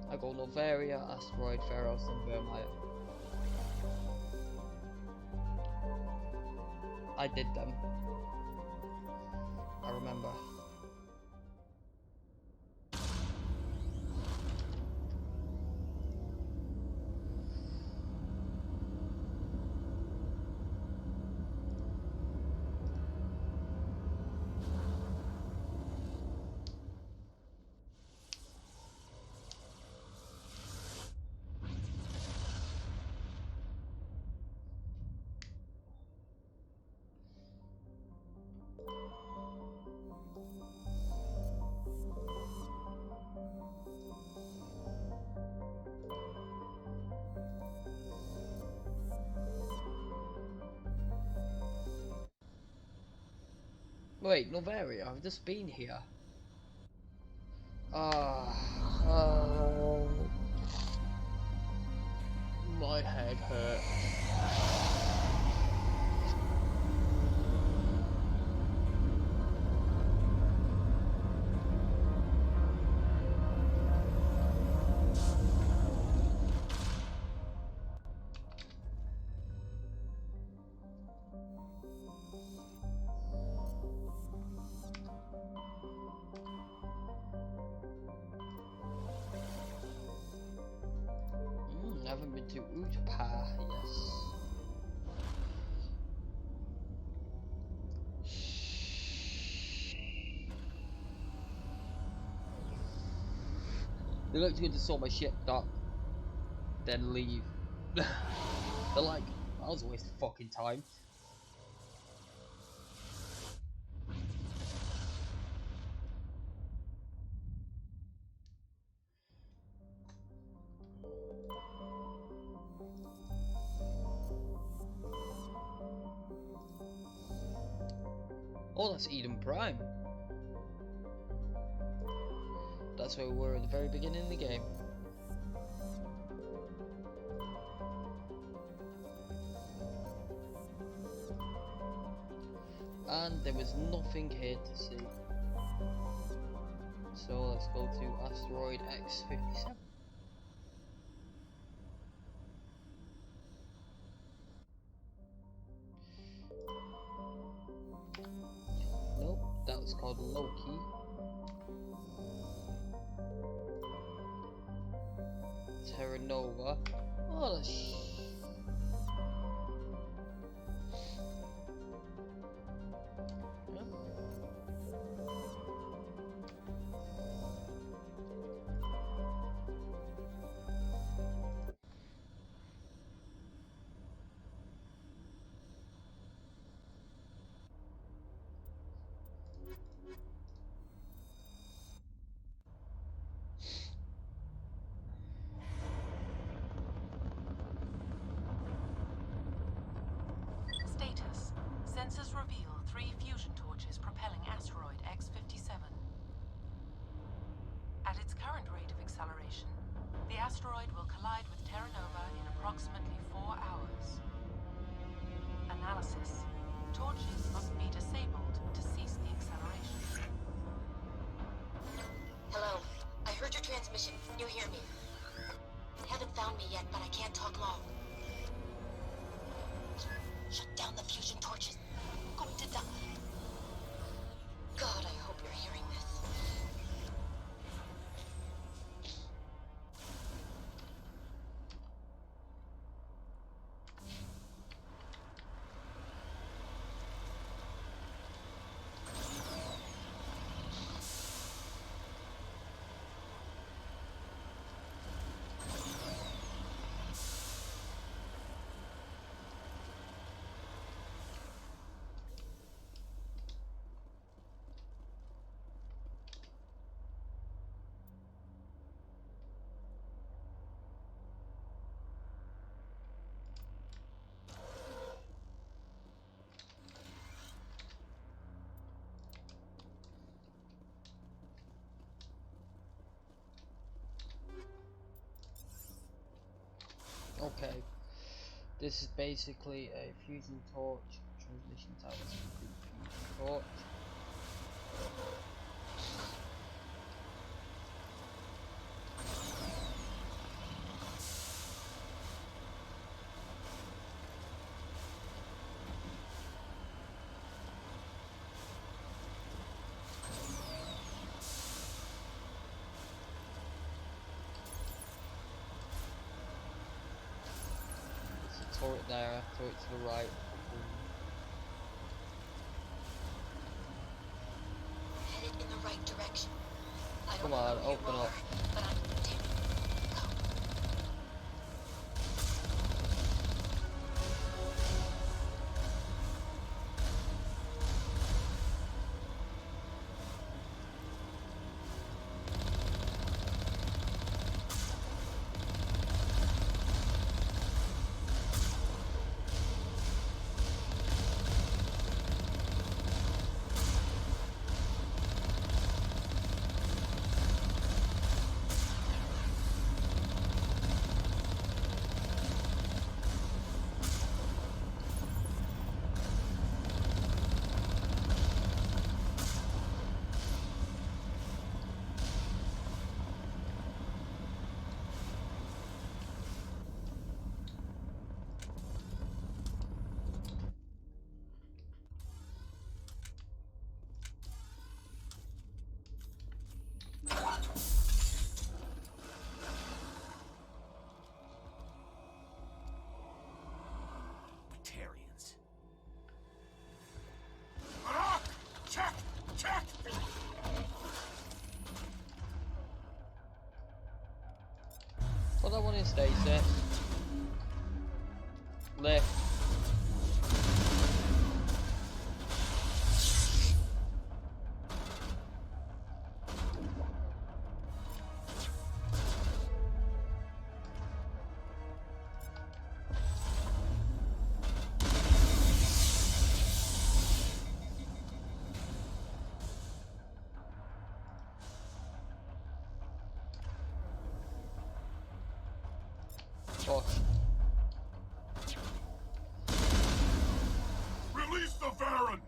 I go Novaria, Asteroid, Pharos, and Vermeer. I did them. I remember. Wait, Novaria, I've just been here. My head hurts. I haven't been to Utpa, yes. They look good to sort my shit, Doc. Then leave. They're like, that was a waste of fucking time. Oh, that's Eden Prime. That's where we were at the very beginning of the game. And there was nothing here to see. So let's go to Asteroid X-57. Nope, that was called Loki. Terra Nova. Oh, that's approximately 4 hours. Analysis. Torches must be disabled to cease the acceleration. Hello. I heard your transmission. You hear me? Haven't found me yet, but I can't talk long. Shut down the fusion torches. I'm going to die. God, I hope you're hearing this. Okay, this is basically a fusion torch. Transmission tower is a complete fusion torch. Turret there, turret to the right. Headed in the right direction. I Come don't on, know who you open are, up. but I'm damn it. Go. Batarians. Check! Check! Put that one in stasis. Lift. Push. Release the Baron!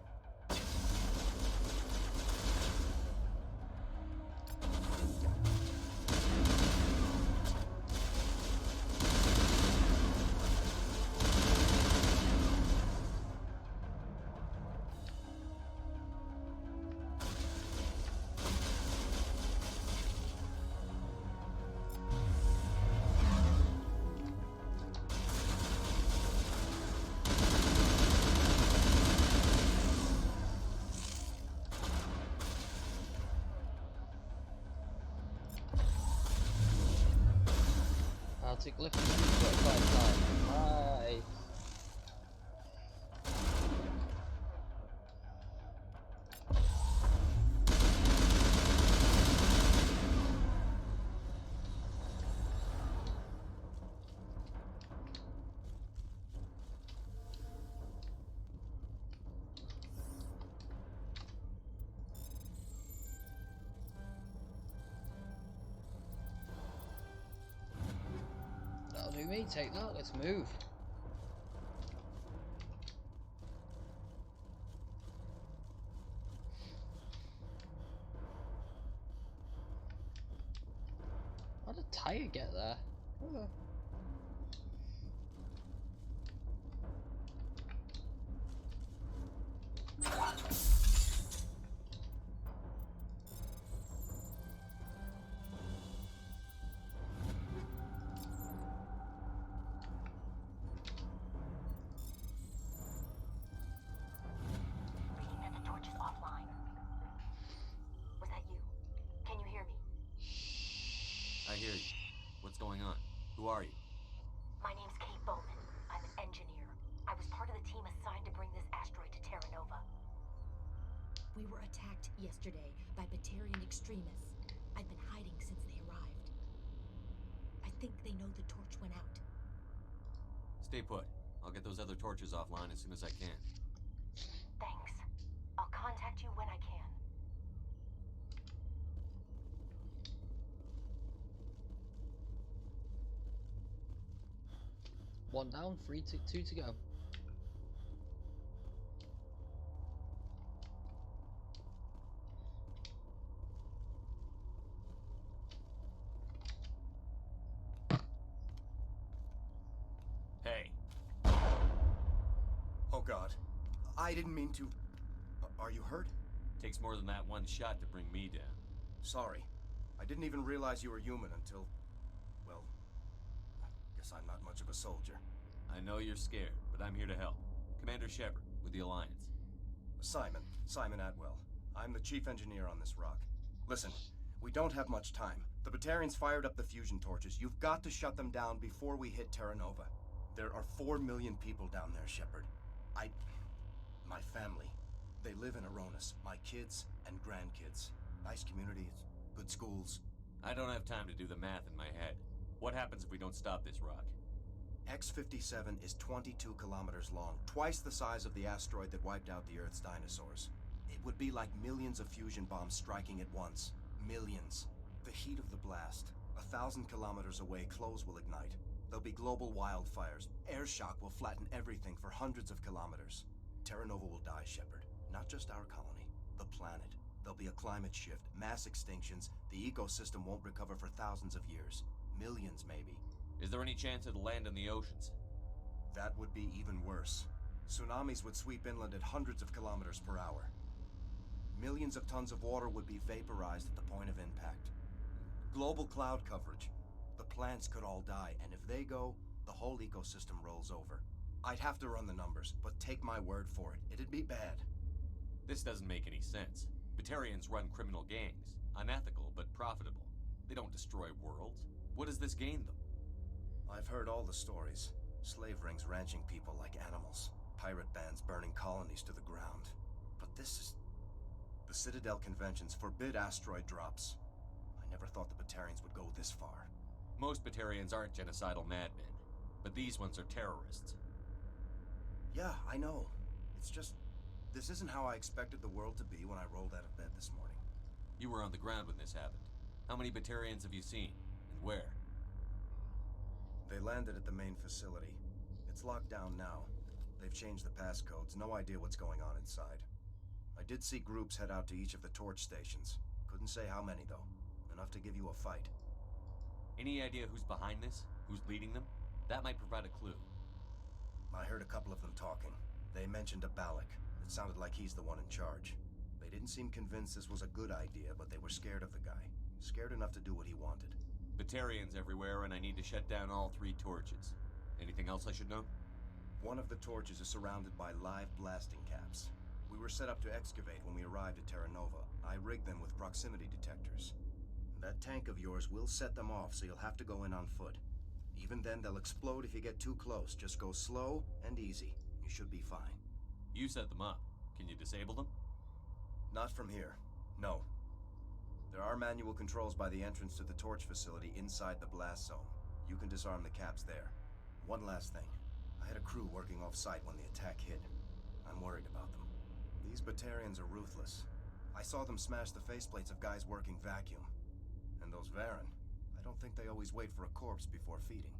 Arctic lift. 5 times. Nice. Do me, take that, let's move. How did Tyre get there? Oh. Reading that the torch is offline. Was that you? Can you hear me? I hear you. What's going on? Who are you? My name's Kate Bowman. I'm an engineer. I was part of the team assigned to bring this asteroid to Terra Nova. We were attacked yesterday by Batarian extremists. I've been hiding since they arrived. I think they know the torch went out. Stay put. I'll get those other torches offline as soon as I can. Thanks. I'll contact you when I can. One down, two to go. Hey. Oh God. I didn't mean to. Are you hurt? Takes more than that one shot to bring me down. Sorry. I didn't even realize you were human until... well, I guess I'm not much of a soldier. I know you're scared, but I'm here to help. Commander Shepard, with the Alliance. Simon Atwell. I'm the chief engineer on this rock. Listen, we don't have much time. The Batarians fired up the fusion torches. You've got to shut them down before we hit Terra Nova. There are 4 million people down there, Shepard. My family, they live in Aronis. My kids and grandkids. Nice communities, good schools. I don't have time to do the math in my head. What happens if we don't stop this rock? X-57 is 22 kilometers long, twice the size of the asteroid that wiped out the Earth's dinosaurs. It would be like millions of fusion bombs striking at once. Millions. The heat of the blast. 1,000 kilometers away, clothes will ignite. There'll be global wildfires. Air shock will flatten everything for hundreds of kilometers. Terra Nova will die, Shepard. Not just our colony, the planet. There'll be a climate shift, mass extinctions. The ecosystem won't recover for thousands of years. Millions, maybe. Is there any chance it'll land in the oceans? That would be even worse. Tsunamis would sweep inland at hundreds of kilometers per hour. Millions of tons of water would be vaporized at the point of impact. Global cloud coverage. The plants could all die, and if they go, the whole ecosystem rolls over. I'd have to run the numbers, but take my word for it. It'd be bad. This doesn't make any sense. Batarians run criminal gangs. Unethical, but profitable. They don't destroy worlds. What does this gain them? I've heard all the stories. Slave rings ranching people like animals. Pirate bands burning colonies to the ground. But this is... The Citadel conventions forbid asteroid drops. I never thought the Batarians would go this far. Most Batarians aren't genocidal madmen, but these ones are terrorists. Yeah, I know. It's just... This isn't how I expected the world to be when I rolled out of bed this morning. You were on the ground when this happened. How many Batarians have you seen? And where? They landed at the main facility. It's locked down now. They've changed the passcodes. No idea what's going on inside. I did see groups head out to each of the torch stations. Couldn't say how many, though. Enough to give you a fight. Any idea who's behind this? Who's leading them? That might provide a clue. I heard a couple of them talking. They mentioned a Balak. It sounded like he's the one in charge. They didn't seem convinced this was a good idea, but they were scared of the guy. Scared enough to do what he wanted. Batarians everywhere, and I need to shut down all 3 torches. Anything else I should know? One of the torches is surrounded by live blasting caps. We were set up to excavate when we arrived at Terra Nova. I rigged them with proximity detectors. That tank of yours will set them off, so you'll have to go in on foot. Even then, they'll explode if you get too close. Just go slow and easy. You should be fine. You set them up. Can you disable them? Not from here. No. There are manual controls by the entrance to the torch facility inside the blast zone. You can disarm the caps there. One last thing. I had a crew working off-site when the attack hit. I'm worried about them. These Batarians are ruthless. I saw them smash the faceplates of guys working vacuum. And those Varen, I don't think they always wait for a corpse before feeding.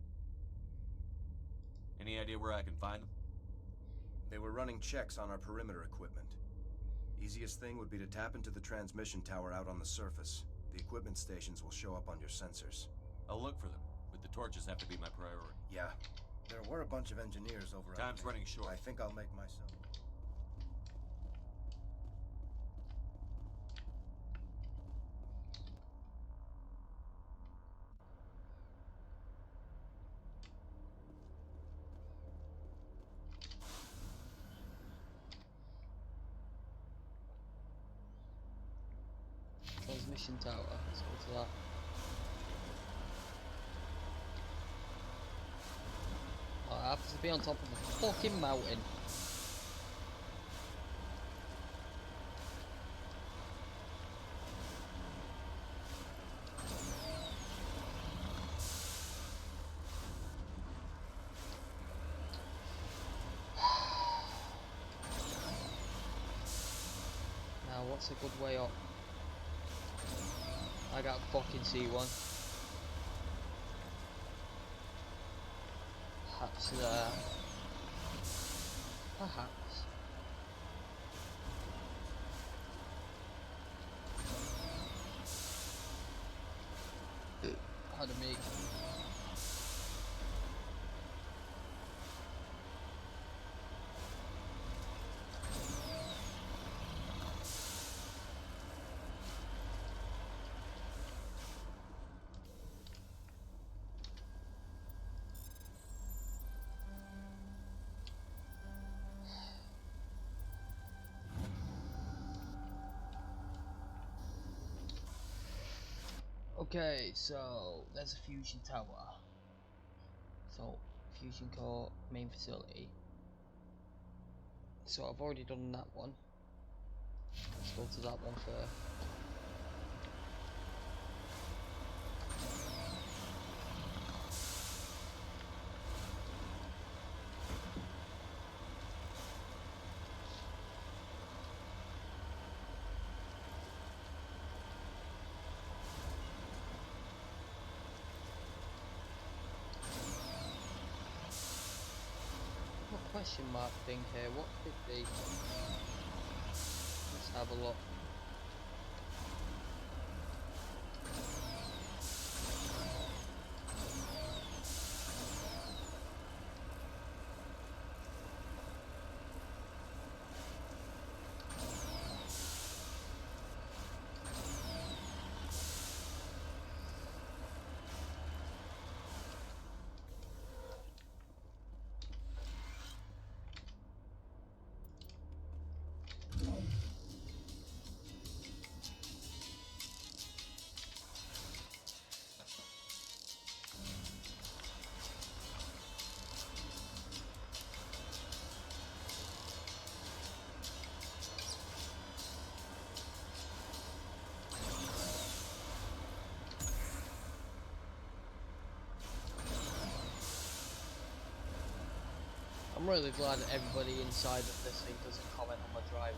Any idea where I can find them? They were running checks on our perimeter equipment. Easiest thing would be to tap into the transmission tower out on the surface. The equipment stations will show up on your sensors. I'll look for them, but the torches have to be my priority. Yeah. There were a bunch of engineers over at Time's running short. I think I'll make myself. Transmission tower, let's go to that. Oh, I have to be on top of a fucking mountain. Now, what's a good way up? I got fucking C1. Perhaps there. Perhaps. Pardon me. Okay, so there's a fusion tower. So, fusion core, main facility. So I've already done that one. Let's go to that one first. Question mark thing here, what could it be? Let's have a look. I'm really glad that everybody inside of this thing doesn't comment on my driving.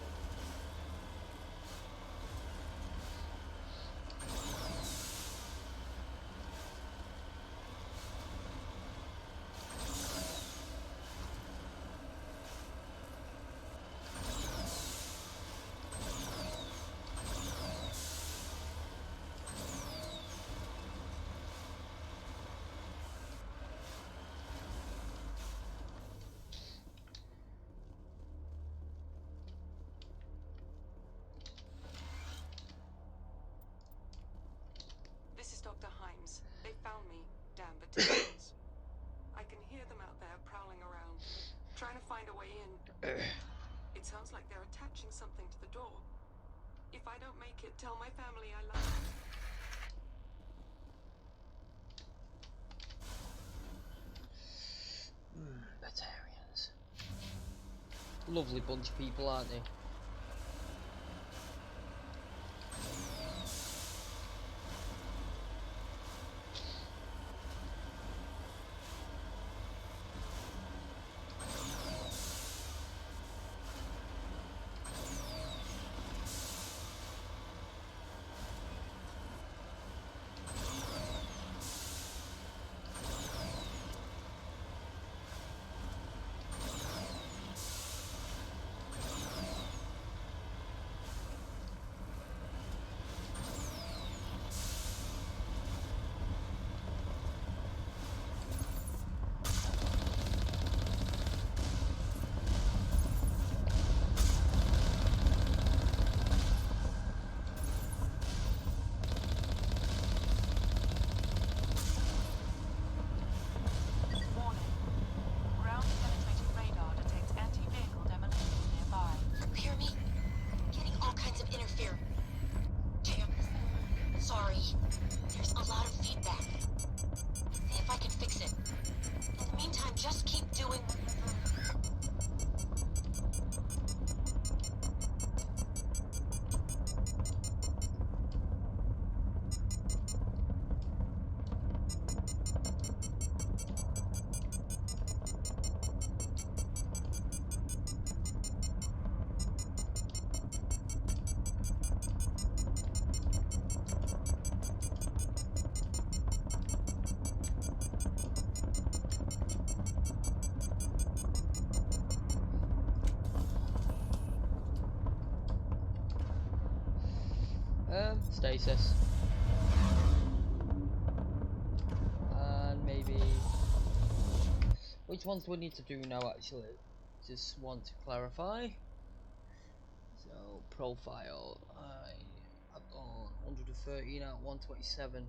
This is Dr. Himes. They found me, damn battalions. I can hear them out there prowling around, trying to find a way in. It sounds like they're attaching something to the door. If I don't make it, tell my family I love them. Batarians. Lovely bunch of people, aren't they? Stasis. And maybe... Which ones do we need to do now actually? Just want to clarify. So, profile. I've done 113 out of 127.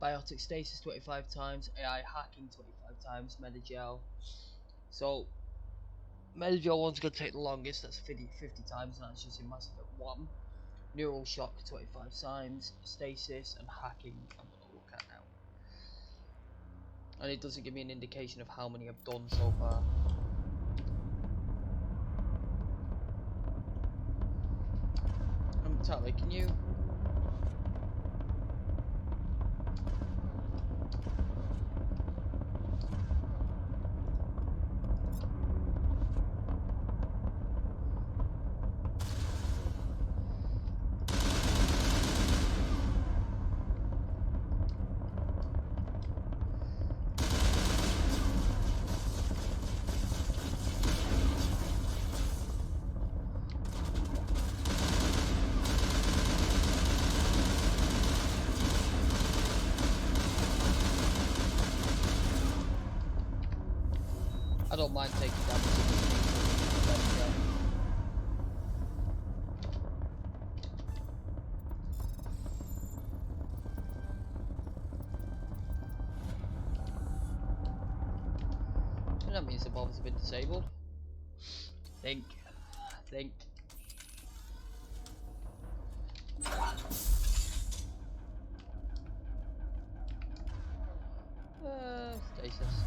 Biotic stasis 25 times. AI hacking 25 times. Metagel. So, Metagel one's going to take the longest. That's 50 times. And that's just in Mass Effect 1. Neural shock 25 times. Stasis and hacking I'm going to look at now. And it doesn't give me an indication of how many I've done so far. Tally, can you... I don't mind taking damage in this game. And that means the bombs have been disabled. Think. Stasis.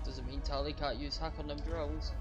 Doesn't mean Tally can't use hack on them drones.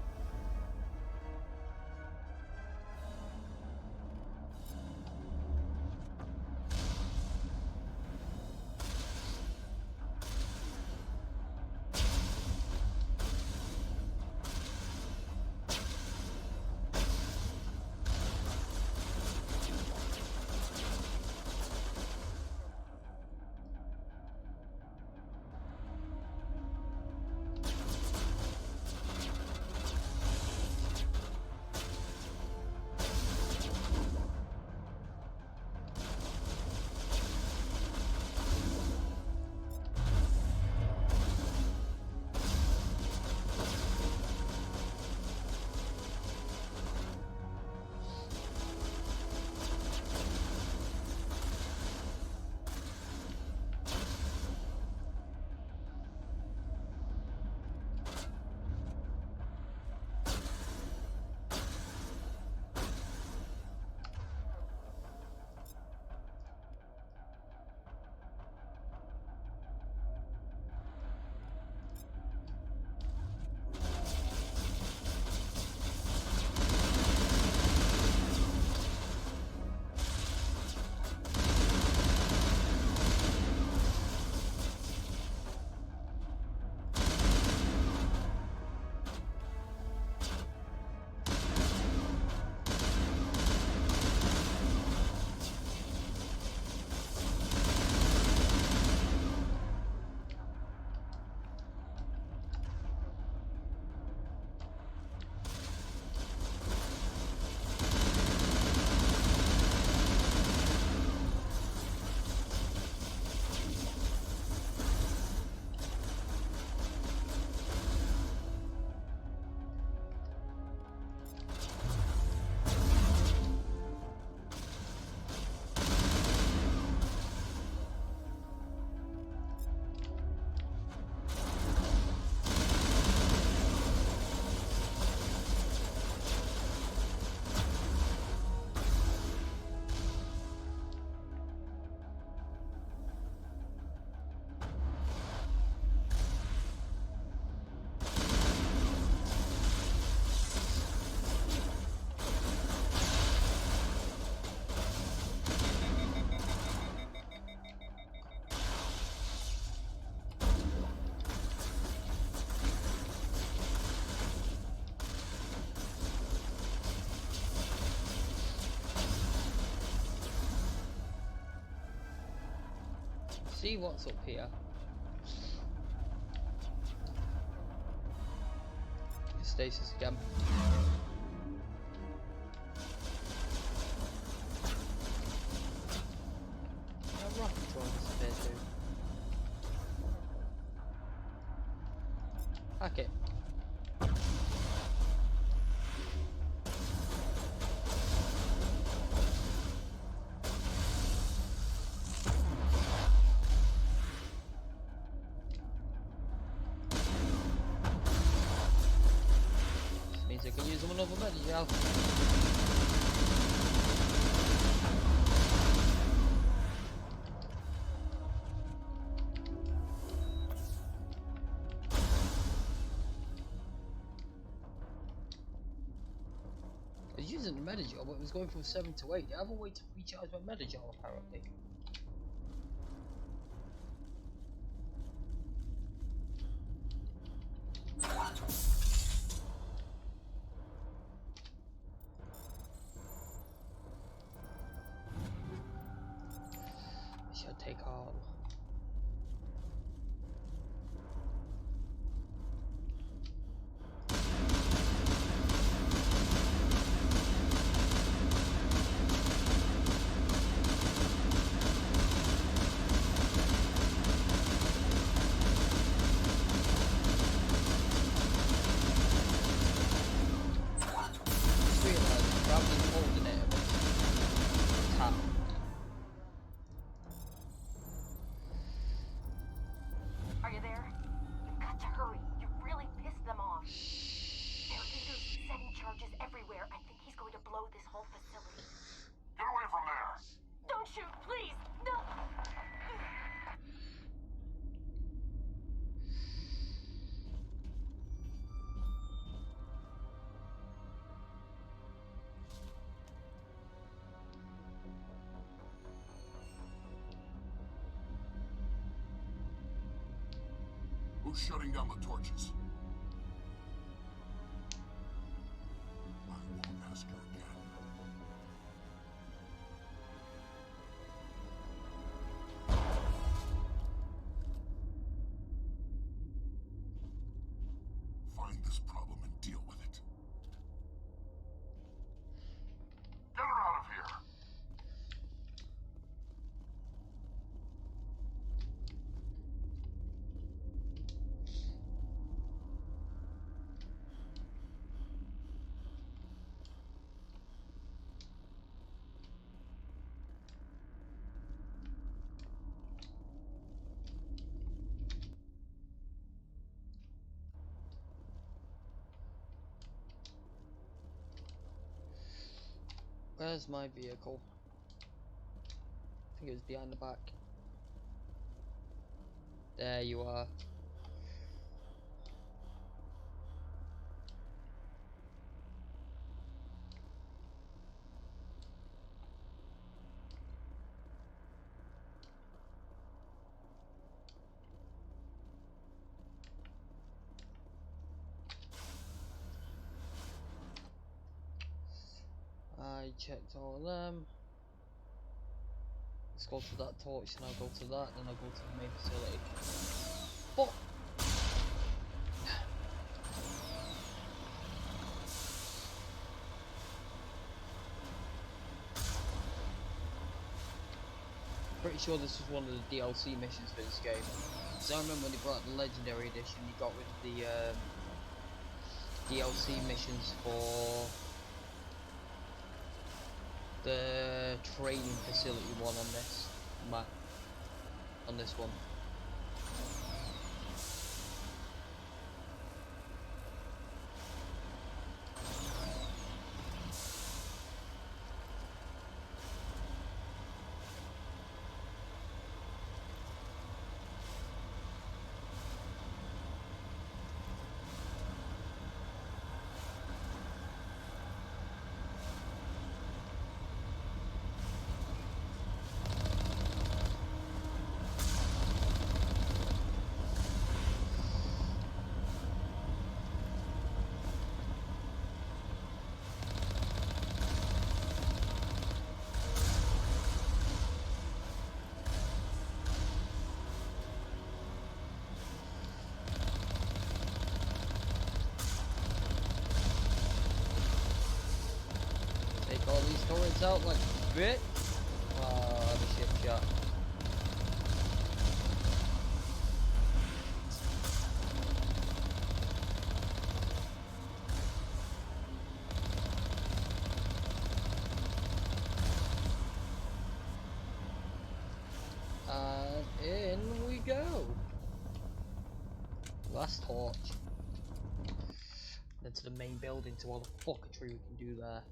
see what's up here. Stasis again. Rocket trying to disappear too. Hack it. This means I can use them another medical. I was using the Metagel, but it was going from 7 to 8. I have a way to recharge my Metagel apparently. Shall take all. Are you there? You've got to hurry. You really pissed them off. Their leader's setting charges everywhere. I think he's going to blow this whole facility. Get away from there! Don't shoot, please! No! Who's shutting down the torches? I won't ask her again. Find this problem and deal with it. Get her out of here! Where's my vehicle? I think it was behind the back. There you are. I checked all of them. Let's go to that torch, then I'll go to that, then I'll go to the main facility. But pretty sure this was one of the DLC missions for this game. So I remember when they brought the Legendary Edition, you got rid of the DLC missions for the training facility one on this map, on this one. all these turrets out like a bitch. Oh, the shit shot. And in we go. Last torch. Then to the main building to all the fucketry we can do there.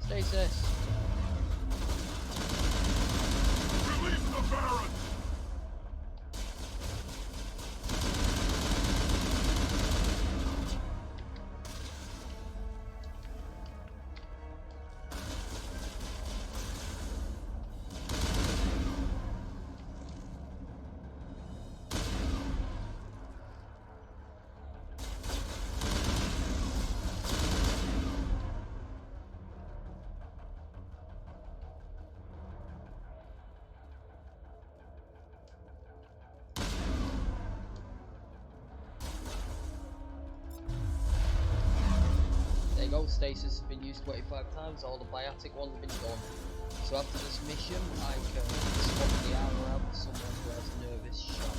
Stasis. Release the Baron! There you go, stasis has been used 25 times, all the biotic ones have been done. So after this mission, I can swap the armor out with someone who has nervous shock.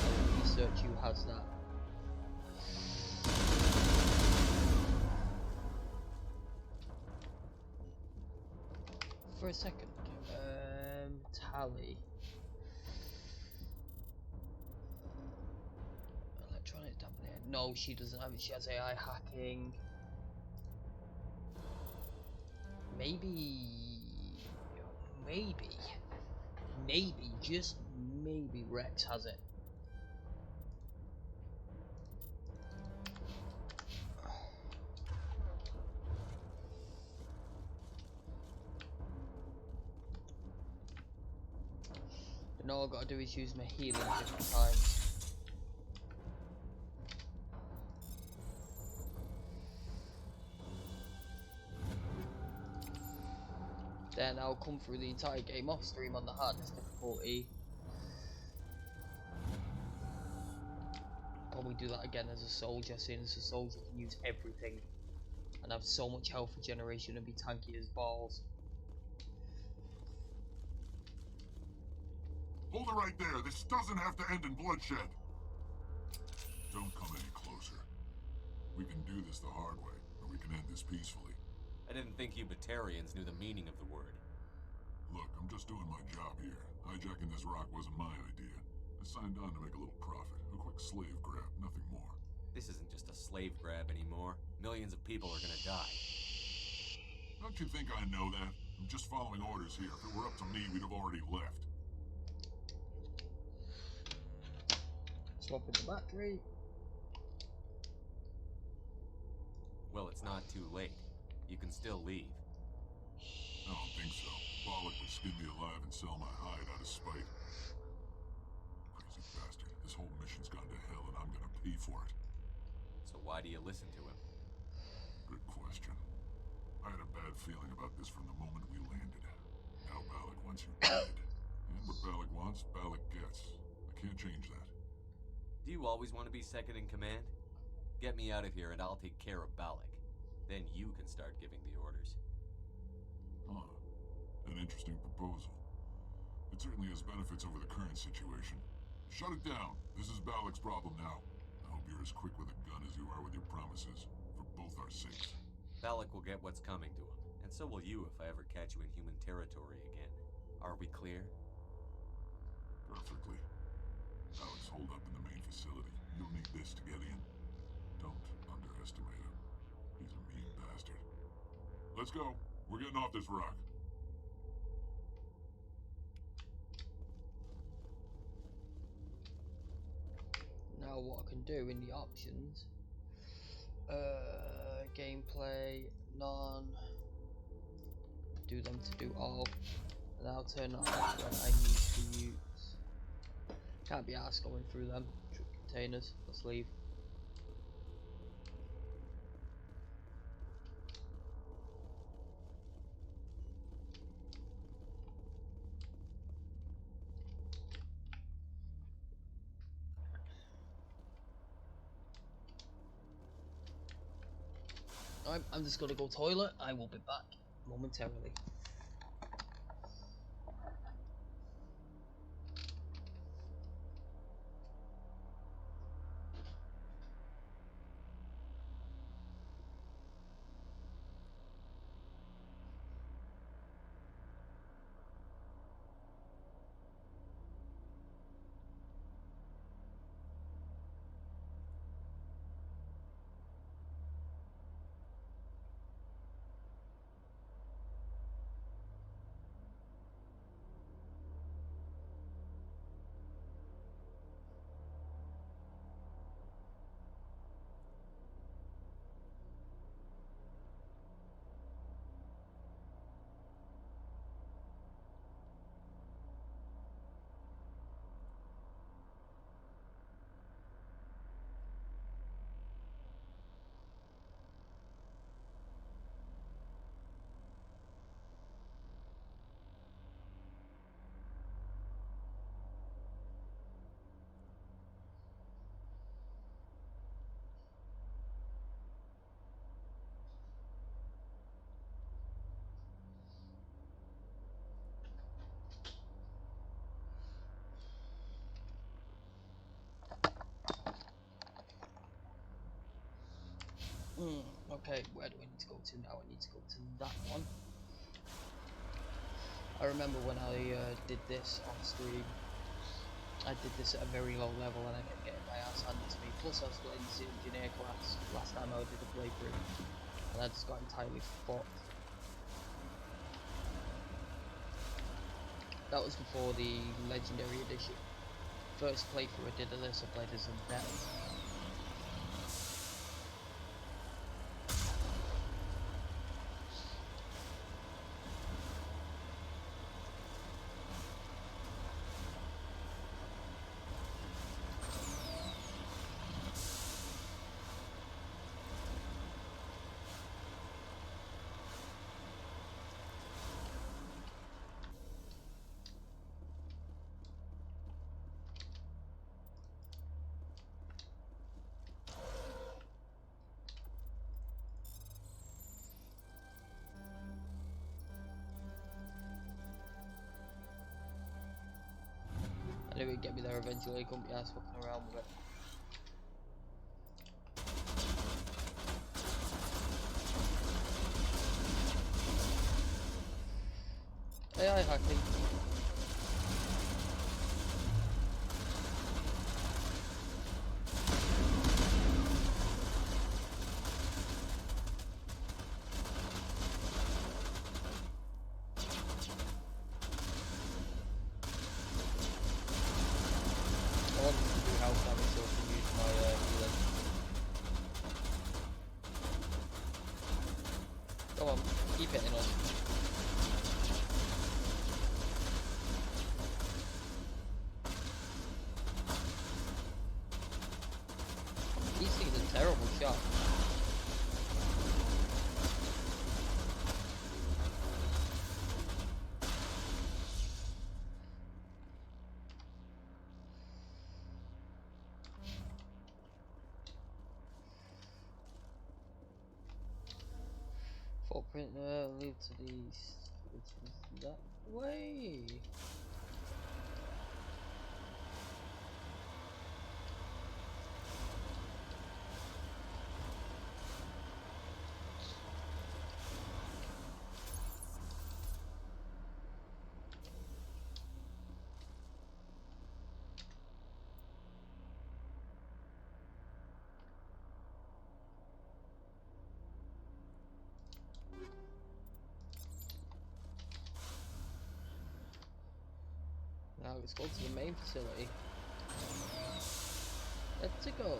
I will research who has that. For a second, Tally. Electronic dampener. No, she doesn't have it. She has AI hacking. Maybe, just maybe Rex has it. Then all I've got to do is use my healing 50 times. Then I'll come through the entire game off stream on the hardest difficulty. Probably do that again as a soldier, seeing as a soldier can use everything and have so much health regeneration and be tanky as balls. Hold it right there. This doesn't have to end in bloodshed. Don't come any closer. We can do this the hard way, or we can end this peacefully. I didn't think you Batarians knew the meaning of the word. Look, I'm just doing my job here. Hijacking this rock wasn't my idea. I signed on to make a little profit. A quick slave grab, nothing more. This isn't just a slave grab anymore. Millions of people are gonna die. Don't you think I know that? I'm just following orders here. If it were up to me, we'd have already left. Swapping the battery. Well, it's not too late. You can still leave. I don't think so. Bollock would skin me alive and sell my hide out of spite. Crazy bastard. This whole mission's gone to hell and I'm gonna pay for it. So why do you listen to him? Good question. I had a bad feeling about this from the moment we landed. Now Bollock wants you dead. And what Bollock wants, Bollock gets. I can't change that. Do you always want to be second in command? Get me out of here and I'll take care of Balak. Then you can start giving the orders. Huh. An interesting proposal. It certainly has benefits over the current situation. Shut it down. This is Balak's problem now. I hope you're as quick with a gun as you are with your promises. For both our sakes. Balak will get what's coming to him. And so will you if I ever catch you in human territory again. Are we clear? Perfectly. Balak's holed up in the main facility. You'll need this to get in. Don't underestimate him. He's a mean bastard. Let's go. We're getting off this rock. Now what I can do in the options, gameplay, none, do them to do all, and I'll turn on when I need to use. Can't be asked going through them. Containers, let's leave. I'm just gonna go toilet. I will be back momentarily. Okay, where do I need to go to now? I need to go to that one. I remember when I did this on stream, I did this at a very low level and I kept getting my ass handed to me. Plus I was in the engineer class last time I did a playthrough and I just got entirely fucked. That was before the Legendary Edition. First playthrough I did of this, I played as a vet. I knew it'd get me there eventually, I couldn't be arsed fucking around with it. AI hacking. I wanted to do health damage so I can use my healing. Come on, keep hitting us. These things are terrible shot. Footprint lead to these. That way. Now let's go to the main facility. Let's go.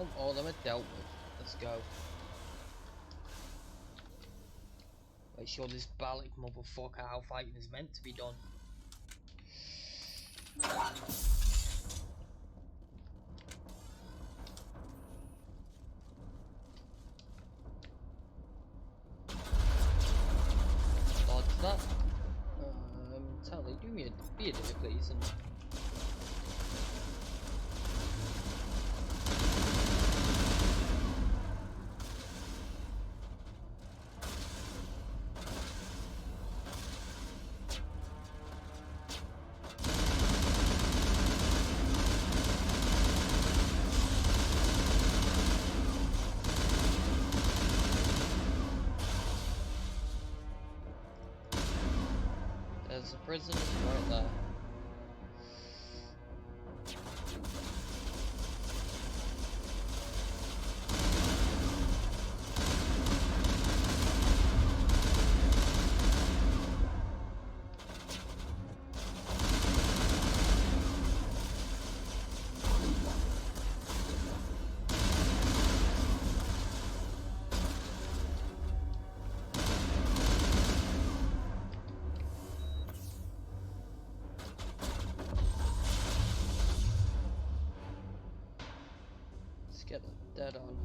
Well, all of them are dealt with. Let's go. Make sure this Balak motherfucker how fighting is meant to be done. Dodge that. Tally, be a dear please, and there's a prison right there. Get the dead on.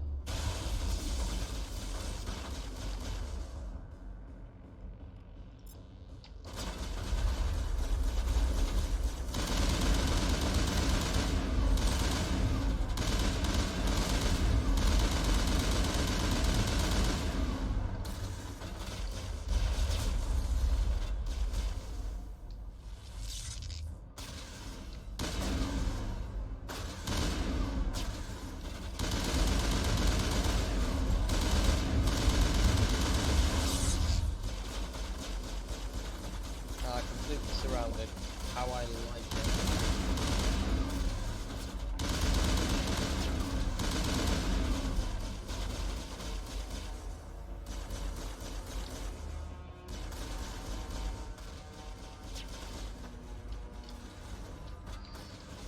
Completely surrounded. How I like it.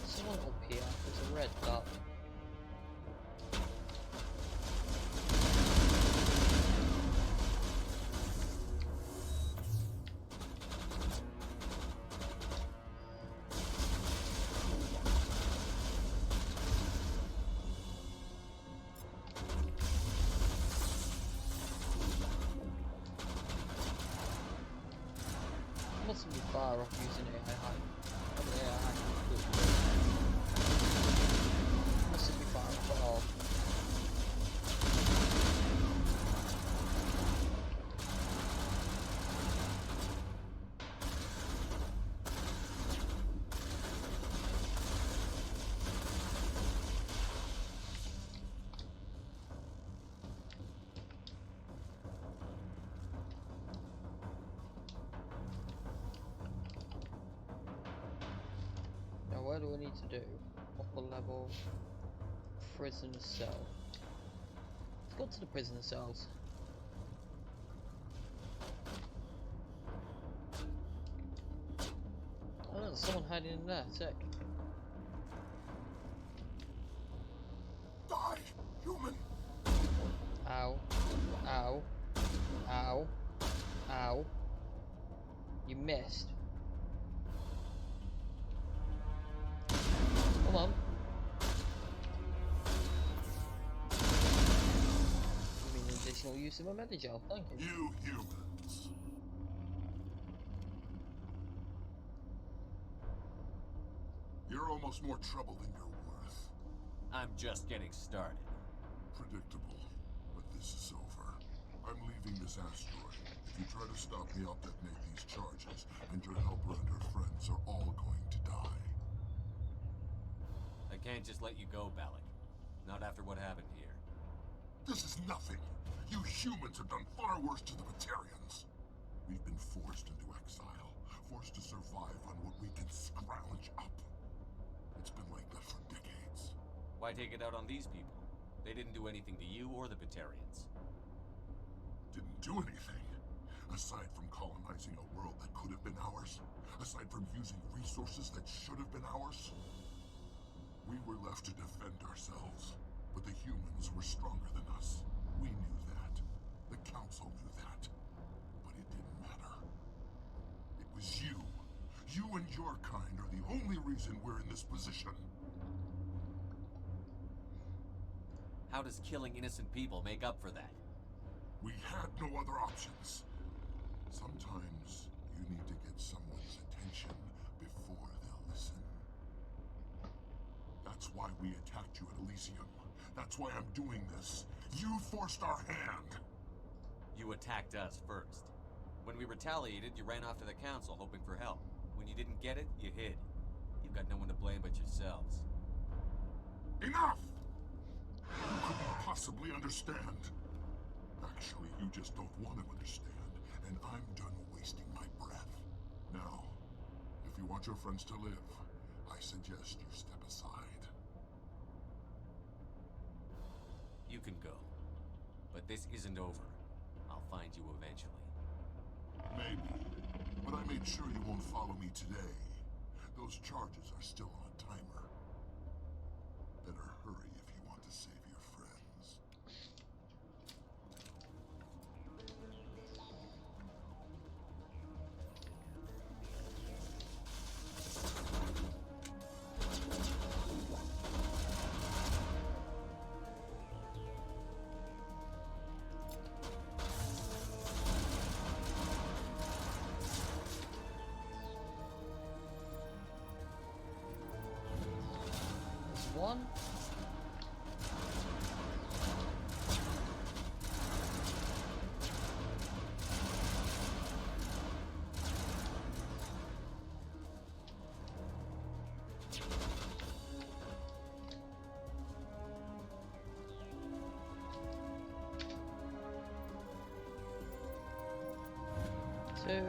Someone up here. There's a red dot. Mustn't be far off using AI hack. AI hack mustn't be far off at all. Now what do I need to do? Upper level prisoner cell. Let's go to the prisoner cells. Oh, there's someone hiding in there. Sick. Die, human! Ow. Ow. Ow. Ow. You missed. Come on. Give me an additional use of my Medigel, thank you. You humans. You're almost more trouble than you're worth. I'm just getting started. Predictable, but this is over. I'm leaving this asteroid. If you try to stop me, I'll detonate these charges, and your helper and her friends are all going to die. I can't just let you go, Balak. Not after what happened here. This is nothing. You humans have done far worse to the Batarians. We've been forced into exile, forced to survive on what we can scrounge up. It's been like that for decades. Why take it out on these people? They didn't do anything to you or the Batarians. Didn't do anything. Aside from colonizing a world that could have been ours. Aside from using resources that should have been ours. We were left to defend ourselves. But the humans were stronger than us. We knew that. The Council knew that. But it didn't matter. It was you. You and your kind are the only reason we're in this position. How does killing innocent people make up for that? We had no other options. Sometimes you need to get someone's attention before they'll listen. That's why we attacked you at Elysium. That's why I'm doing this. You forced our hand. You attacked us first. When we retaliated, you ran off to the Council hoping for help. When you didn't get it, you hid. You've got no one to blame but yourselves. Enough! You couldn't possibly understand. Actually, you just don't want to understand, and I'm done wasting my breath. Now, if you want your friends to live, I suggest you step aside. You can go. But this isn't over. I'll find you eventually. Maybe. But I made sure you won't follow me today. Those charges are still on a timer. Better hurry if you want to save your friends. One. Two.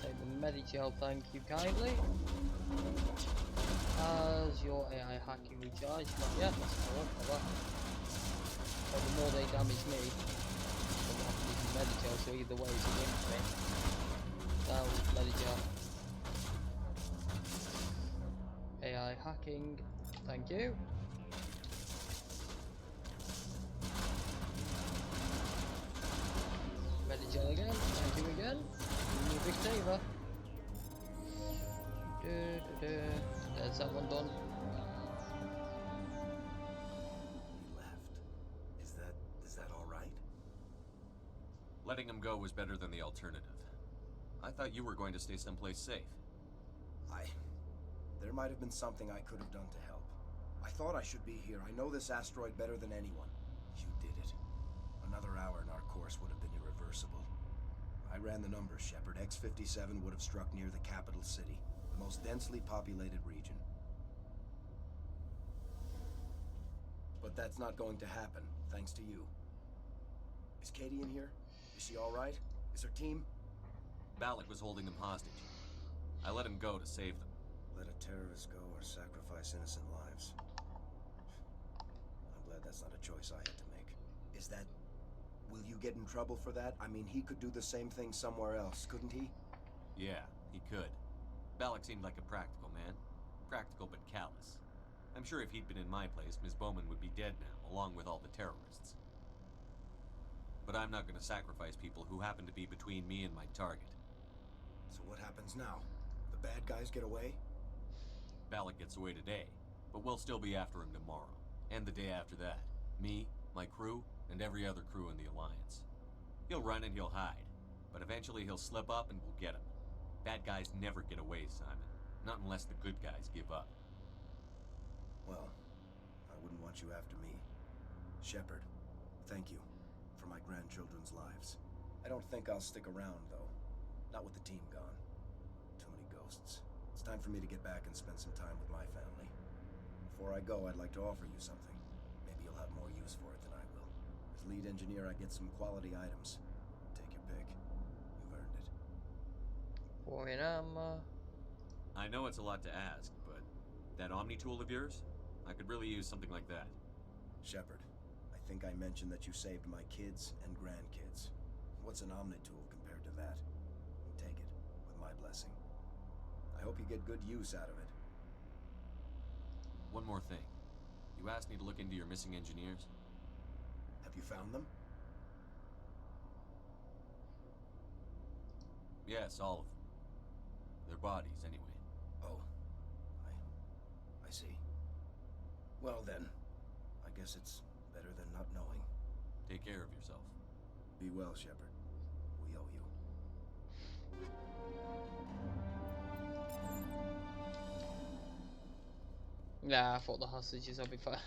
Take the Medigel, thank you kindly. Has your AI hacking recharged? Not yet, that's cool. That. So the more they damage me, the more I can use Medigel, so either way it's a win for me. Down with Medigel. AI hacking, thank you. Medigel again, thank you again. You're a big saver. There's that one done. He left. Is that all right? Letting him go was better than the alternative. I thought you were going to stay someplace safe. There might have been something I could have done to help. I thought I should be here. I know this asteroid better than anyone. You did it. Another hour and our course would have been irreversible. I ran the numbers, Shepard. X-57 would have struck near the capital city, the most densely populated region. But that's not going to happen, thanks to you. Is Katie in here? Is she all right? Is her team? Balak was holding them hostage. I let him go to save them. Let a terrorist go or sacrifice innocent lives. I'm glad that's not a choice I had to make. Is that... Will you get in trouble for that? I mean, he could do the same thing somewhere else, couldn't he? Yeah, he could. Balak seemed like a practical man. Practical but callous. I'm sure if he'd been in my place, Ms. Bowman would be dead now, along with all the terrorists. But I'm not going to sacrifice people who happen to be between me and my target. So what happens now? The bad guys get away? Balak gets away today, but we'll still be after him tomorrow. And the day after that. Me, my crew, and every other crew in the Alliance. He'll run and he'll hide, but eventually he'll slip up and we'll get him. Bad guys never get away, Simon. Not unless the good guys give up. Well, I wouldn't want you after me. Shepard, thank you for my grandchildren's lives. I don't think I'll stick around, though. Not with the team gone. Too many ghosts. It's time for me to get back and spend some time with my family. Before I go, I'd like to offer you something. Maybe you'll have more use for it than I will. As lead engineer, I get some quality items. Take your pick. You've earned it. Boy, ammo. I know it's a lot to ask, but that Omni tool of yours? I could really use something like that. Shepard, I think I mentioned that you saved my kids and grandkids. What's an Omni tool compared to that? Take it, with my blessing. I hope you get good use out of it. One more thing. You You asked me to look into your missing engineers? Have you found them? Yes, all of them. Their bodies, anyway. Oh. I see. Well then, I guess it's better than not knowing. Take care of yourself. Be well, Shepard. We owe you. Nah, I thought the hostages would be fine.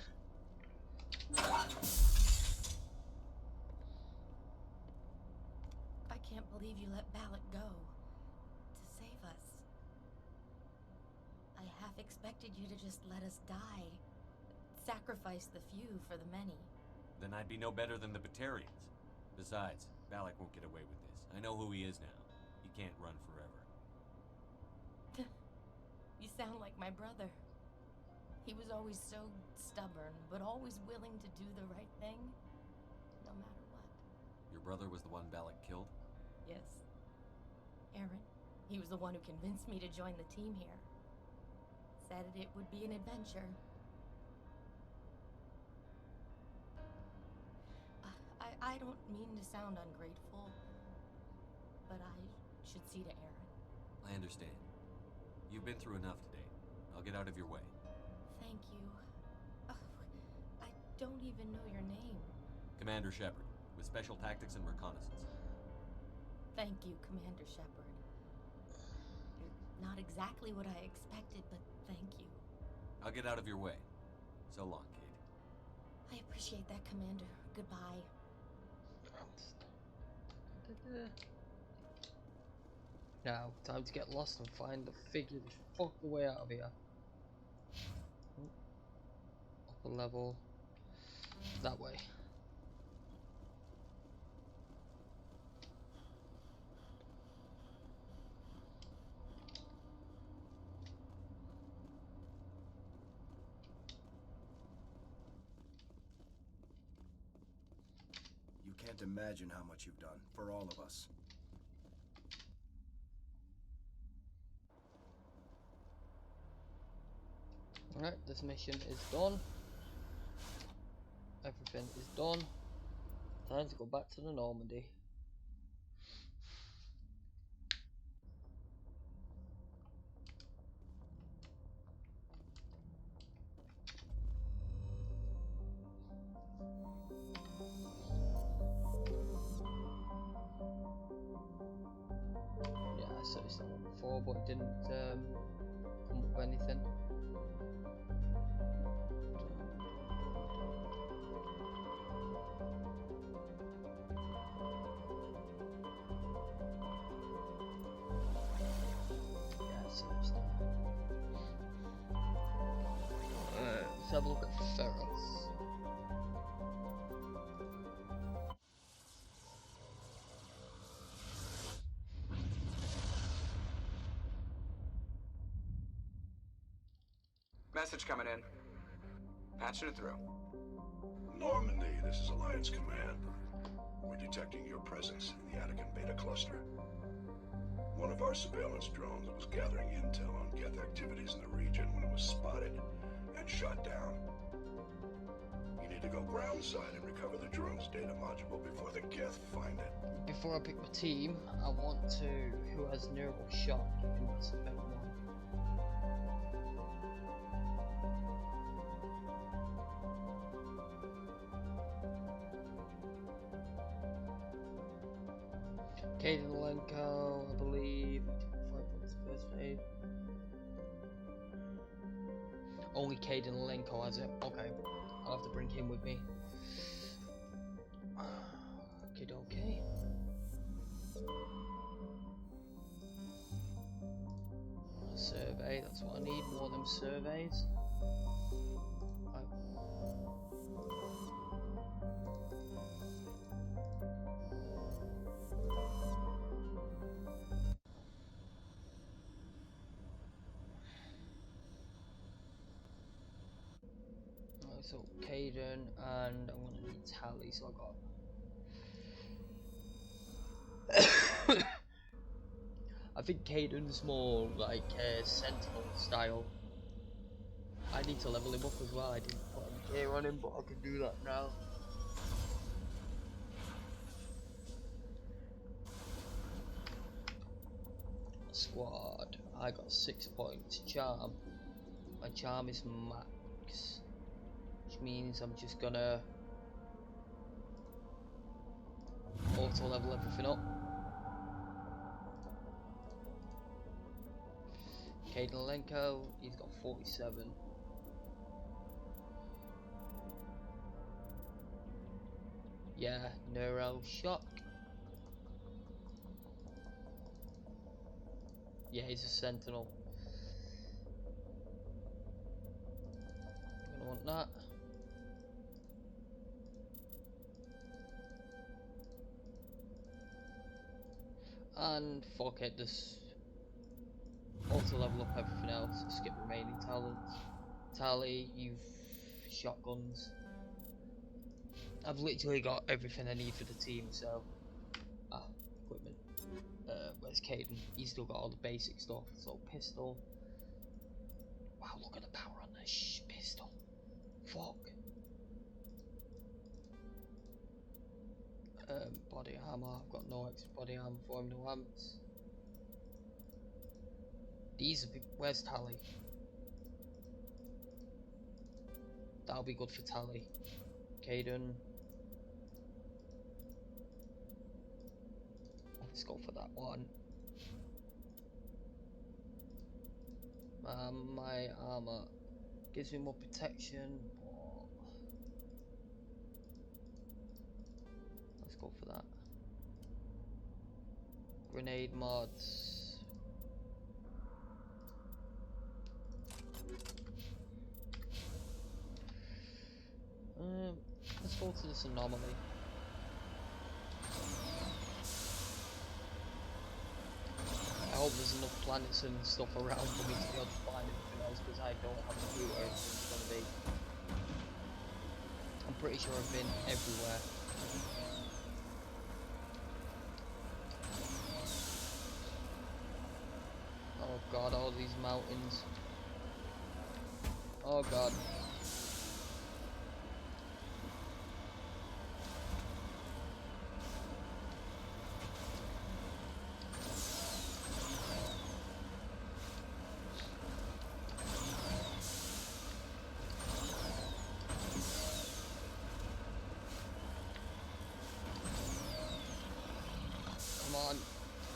I can't believe you let Balak go. To save us. I half expected you to just let us die. Sacrifice the few for the many. Then I'd be no better than the Batarians. Besides, Balak won't get away with this. I know who he is now. He can't run forever. You sound like my brother. He was always so stubborn, but always willing to do the right thing, no matter what. Your brother was the one Balak killed? Yes. Aaron. He was the one who convinced me to join the team here. Said it would be an adventure. I don't mean to sound ungrateful, but I should see to Aaron. I understand. You've been through enough today. I'll get out of your way. Thank you. I don't even know your name. Commander Shepard, with Special Tactics and Reconnaissance. Thank you, Commander Shepard. You're not exactly what I expected, but thank you. I'll get out of your way. So long, Kate. I appreciate that, Commander. Goodbye. Now, time to get lost and find the figure the fuck the way out of here. Upper level. That way. You can't imagine how much you've done for all of us. Alright, this mission is done. Everything is done. Time to go back to the Normandy. Yeah, I searched that one before, but it didn't come up with anything. Let's have a look at Ferris. Message coming in. Patching it through. Normandy, this is Alliance Command. We're detecting your presence in the Attican Beta Cluster. One of our surveillance drones was gathering intel on Geth activities in the region when it was spotted and shot down. You need to go groundside and recover the drone's data module before the Geth find it. Before I pick my team, I want to... Who has neural shock in Mass Effect 1? Caden Lenko, I believe. 5 points first aid. Only Caden Lenko has it. Okay, I'll have to bring him with me. Okay. Survey, that's what I need. More of them surveys. Right. So Caden, and I'm gonna need Tally, so I got I think Caden's more like Sentinel style. I need to level him up as well, I didn't put him gear on him, but I can do that now. Squad, I got 6 points. Charm, my charm is max, which means I'm just gonna auto level everything up. Caden, he's got 47. Yeah, Neuro Shock. Yeah, he's a Sentinel. Gonna want that. And fuck it, just auto level up everything else. Skip remaining talents. Tally, you've shotguns. I've literally got everything I need for the team, so equipment. Where's Caden? He's still got all the basic stuff. So pistol. Wow, look at the power on this pistol. Fuck. Body armor. I've got no extra body armor for him. No amps. These are where's Tally? That'll be good for Tally. Caden. Let's go for that one. My armor gives me more protection, but let's go for that. Grenade mods. Let's go to this anomaly. I hope there's enough planets and stuff around for me to be able to find anything else, because I don't have a clue where everything's gonna be. I'm pretty sure I've been everywhere. Oh god, all these mountains. Oh god.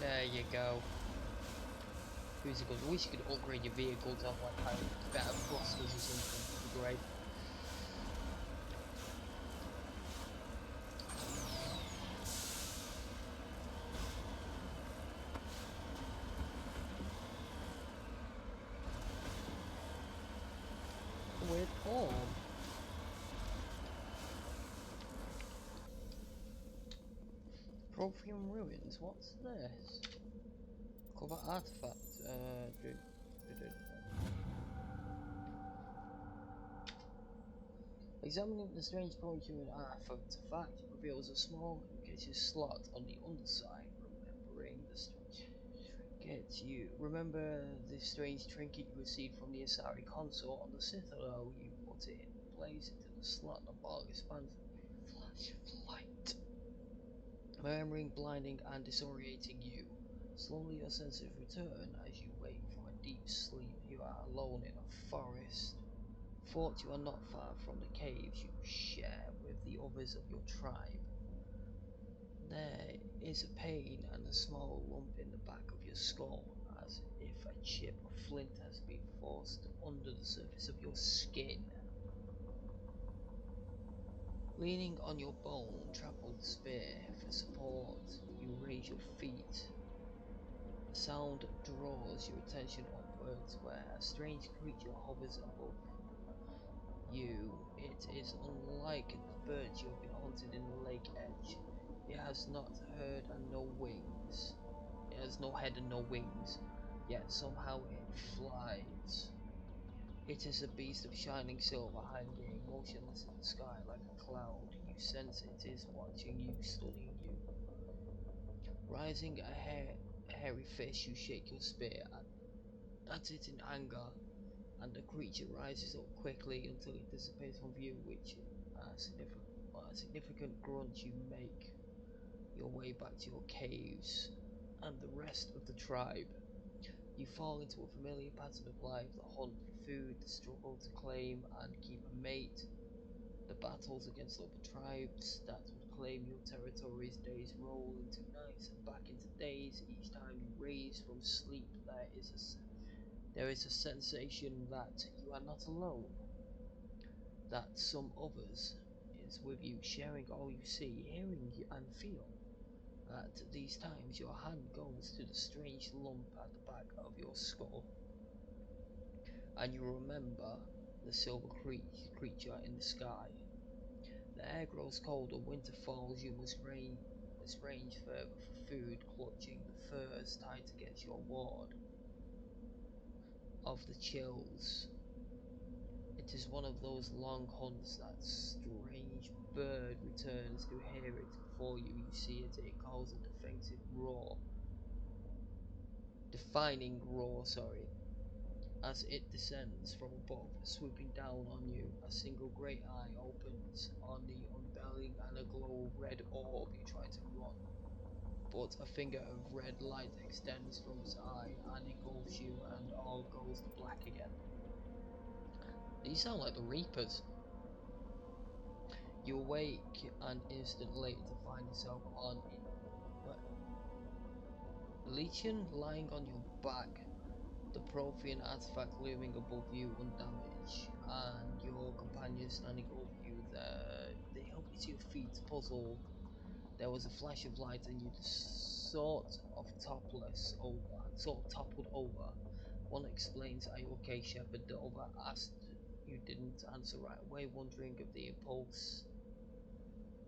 There you go. Who's it good? I wish you could upgrade your vehicle to have like better thrusters or something. That'd be great. Weird form. Profium Ruins, what's this? Cover artifact. Examining the strange Profium artifact reveals a small indicated slot on the underside. Remember the strange trinket you received from the Asari consort on the Citadel. You put it in place into the slot. The ball expands with a flash of light, murmuring, blinding, and disorientating you. Slowly your senses return as you wake from a deep sleep. You are alone in a forest. Thought you are not far from the caves you share with the others of your tribe. There is a pain and a small lump in the back of your skull, as if a chip of flint has been forced under the surface of your skin. Leaning on your bone-trampled spear for support, you raise your feet. The sound draws your attention upwards, where a strange creature hovers above you. It is unlike the birds you have been hunting in the lake edge. It has not heard and no wings. It has no head and no wings, yet somehow it flies. It is a beast of shining silver, hanging motionless in the sky like a cloud. You sense it is watching you, studying you. Rising a hairy fist, you shake your spear at it in anger. and the creature rises up quickly until it disappears from view, which a significant grunt you make your way back to your caves and the rest of the tribe. You fall into a familiar pattern of life: the hunt for food, the struggle to claim and keep a mate, the battles against other tribes that would claim your territories. Days roll into nights and back into days. Each time you raise from sleep, there is a sensation that you are not alone, that some others is with you, sharing all you see, hearing and feel. At these times your hand goes to the strange lump at the back of your skull, and you remember the silver creature in the sky. The air grows cold and winter falls. You must range further for food, clutching the furs tight against your ward of the chills. It is one of those long hunts. That strange bird returns to hear it before you see it. It calls a defining roar, as it descends from above, swooping down on you. A single great eye opens on the unveiling and a glow of red orb. You try to run, but a finger of red light extends from its eye and engulfs you, and all goes to black again. These sound like the Reapers. You awake an instant later to find yourself on Legion, lying on your back, the Prothean artifact looming above you undamaged, and your companions standing over you. They help you to your feet, puzzled. There was a flash of light, and you sort of toppled over. One explains, "Are you okay, Shepard?" The other asked. You didn't answer right away, wondering of the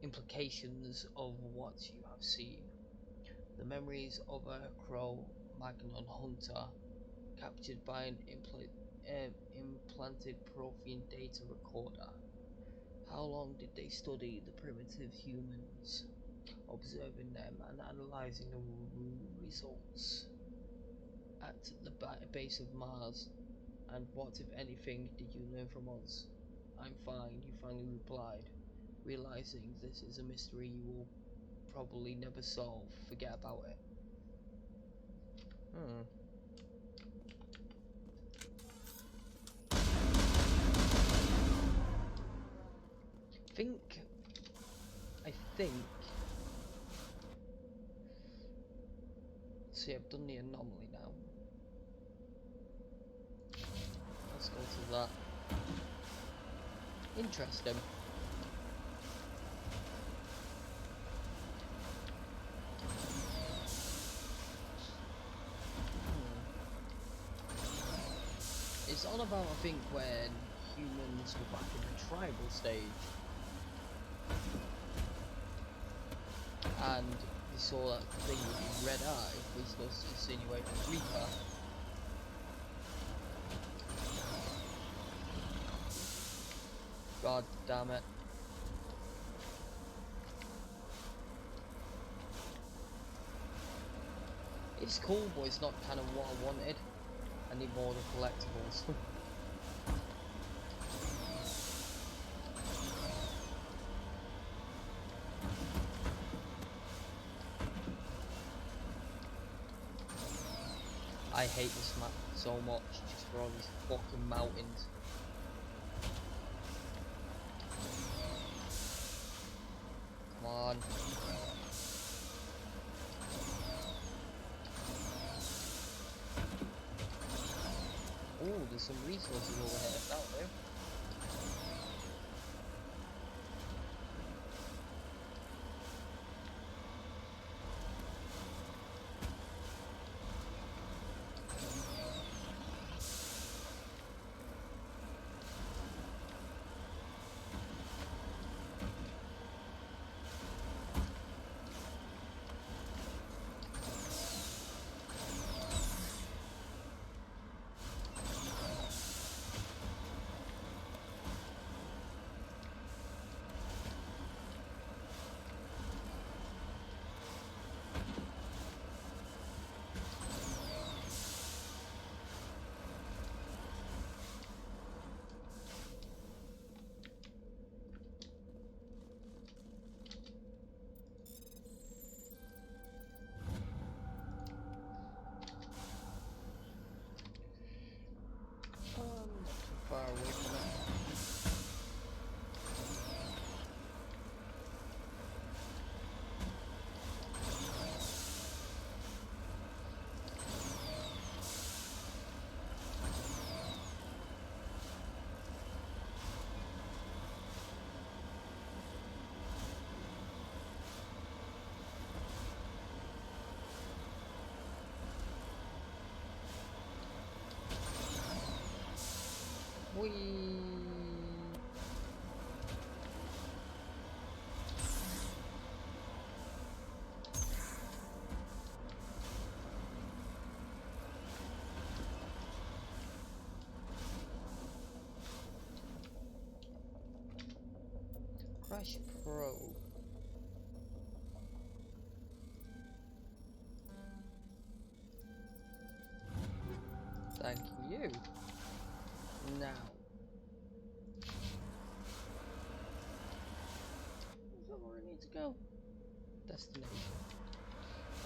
implications of what you have seen. The memories of a Cro-Magnon hunter captured by an implanted Prothean data recorder. How long did they study the primitive humans, observing them and analyzing the results at the base of Mars? And what, if anything, did you learn from us? I'm fine, you finally replied, realizing this is a mystery you will probably never solve. Forget about it. I think. See, I've done the anomaly now. Let's go to that. Interesting. It's on about, I think, when humans were back in the tribal stage. And we saw that thing with the red eye, which does insinuate a Reaper. God damn it. It's cool, but it's not kind of what I wanted. I need more of the collectibles. I hate this map so much, just for all these fucking mountains. Come on. Oh, there's some resources over here, out there. Crash probe. Thank you. Now. Is that where I need to go? Destination.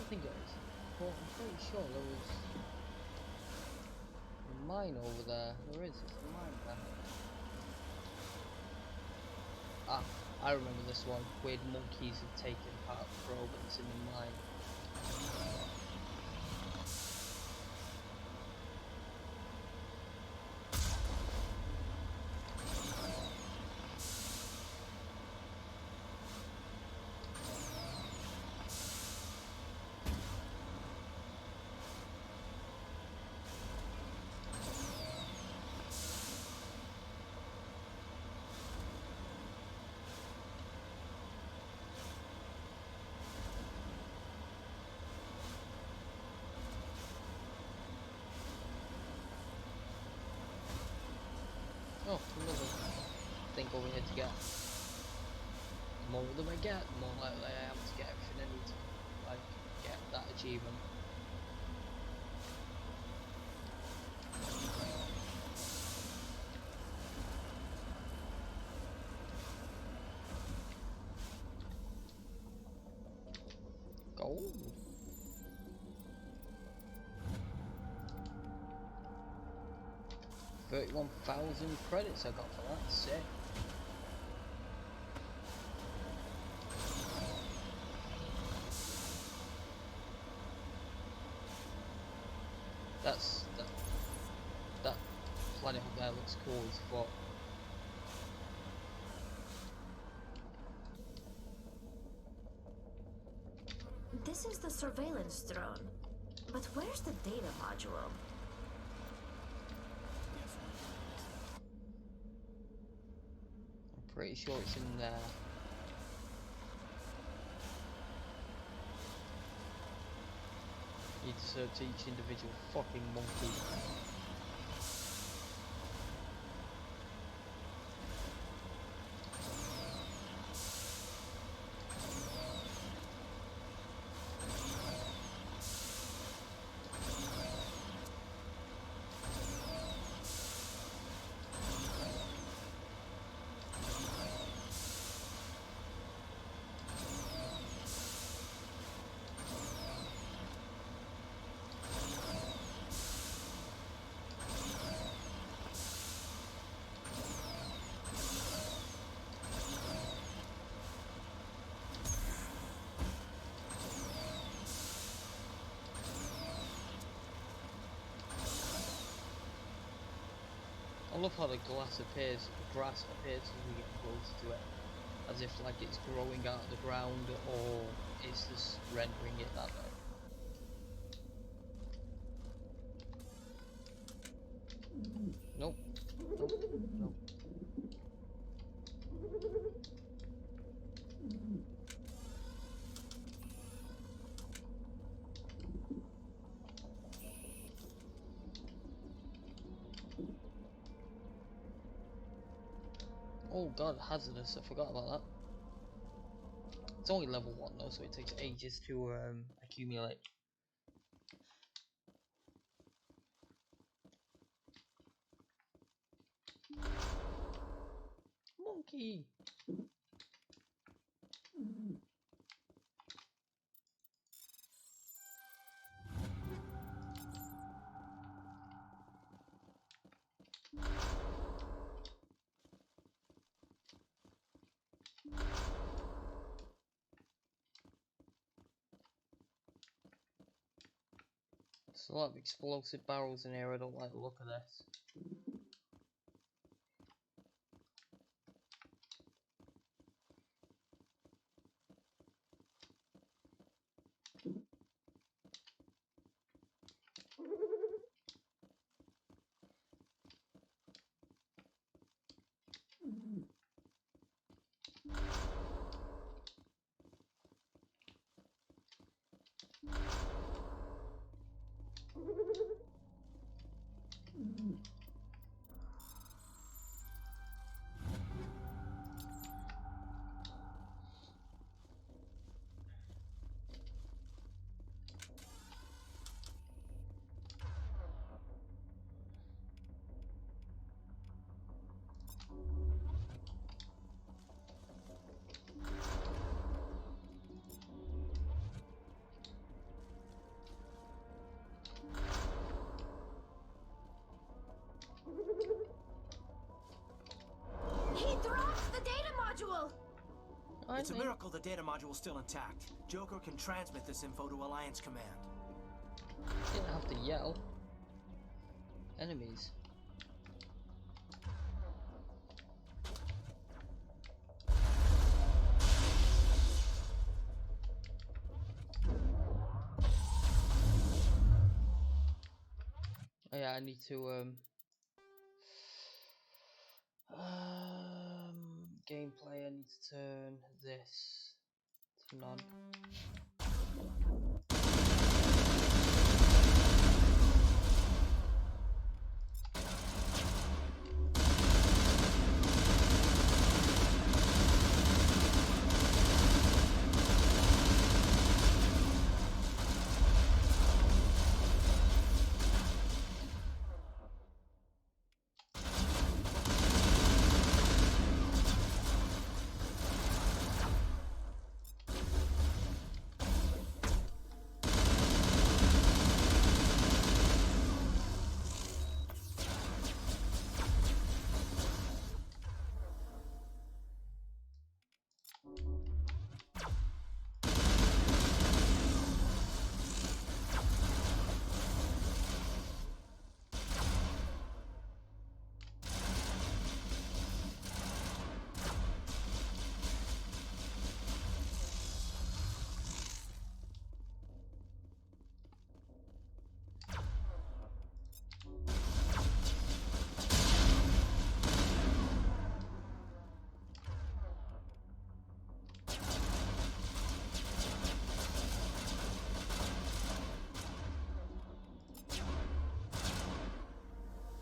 I think it is. But I'm pretty sure there was a mine over there. There is. There's a mine there. Ah, I remember this one. Weird monkeys have taken part of the probe and it's in the mine. Oh, another thing over here to get. The more of them I get, the more likely I am to get everything I need to, like, get that achievement. Gold. 31,000 credits I got for that, sick. That planet up there looks cool as fuck. This is the surveillance drone. But where's the data module? I'm pretty sure it's in there. You deserve to each individual fucking monkey. I love how the grass appears as we get close to it, as if like it's growing out of the ground or it's just rendering it that way. Nope. Nope. Nope. Oh god, hazardous, I forgot about that. It's only level 1 though, so it takes ages to accumulate. Monkey! There's a lot of explosive barrels in here, I don't like the look of this. He dropped the data module! It's a miracle the data module's still intact. Joker can transmit this info to Alliance Command. Didn't have to yell. Enemies. Oh yeah, I need to gameplay. I need to turn this to none.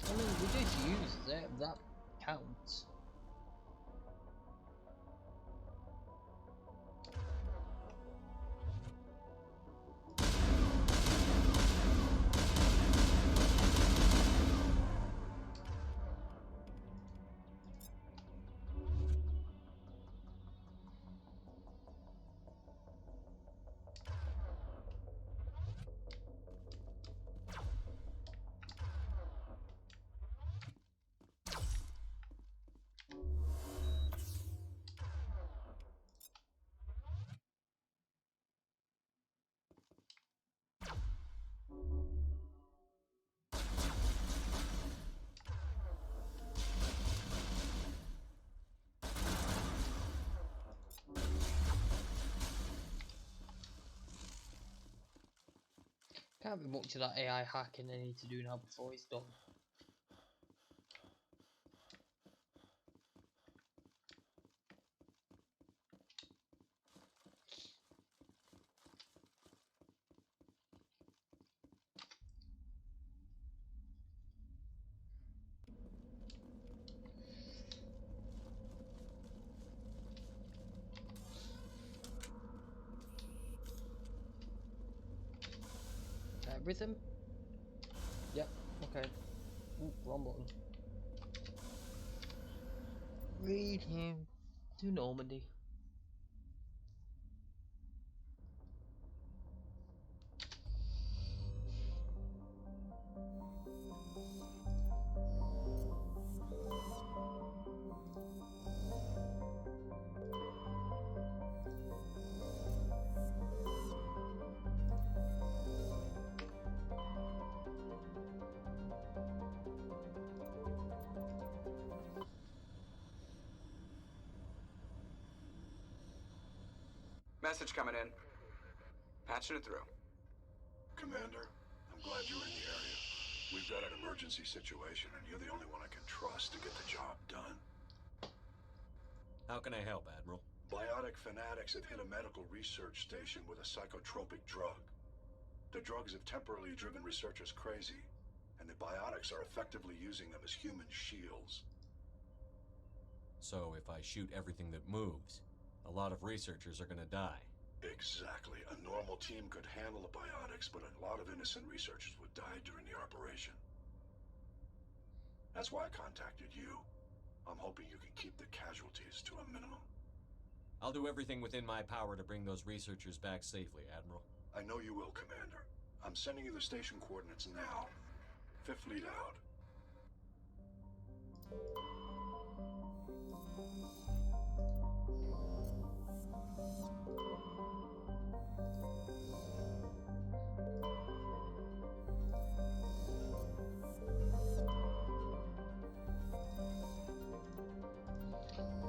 I mean, we just use that counts. Can't be much of that AI hacking I need to do now before it's done. Rhythm? Yep, okay. Ooh, wrong button. Read him to Normandy. Message coming in. Patching it through. Commander, I'm glad you're in the area. We've got an emergency situation, and you're the only one I can trust to get the job done. How can I help, Admiral? Biotic fanatics have hit a medical research station with a psychotropic drug. The drugs have temporarily driven researchers crazy, and the biotics are effectively using them as human shields. So if I shoot everything that moves, a lot of researchers are gonna die. Exactly. A normal team could handle the biotics, but a lot of innocent researchers would die during the operation. That's why I contacted you. I'm hoping you can keep the casualties to a minimum. I'll do everything within my power to bring those researchers back safely, Admiral. I know you will, Commander. I'm sending you the station coordinates now. Fifth Fleet out.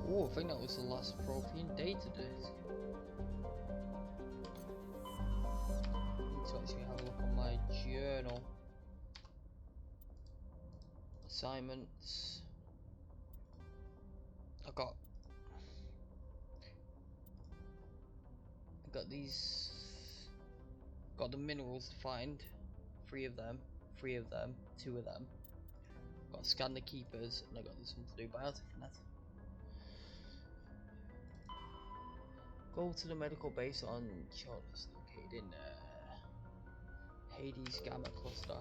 Oh, I think that was the last propane data disk. Need to actually have a look on my journal. Assignments. I got these. Got the minerals to find. 3 of them. 2 of them. Got to scan the keepers, and I got this one to do biotechnet. Go to the medical base on Charles, located in Hades Gamma Cluster.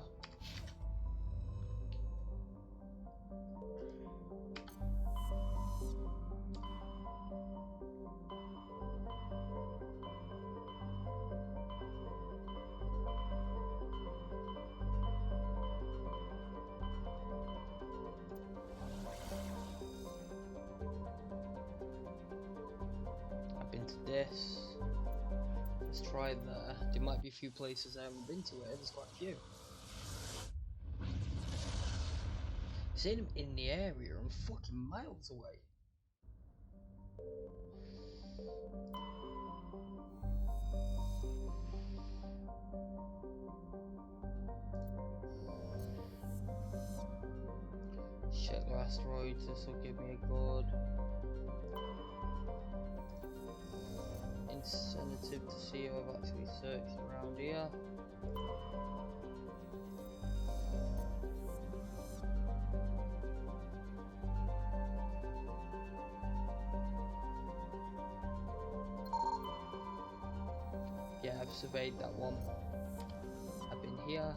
I've been to this. Let's try there. There might be a few places I haven't been to here. There's quite a few. Seeing them in the area, I'm fucking miles away. Check the asteroids, this will give me a good incentive to see who I've actually searched around here. Yeah, I've surveyed that one. I've been here.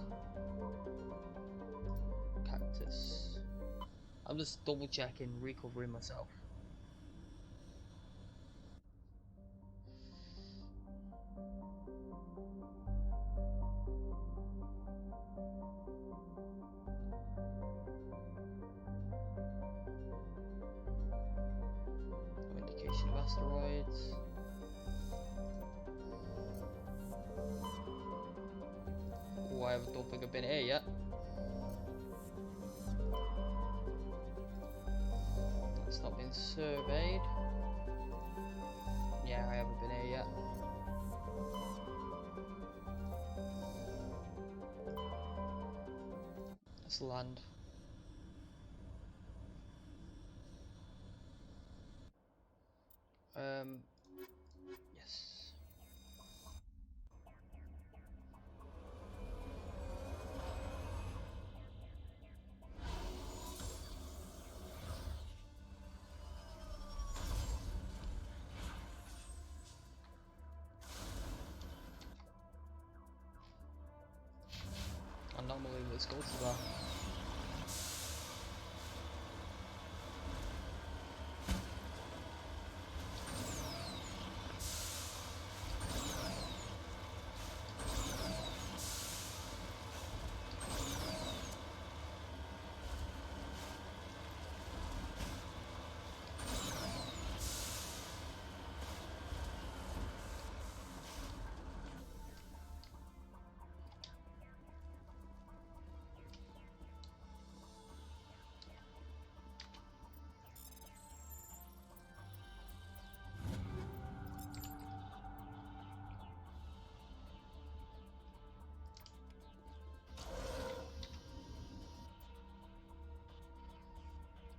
Cactus. I'm just double checking, recovering myself. No indication of asteroids. Oh, I don't think I've been here yet. It's not been surveyed. Yeah, I haven't been here yet. That's land. Yes. Anomaly, let's go to that.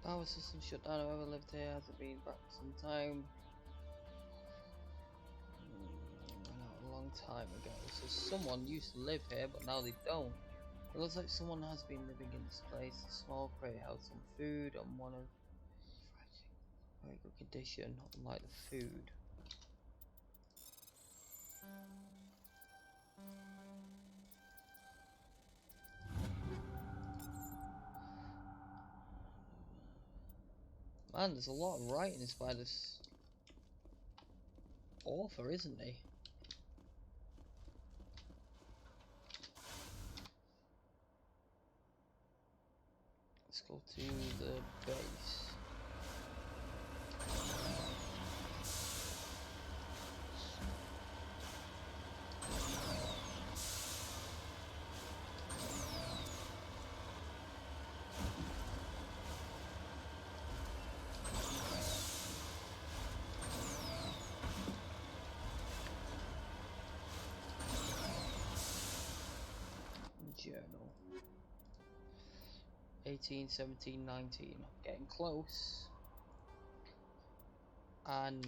Power system shut down. Whoever lived here hasn't been back for some time. Went out a long time ago. So someone used to live here, but now they don't. It looks like someone has been living in this place. A small crate held some food on one of very good condition, unlike the food. Man, there's a lot of writings by this author, isn't he? Let's go to the base. Journal. 18, 17, 19. Getting close. And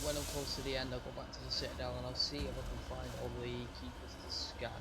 when I'm close to the end, I'll go back to the Citadel and I'll see if I can find all the keepers to scan.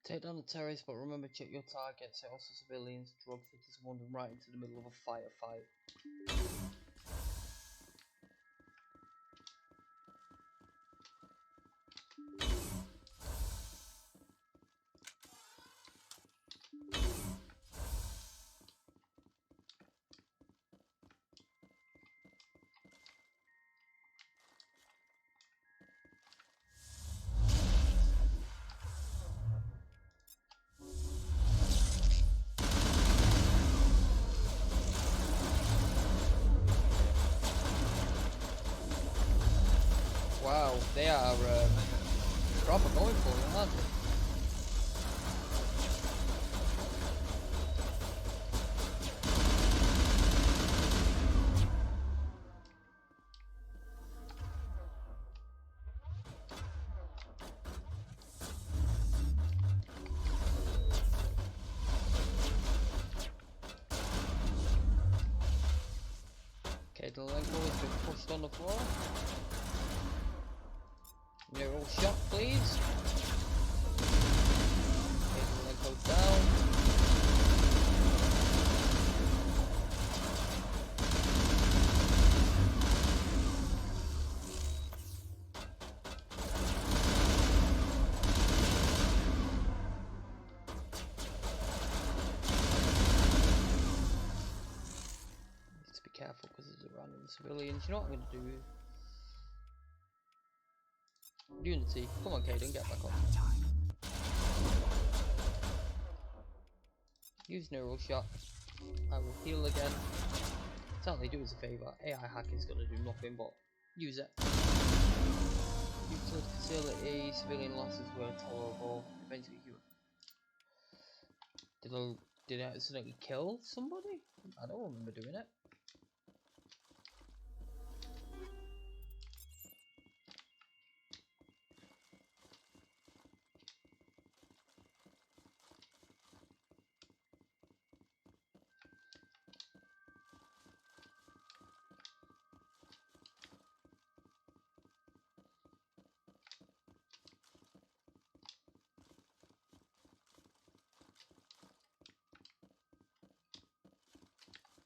Take down the terrorists, but remember, check your targets. Also civilians, drug fitters wandering right into the middle of a firefight. Wow, they are proper going for it, aren't they? Okay, the Lenko has been pushed on the floor. Neural shot, please. Okay, the Lenko's down. Need to be careful because there's a random civilians. You know what I'm going to do? Unity, come on, Caden, get back up. Use neural shot. I will heal again. Certainly do us a favour. AI hack is going to do nothing but use it. Utility facility, civilian losses were tolerable. Eventually, did I accidentally kill somebody? I don't remember doing it.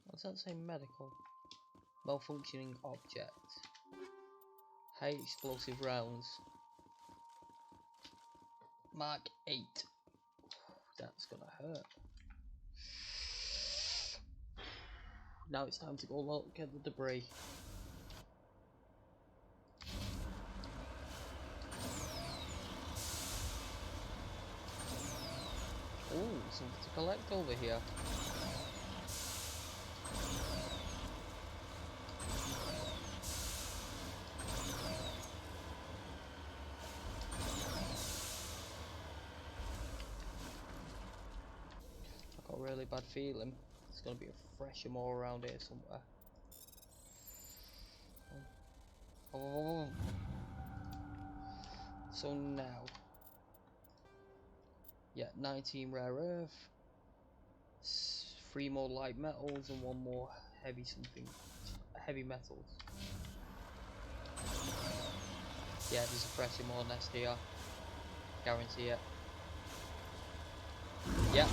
What's that say? Medical. Malfunctioning object. High explosive rounds. Mark 8. That's gonna hurt. Now it's time to go look at the debris. Ooh, something to collect over here. I got a really bad feeling. There's gonna be a fresher more around here somewhere. Oh. So now Yeah, 19 rare earth, 3 more light metals, and 1 more heavy metals. Yeah, there's a pressing more nest here. Guarantee it. Yeah.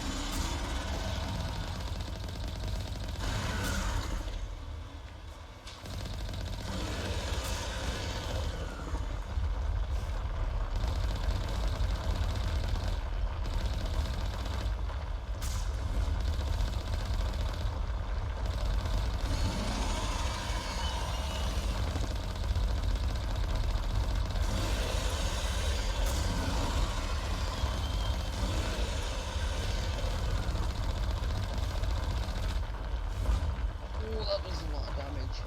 Oh, that does a lot of damage.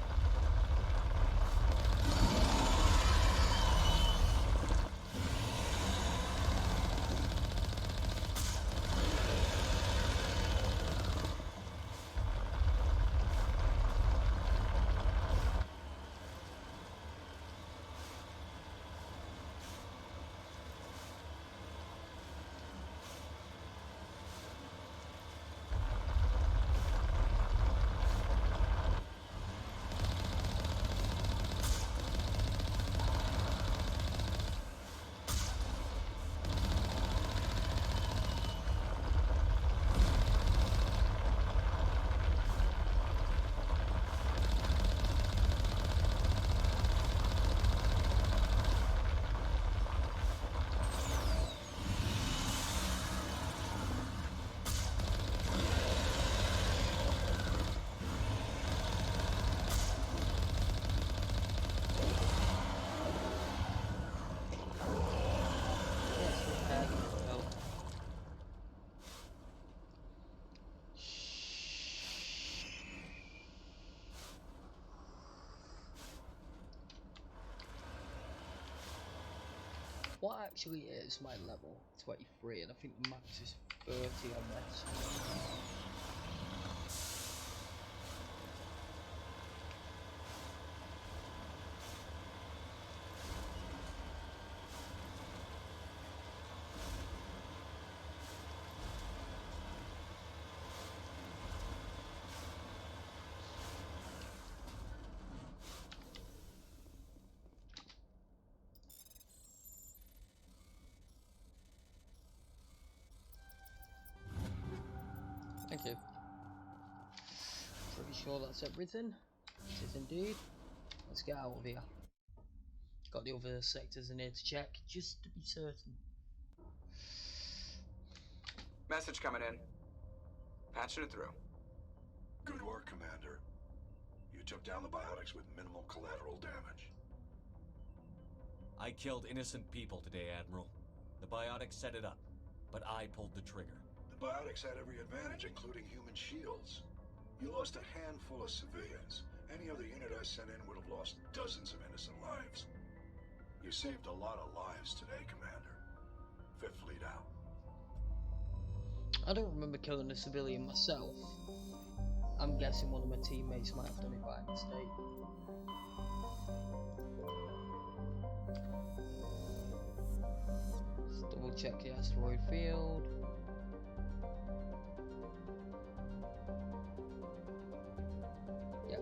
What actually is my level? 23, and I think the max is 30 on this. Thank you. Pretty sure that's everything. It is indeed. Let's get out of here. Got the other sectors in here to check, just to be certain. Message coming in. Patching it through. Good work, Commander. You took down the biotics with minimal collateral damage. I killed innocent people today, Admiral. The biotics set it up, but I pulled the trigger. The biotics had every advantage, including human shields. You lost a handful of civilians. Any other unit I sent in would have lost dozens of innocent lives. You saved a lot of lives today, Commander. Fifth Fleet out. I don't remember killing a civilian myself. I'm guessing one of my teammates might have done it by mistake. Let's double check the asteroid field. Yep.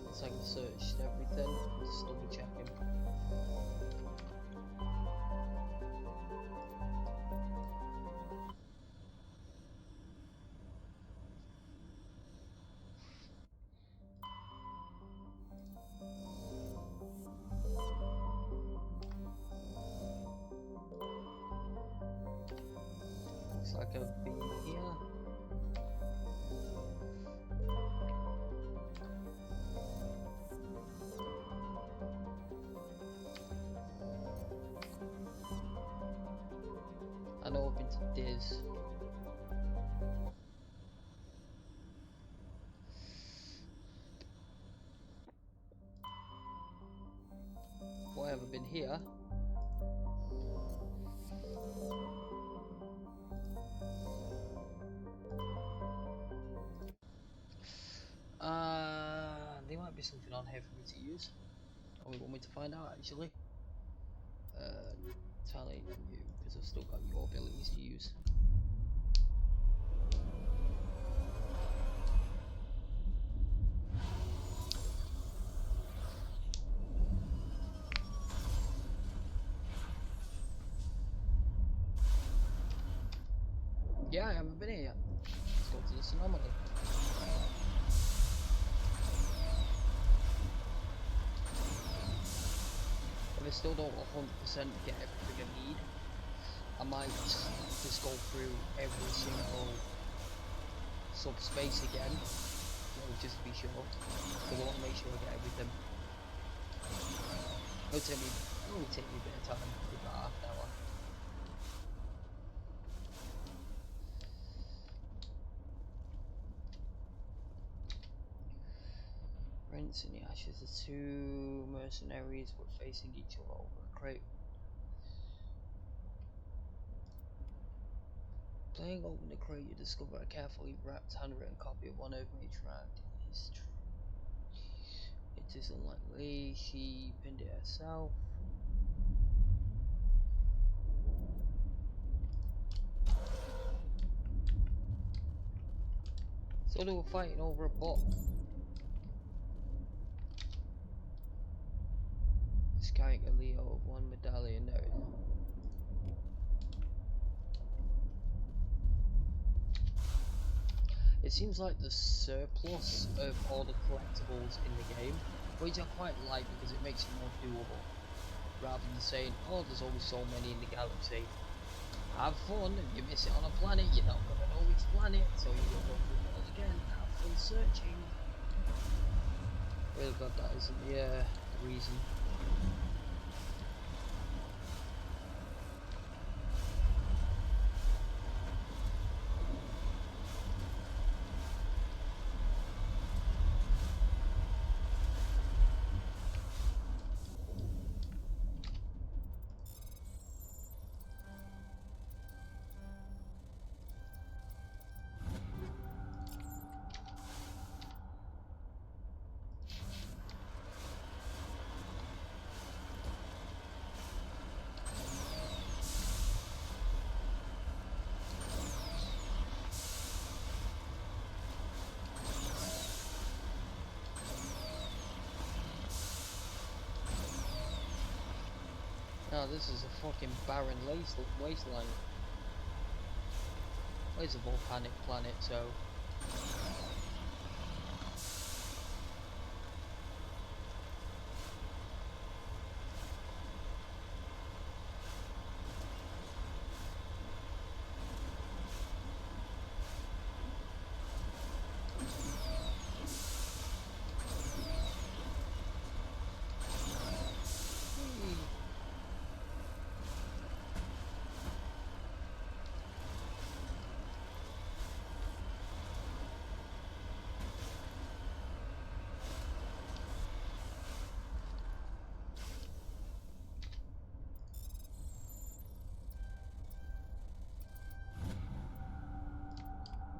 Looks like I've searched everything. Just double checking. Looks like I've been here. I know I've been to Diz. Why have I been here? There might be something on here for me to use. Or we want me to find out actually. Tally new because I've still got your abilities to use. Yeah, I haven't been here yet. Let's go to this anomaly. If I still don't 100% get everything I need, I might just go through every single subspace again, just to be sure, because I want to make sure I get everything. It'll take me a bit of time, about half an hour. Rinse in the ashes. The two mercenaries were facing each other over a crate. Playing open the crate, you discover a carefully wrapped handwritten copy of one of Mage's round. It is unlikely she pinned it herself. So they were fighting over a book. This character Leo of one medallion there. It seems like the surplus of all the collectibles in the game, which I quite like because it makes it more doable. Rather than saying, oh, there's only so many in the galaxy. Have fun, if you miss it on a planet, you're not going to know which planet, so you will go through it all again. Have fun searching. Really glad that isn't the reason. Now this is a fucking barren wasteland. Well, it's a volcanic planet, so...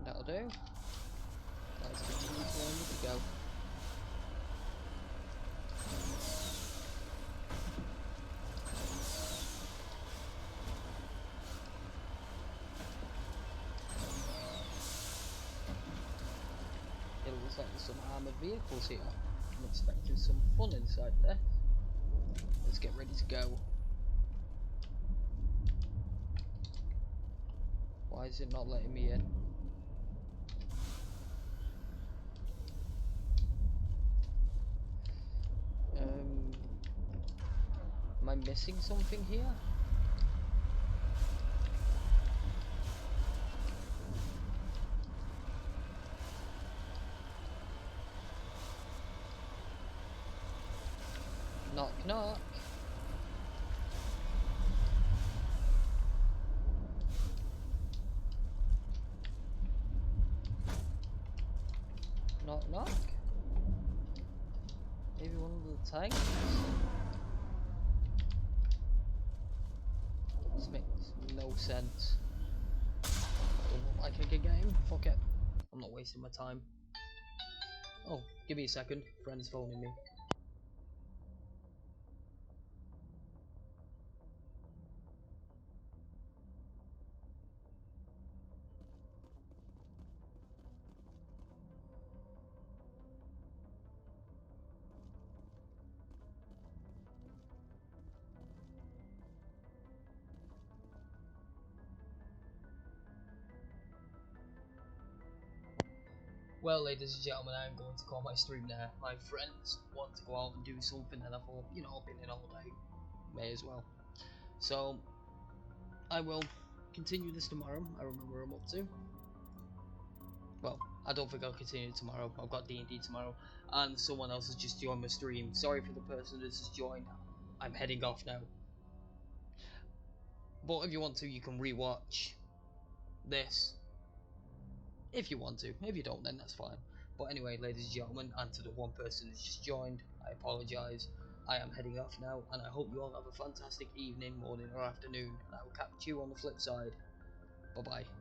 That'll do. Let's continue to where we need to go. It looks like there's some armoured vehicles here. I'm expecting some fun inside there. Let's get ready to go. Why is it not letting me in? Am I missing something here? Knock knock. Knock knock. Maybe one of the tanks? This makes no sense. Doesn't look like a good game. Fuck it. I'm not wasting my time. Oh, give me a second. Friend's phoning me. well, ladies and gentlemen, I'm going to call my stream there. My friends want to go out and do something, and I thought, you know, I've been in all day, may as well. So I will continue this tomorrow. I remember where I'm up to. Well, I don't think I'll continue tomorrow. I've got D&D tomorrow, and someone else has just joined my stream. Sorry for the person that has joined. I'm heading off now. But if you want to, you can rewatch this. If you want to. If you don't, then that's fine. But anyway, ladies and gentlemen, and to the one person who's just joined, I apologise. I am heading off now, and I hope you all have a fantastic evening, morning, or afternoon, and I will catch you on the flip side. Bye-bye.